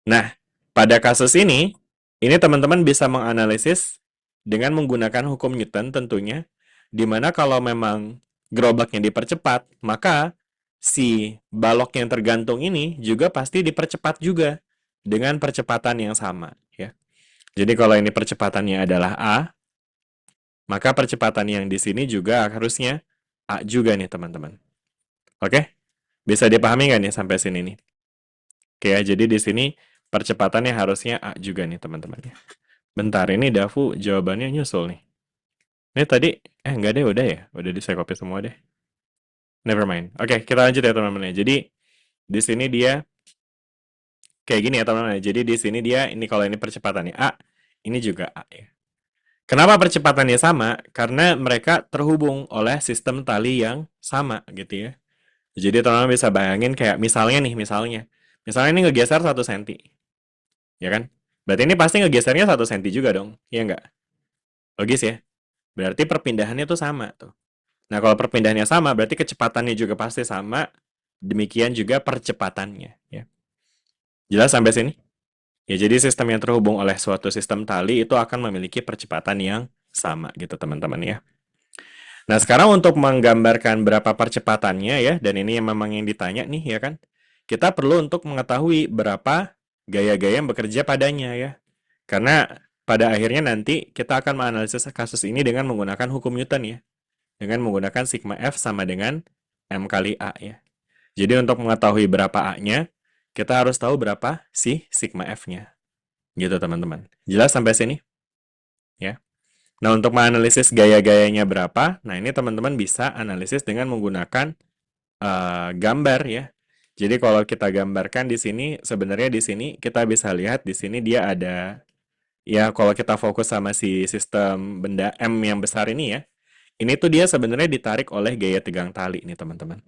Nah, pada kasus ini teman-teman bisa menganalisis dengan menggunakan hukum Newton tentunya, di mana kalau memang gerobaknya dipercepat, maka si balok yang tergantung ini juga pasti dipercepat juga dengan percepatan yang sama ya. Jadi kalau ini percepatannya adalah A, maka percepatan yang di sini juga harusnya A juga nih teman-teman. Oke? Bisa dipahami nggak nih sampai sini nih? Oke ya, jadi di sini percepatannya harusnya A juga nih teman-teman. Bentar, ini Dafu jawabannya nyusul nih. Ini tadi, enggak deh, udah ya? Udah saya copy semua deh. Never mind. Oke, kita lanjut ya teman-teman. Jadi, di sini dia kayak gini ya teman-teman. Jadi, di sini dia, ini kalau ini percepatannya A, ini juga A ya. Kenapa percepatannya sama? Karena mereka terhubung oleh sistem tali yang sama gitu ya. Jadi teman-teman bisa bayangin kayak misalnya ini ngegeser 1 cm. Ya kan? Berarti ini pasti ngegesernya 1 cm juga dong. Iya nggak? Logis ya? Berarti perpindahannya tuh sama tuh. Nah, kalau perpindahannya sama, berarti kecepatannya juga pasti sama. Demikian juga percepatannya ya. Jelas sampai sini? Ya, jadi sistem yang terhubung oleh suatu sistem tali itu akan memiliki percepatan yang sama gitu teman-teman ya. Nah, sekarang untuk menggambarkan berapa percepatannya ya, dan ini yang memang yang ditanya nih ya kan, kita perlu untuk mengetahui berapa gaya-gaya yang bekerja padanya ya. Karena pada akhirnya nanti kita akan menganalisis kasus ini dengan menggunakan hukum Newton ya. Dengan menggunakan sigma F sama dengan M kali A ya. Jadi untuk mengetahui berapa A-nya, kita harus tahu berapa sih sigma F-nya. Gitu teman-teman. Jelas sampai sini? Ya. Nah, untuk menganalisis gaya-gayanya berapa, nah ini teman-teman bisa analisis dengan menggunakan gambar ya. Jadi kalau kita gambarkan di sini, sebenarnya di sini kita bisa lihat di sini dia ada, ya kalau kita fokus sama si sistem benda M yang besar ini ya, ini tuh dia sebenarnya ditarik oleh gaya tegang tali nih teman-teman.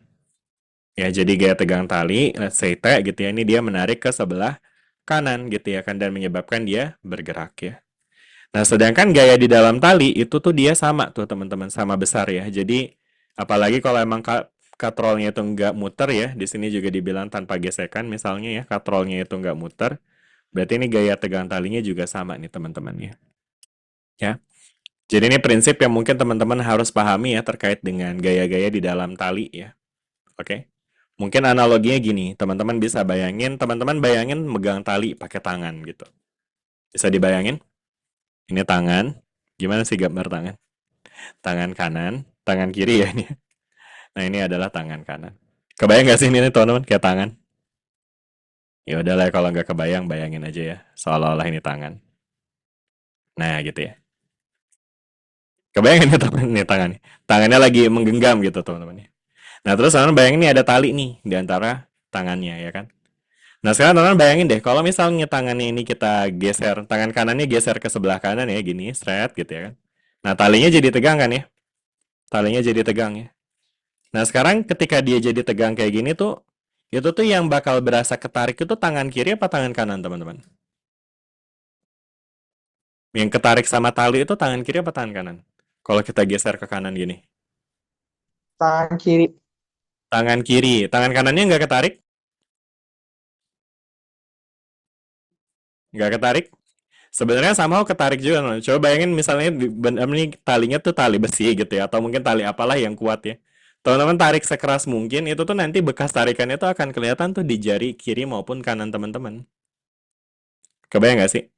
Ya, jadi gaya tegang tali, let's say T gitu ya, ini dia menarik ke sebelah kanan gitu ya kan, dan menyebabkan dia bergerak ya. Nah, sedangkan gaya di dalam tali itu tuh dia sama tuh teman-teman, sama besar ya. Jadi apalagi kalau emang katrolnya itu nggak muter ya, di sini juga dibilang tanpa gesekan misalnya ya, katrolnya itu nggak muter, berarti ini gaya tegang talinya juga sama nih teman-teman ya. Ya. Jadi ini prinsip yang mungkin teman-teman harus pahami ya terkait dengan gaya-gaya di dalam tali ya. Oke. Mungkin analoginya gini, teman-teman bisa bayangin, teman-teman bayangin megang tali pakai tangan gitu. Bisa dibayangin? Ini tangan. Gimana sih gambar tangan? Tangan kanan, tangan kiri ya ini. Nah, ini adalah tangan kanan. Kebayang nggak sih ini teman-teman kayak tangan? Ya udahlah kalau nggak kebayang, bayangin aja ya. Seolah-olah ini tangan. Nah, gitu ya. Kebayang ini teman ini tangan. Tangannya lagi menggenggam gitu teman-teman. Nah, terus teman-teman bayangin nih ada tali nih di antara tangannya ya kan. Nah, sekarang teman-teman bayangin deh, kalau misalnya tangannya ini kita geser, tangan kanannya geser ke sebelah kanan ya, gini, straight gitu ya kan. Nah, talinya jadi tegang kan ya? Talinya jadi tegang ya. Nah, sekarang ketika dia jadi tegang kayak gini tuh, itu tuh yang bakal berasa ketarik itu tangan kiri apa tangan kanan, teman-teman? Yang ketarik sama tali itu tangan kiri apa tangan kanan? Kalau kita geser ke kanan gini. Tangan kiri. Tangan kiri. Tangan kanannya nggak ketarik? Nggak ketarik? Sebenarnya somehow ketarik juga. Coba bayangin misalnya ini talinya tuh tali besi gitu ya, atau mungkin tali apalah yang kuat ya. Teman-teman tarik sekeras mungkin, itu tuh nanti bekas tarikannya tuh akan kelihatan tuh di jari kiri maupun kanan teman-teman. Kebayang nggak sih?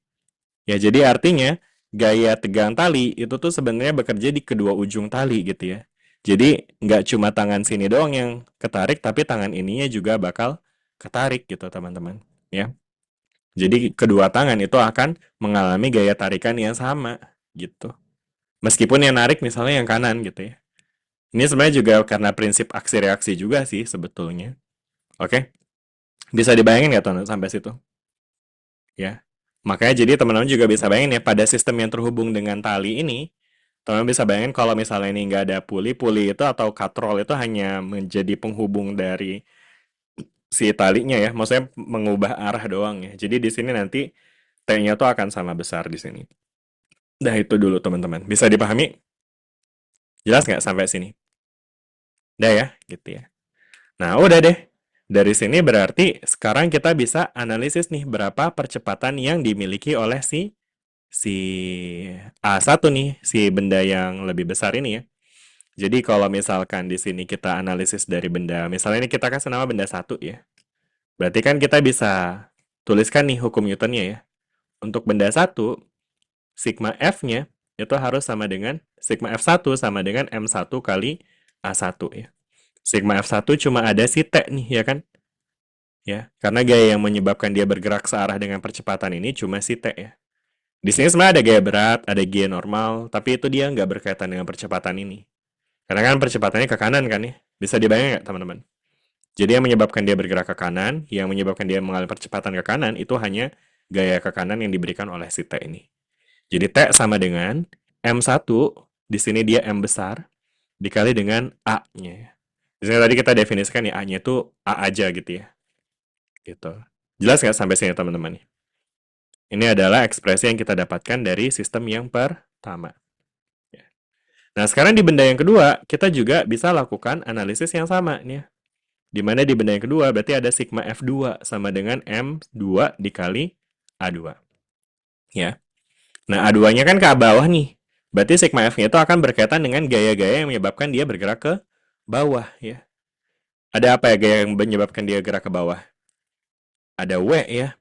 Ya, jadi artinya gaya tegang tali itu tuh sebenarnya bekerja di kedua ujung tali gitu ya. Jadi nggak cuma tangan sini doang yang ketarik, tapi tangan ininya juga bakal ketarik gitu teman-teman. Ya. Jadi kedua tangan itu akan mengalami gaya tarikan yang sama gitu. Meskipun yang narik misalnya yang kanan gitu ya. Ini sebenarnya juga karena prinsip aksi reaksi juga sih sebetulnya. Oke. Bisa dibayangin nggak teman sampai situ? Ya. Makanya jadi teman-teman juga bisa bayangin ya, pada sistem yang terhubung dengan tali ini, teman-teman bisa bayangin kalau misalnya ini nggak ada puli itu atau katrol itu hanya menjadi penghubung dari si talinya ya, maksudnya mengubah arah doang ya. Jadi di sini nanti T-nya tuh akan sama besar di sini. Nah, itu dulu teman-teman. Bisa dipahami? Jelas nggak sampai sini? Udah ya, gitu ya. Nah, udah deh. Dari sini berarti sekarang kita bisa analisis nih berapa percepatan yang dimiliki oleh si A1 nih, si benda yang lebih besar ini ya. Jadi kalau misalkan di sini kita analisis dari benda, misalnya ini kita kasih nama benda 1 ya. Berarti kan kita bisa tuliskan nih hukum Newtonnya ya. Untuk benda 1, sigma F-nya itu harus sama dengan sigma F1 sama dengan M1 kali A1 ya. Sigma F1 cuma ada si T nih ya kan? Ya, karena gaya yang menyebabkan dia bergerak searah dengan percepatan ini cuma si T ya. Di sini sebenarnya ada gaya berat, ada gaya normal, tapi itu dia nggak berkaitan dengan percepatan ini. Karena kan percepatannya ke kanan kan ya? Bisa dibayangkan nggak teman-teman? Jadi yang menyebabkan dia bergerak ke kanan, yang menyebabkan dia mengalami percepatan ke kanan, itu hanya gaya ke kanan yang diberikan oleh si T ini. Jadi T sama dengan M1, di sini dia M besar, dikali dengan A-nya. Di sini tadi kita definisikan ya, A-nya itu A aja gitu ya. Gitu. Jelas nggak sampai sini teman-teman? Ini adalah ekspresi yang kita dapatkan dari sistem yang pertama. Nah, sekarang di benda yang kedua, kita juga bisa lakukan analisis yang sama nih ya. Di mana di benda yang kedua berarti ada sigma F2 sama dengan M2 dikali A2. Ya. Nah, A2-nya kan ke bawah nih. Berarti sigma F-nya itu akan berkaitan dengan gaya-gaya yang menyebabkan dia bergerak ke bawah ya. Ada apa ya gaya yang menyebabkan dia gerak ke bawah? Ada W ya,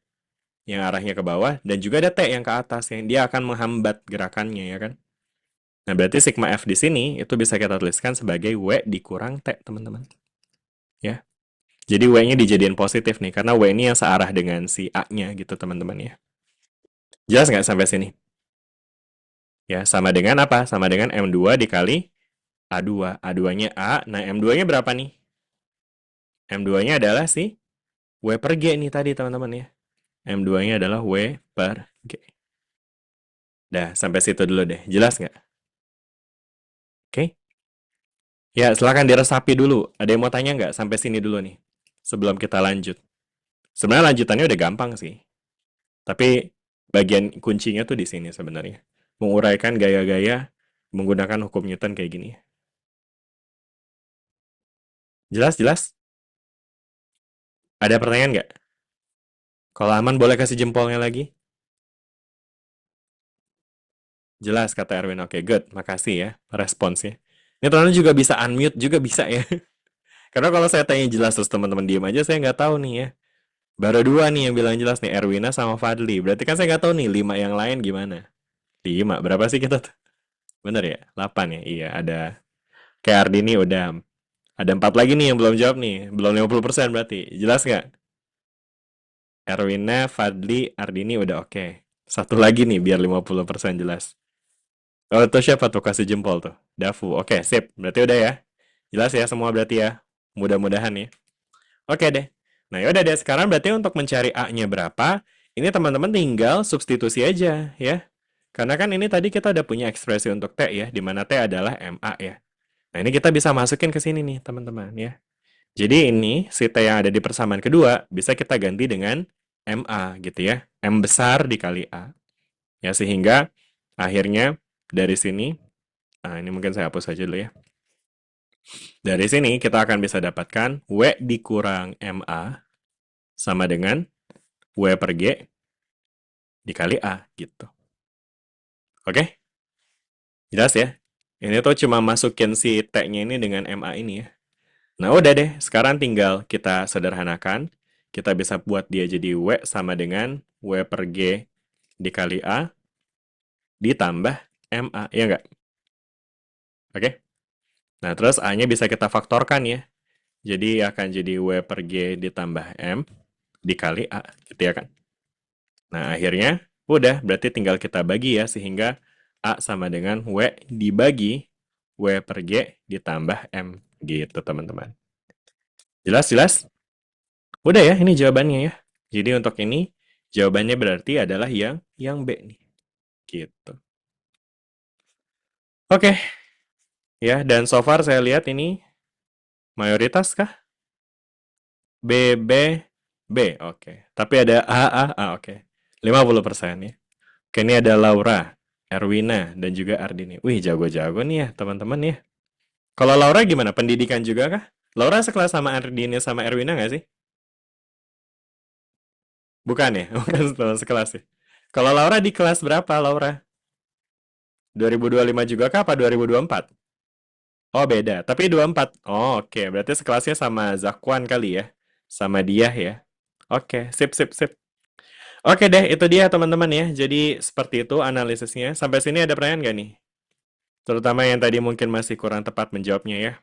yang arahnya ke bawah, dan juga ada T yang ke atas, yang dia akan menghambat gerakannya ya kan. Nah, berarti sigma F di sini itu bisa kita tuliskan sebagai W dikurang T, teman-teman. Ya. Jadi W-nya dijadiin positif nih, karena W ini yang searah dengan si A-nya gitu, teman-teman ya. Jelas nggak sampai sini? Ya, sama dengan apa? Sama dengan M2 dikali A2. A2-nya A. Nah, M2-nya berapa nih? M2-nya adalah si W per G nih tadi, teman-teman ya. M2-nya adalah W per G. Dah, sampai situ dulu deh. Jelas nggak? Oke? Ya, silakan diresapi dulu. Ada yang mau tanya nggak sampai sini dulu nih? Sebelum kita lanjut. Sebenarnya lanjutannya udah gampang sih. Tapi bagian kuncinya tuh di sini sebenarnya. Menguraikan gaya-gaya menggunakan hukum Newton kayak gini. Jelas, jelas? Ada pertanyaan nggak? Kalau aman boleh kasih jempolnya lagi? Jelas, kata Erwin. Oke, good. Makasih ya responsnya. Ini teman-teman juga bisa unmute, juga bisa ya. Karena kalau saya tanya jelas terus teman-teman diem aja, saya nggak tahu nih ya. Baru dua nih yang bilang jelas nih, Erwina sama Fadli. Berarti kan saya nggak tahu nih, 5 yang lain gimana. 5, berapa sih kita tuh? Bener ya? 8 ya? Iya, ada. Kayak Ardini udah. Ada 4 lagi nih yang belum jawab nih. Belum 50% berarti. Jelas nggak? Erwina, Fadli, Ardini udah oke. Satu lagi nih biar 50% jelas. Oh, itu siapa tuh kasih jempol tuh? Dafu. Oke, sip. Berarti udah ya. Jelas ya semua berarti ya. Mudah-mudahan ya. Oke deh. Nah, yaudah deh. Sekarang berarti untuk mencari A-nya berapa, ini teman-teman tinggal substitusi aja ya. Karena kan ini tadi kita udah punya ekspresi untuk T ya, di mana T adalah MA ya. Nah, ini kita bisa masukin ke sini nih, teman-teman ya. Jadi ini si T yang ada di persamaan kedua bisa kita ganti dengan MA gitu ya. M besar dikali A. Ya, sehingga akhirnya dari sini, nah ini mungkin saya hapus aja dulu ya. Dari sini kita akan bisa dapatkan W dikurang MA sama dengan W per G dikali A gitu. Oke? Jelas ya? Ini tuh cuma masukin si T-nya ini dengan MA ini ya. Nah udah deh, sekarang tinggal kita sederhanakan. Kita bisa buat dia jadi W sama dengan W per G dikali A ditambah MA, ya nggak? Oke? Nah terus A-nya bisa kita faktorkan ya. Jadi akan jadi W per G ditambah M dikali A, gitu ya kan? Nah akhirnya udah, berarti tinggal kita bagi ya, sehingga A sama dengan W dibagi W per G ditambah M, gitu teman-teman. Jelas, jelas? Udah ya, ini jawabannya ya. Jadi untuk ini, jawabannya berarti adalah yang B nih. Gitu. Oke. Ya, dan so far saya lihat ini mayoritas kah? B, B, B. Oke. Tapi ada A, oke. 50% ya. Oke, ini ada Laura, Erwina, dan juga Ardini. Wih, jago-jago nih ya, teman-teman ya. Kalau Laura gimana? Pendidikan juga kah? Laura sekelas sama Ardini sama Erwina nggak sih? Bukan ya? Bukan teman sekelas ya. Kalau Laura di kelas berapa, Laura? 2025 juga kah apa 2024? Oh, beda. Tapi 24. Oh, oke. Berarti sekelasnya sama Zakwan kali ya. Sama dia ya. Oke, sip, sip, sip. Oke deh, itu dia teman-teman ya. Jadi seperti itu analisisnya. Sampai sini ada pertanyaan nggak nih? Terutama yang tadi mungkin masih kurang tepat menjawabnya ya.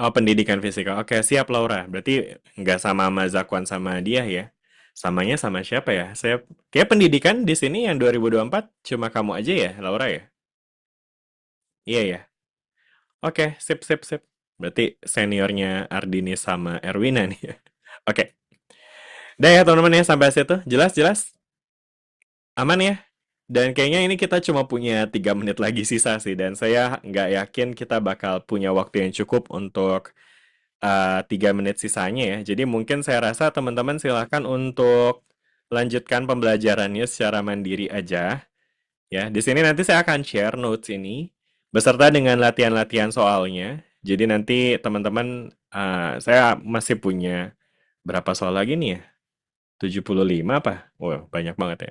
Oh, pendidikan fisika. Oke, siap Laura. Berarti nggak sama Zakwan sama dia ya. Samanya sama siapa ya? Saya kayak pendidikan di sini yang 2024 cuma kamu aja ya, Laura ya? Iya ya. Oke, sip, sip, sip. Berarti seniornya Ardini sama Erwina nih ya. Oke. Udah ya teman-teman ya, sampai situ. Jelas, jelas? Aman ya? Dan kayaknya ini kita cuma punya 3 menit lagi sisa sih. Dan saya nggak yakin kita bakal punya waktu yang cukup untuk 3 menit sisanya ya. Jadi mungkin saya rasa teman-teman silakan untuk lanjutkan pembelajarannya secara mandiri aja. Ya, di sini nanti saya akan share notes ini beserta dengan latihan-latihan soalnya. Jadi nanti teman-teman, saya masih punya berapa soal lagi nih ya? 75 apa? Wah, banyak banget ya.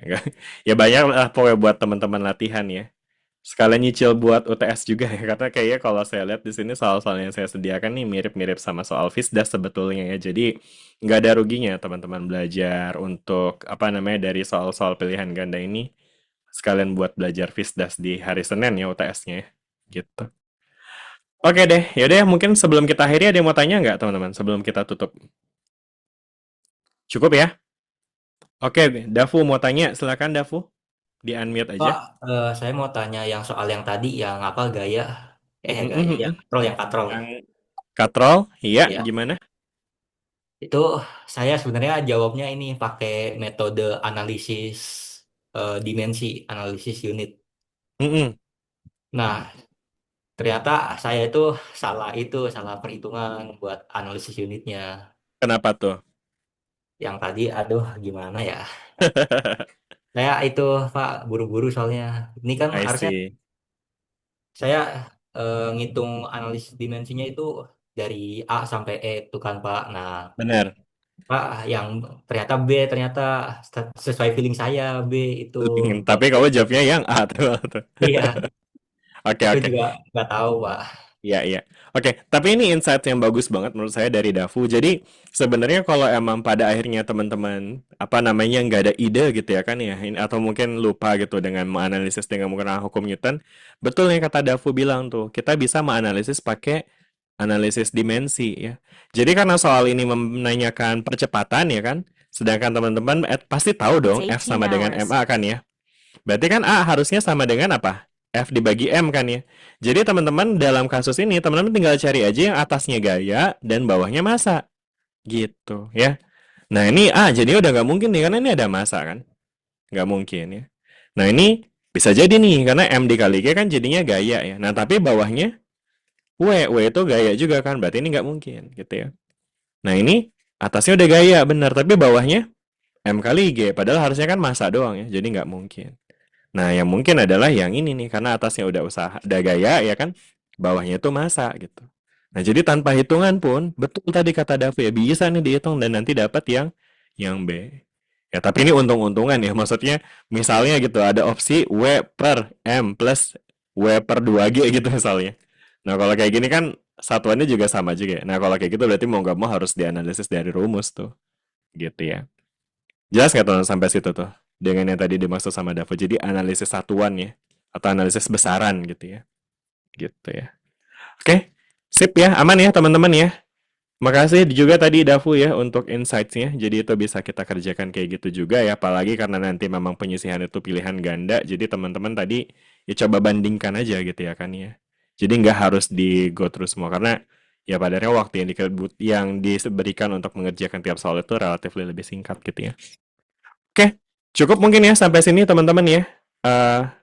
Ya banyak lah pokoknya buat teman-teman latihan ya. Sekalian nyicil buat UTS juga ya. Karena kayaknya kalau saya lihat di sini soal-soal yang saya sediakan nih mirip-mirip sama soal FISDAS sebetulnya ya. Jadi nggak ada ruginya teman-teman belajar untuk apa namanya dari soal-soal pilihan ganda ini. Sekalian buat belajar FISDAS di hari Senin ya UTS-nya ya. Gitu. Oke deh, yaudah mungkin sebelum kita akhiri ada yang mau tanya nggak teman-teman? Sebelum kita tutup. Cukup ya? Oke, Dafu mau tanya, silakan Dafu. Di unmute aja. Pak, saya mau tanya yang soal yang tadi, yang apa gaya? Gaya, yang Mm-mm. katrol, yang katrol. Yang katrol, iya, Ya, gimana? itu saya sebenarnya jawabnya ini pakai metode analisis dimensi, analisis unit. Mm-mm. Nah, ternyata saya itu salah perhitungan buat analisis unitnya. Kenapa tuh? Yang tadi, aduh, gimana ya? Saya itu, Pak, buru-buru soalnya. Ini kan I harusnya see. saya ngitung analisis dimensinya itu dari A sampai E itu kan, Pak. Nah, Benar. Pak, yang ternyata B, ternyata sesuai feeling saya B itu Tapi jawabnya kamu B. jawabnya yang A tuh. Iya, Oke, itu oke. juga nggak tahu, Pak. Iya, iya. Oke, tapi ini insight yang bagus banget menurut saya dari Dafu. Jadi, sebenarnya kalau emang pada akhirnya teman-teman, apa namanya, nggak ada ide gitu ya kan ya, atau mungkin lupa gitu dengan menganalisis dengan menggunakan hukum Newton, betul yang kata Dafu bilang tuh, kita bisa menganalisis pakai analisis dimensi ya. Jadi karena soal ini menanyakan percepatan ya kan, sedangkan teman-teman pasti tahu dong F sama dengan MA kan ya. Berarti kan A harusnya sama dengan apa? F dibagi M kan ya. Jadi teman-teman dalam kasus ini teman-teman tinggal cari aja yang atasnya gaya dan bawahnya massa gitu ya. Nah ini A jadi udah nggak mungkin nih karena ini ada massa kan. Nggak mungkin ya. Nah ini bisa jadi nih karena M dikali G kan jadinya gaya ya. Nah tapi bawahnya W itu gaya juga kan. Berarti ini nggak mungkin gitu ya. Nah ini atasnya udah gaya benar tapi bawahnya M kali G. Padahal harusnya kan massa doang ya. Jadi nggak mungkin. Nah, yang mungkin adalah yang ini nih, karena atasnya udah gaya, ya kan, bawahnya itu massa gitu. Nah, jadi tanpa hitungan pun, betul tadi kata Davi ya, bisa nih dihitung dan nanti dapat yang B. Ya, tapi ini untung-untungan ya, maksudnya misalnya gitu, ada opsi W per M plus W per 2G gitu misalnya. Nah, kalau kayak gini kan satuannya juga sama juga ya. Nah, kalau kayak gitu berarti mau nggak mau harus dianalisis dari rumus tuh, gitu ya. Jelas nggak tuh sampai situ tuh? Dengan yang tadi dimaksud sama Davo. Jadi analisis satuan ya. Atau analisis besaran gitu ya. Gitu ya. Oke. Sip ya. Aman ya teman-teman ya. Makasih juga tadi Dafu ya untuk insights-nya. Jadi itu bisa kita kerjakan kayak gitu juga ya. Apalagi karena nanti memang penyisihan itu pilihan ganda. Jadi teman-teman tadi ya coba bandingkan aja gitu ya kan ya. Jadi nggak harus di go through semua. Karena ya pada akhirnya waktu yang diberikan untuk mengerjakan tiap soal itu relatif lebih singkat gitu ya. Oke, cukup mungkin ya sampai sini teman-teman ya.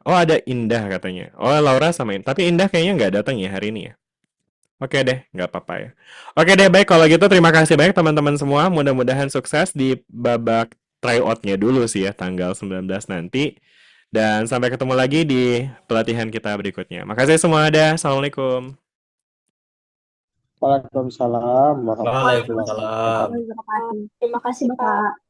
Oh ada Indah katanya. Oh Laura sama Indah. Tapi Indah kayaknya nggak datang ya hari ini ya. Oke deh, nggak apa-apa ya. Oke deh, baik kalau gitu terima kasih banyak teman-teman semua. Mudah-mudahan sukses di babak tryout-nya dulu sih ya, tanggal 19 nanti. Dan sampai ketemu lagi di pelatihan kita berikutnya. Makasih semua ada. Assalamualaikum. Waalaikumsalam warahmatullahi Waalaikumsalam. wabarakatuh. Terima kasih, Pak.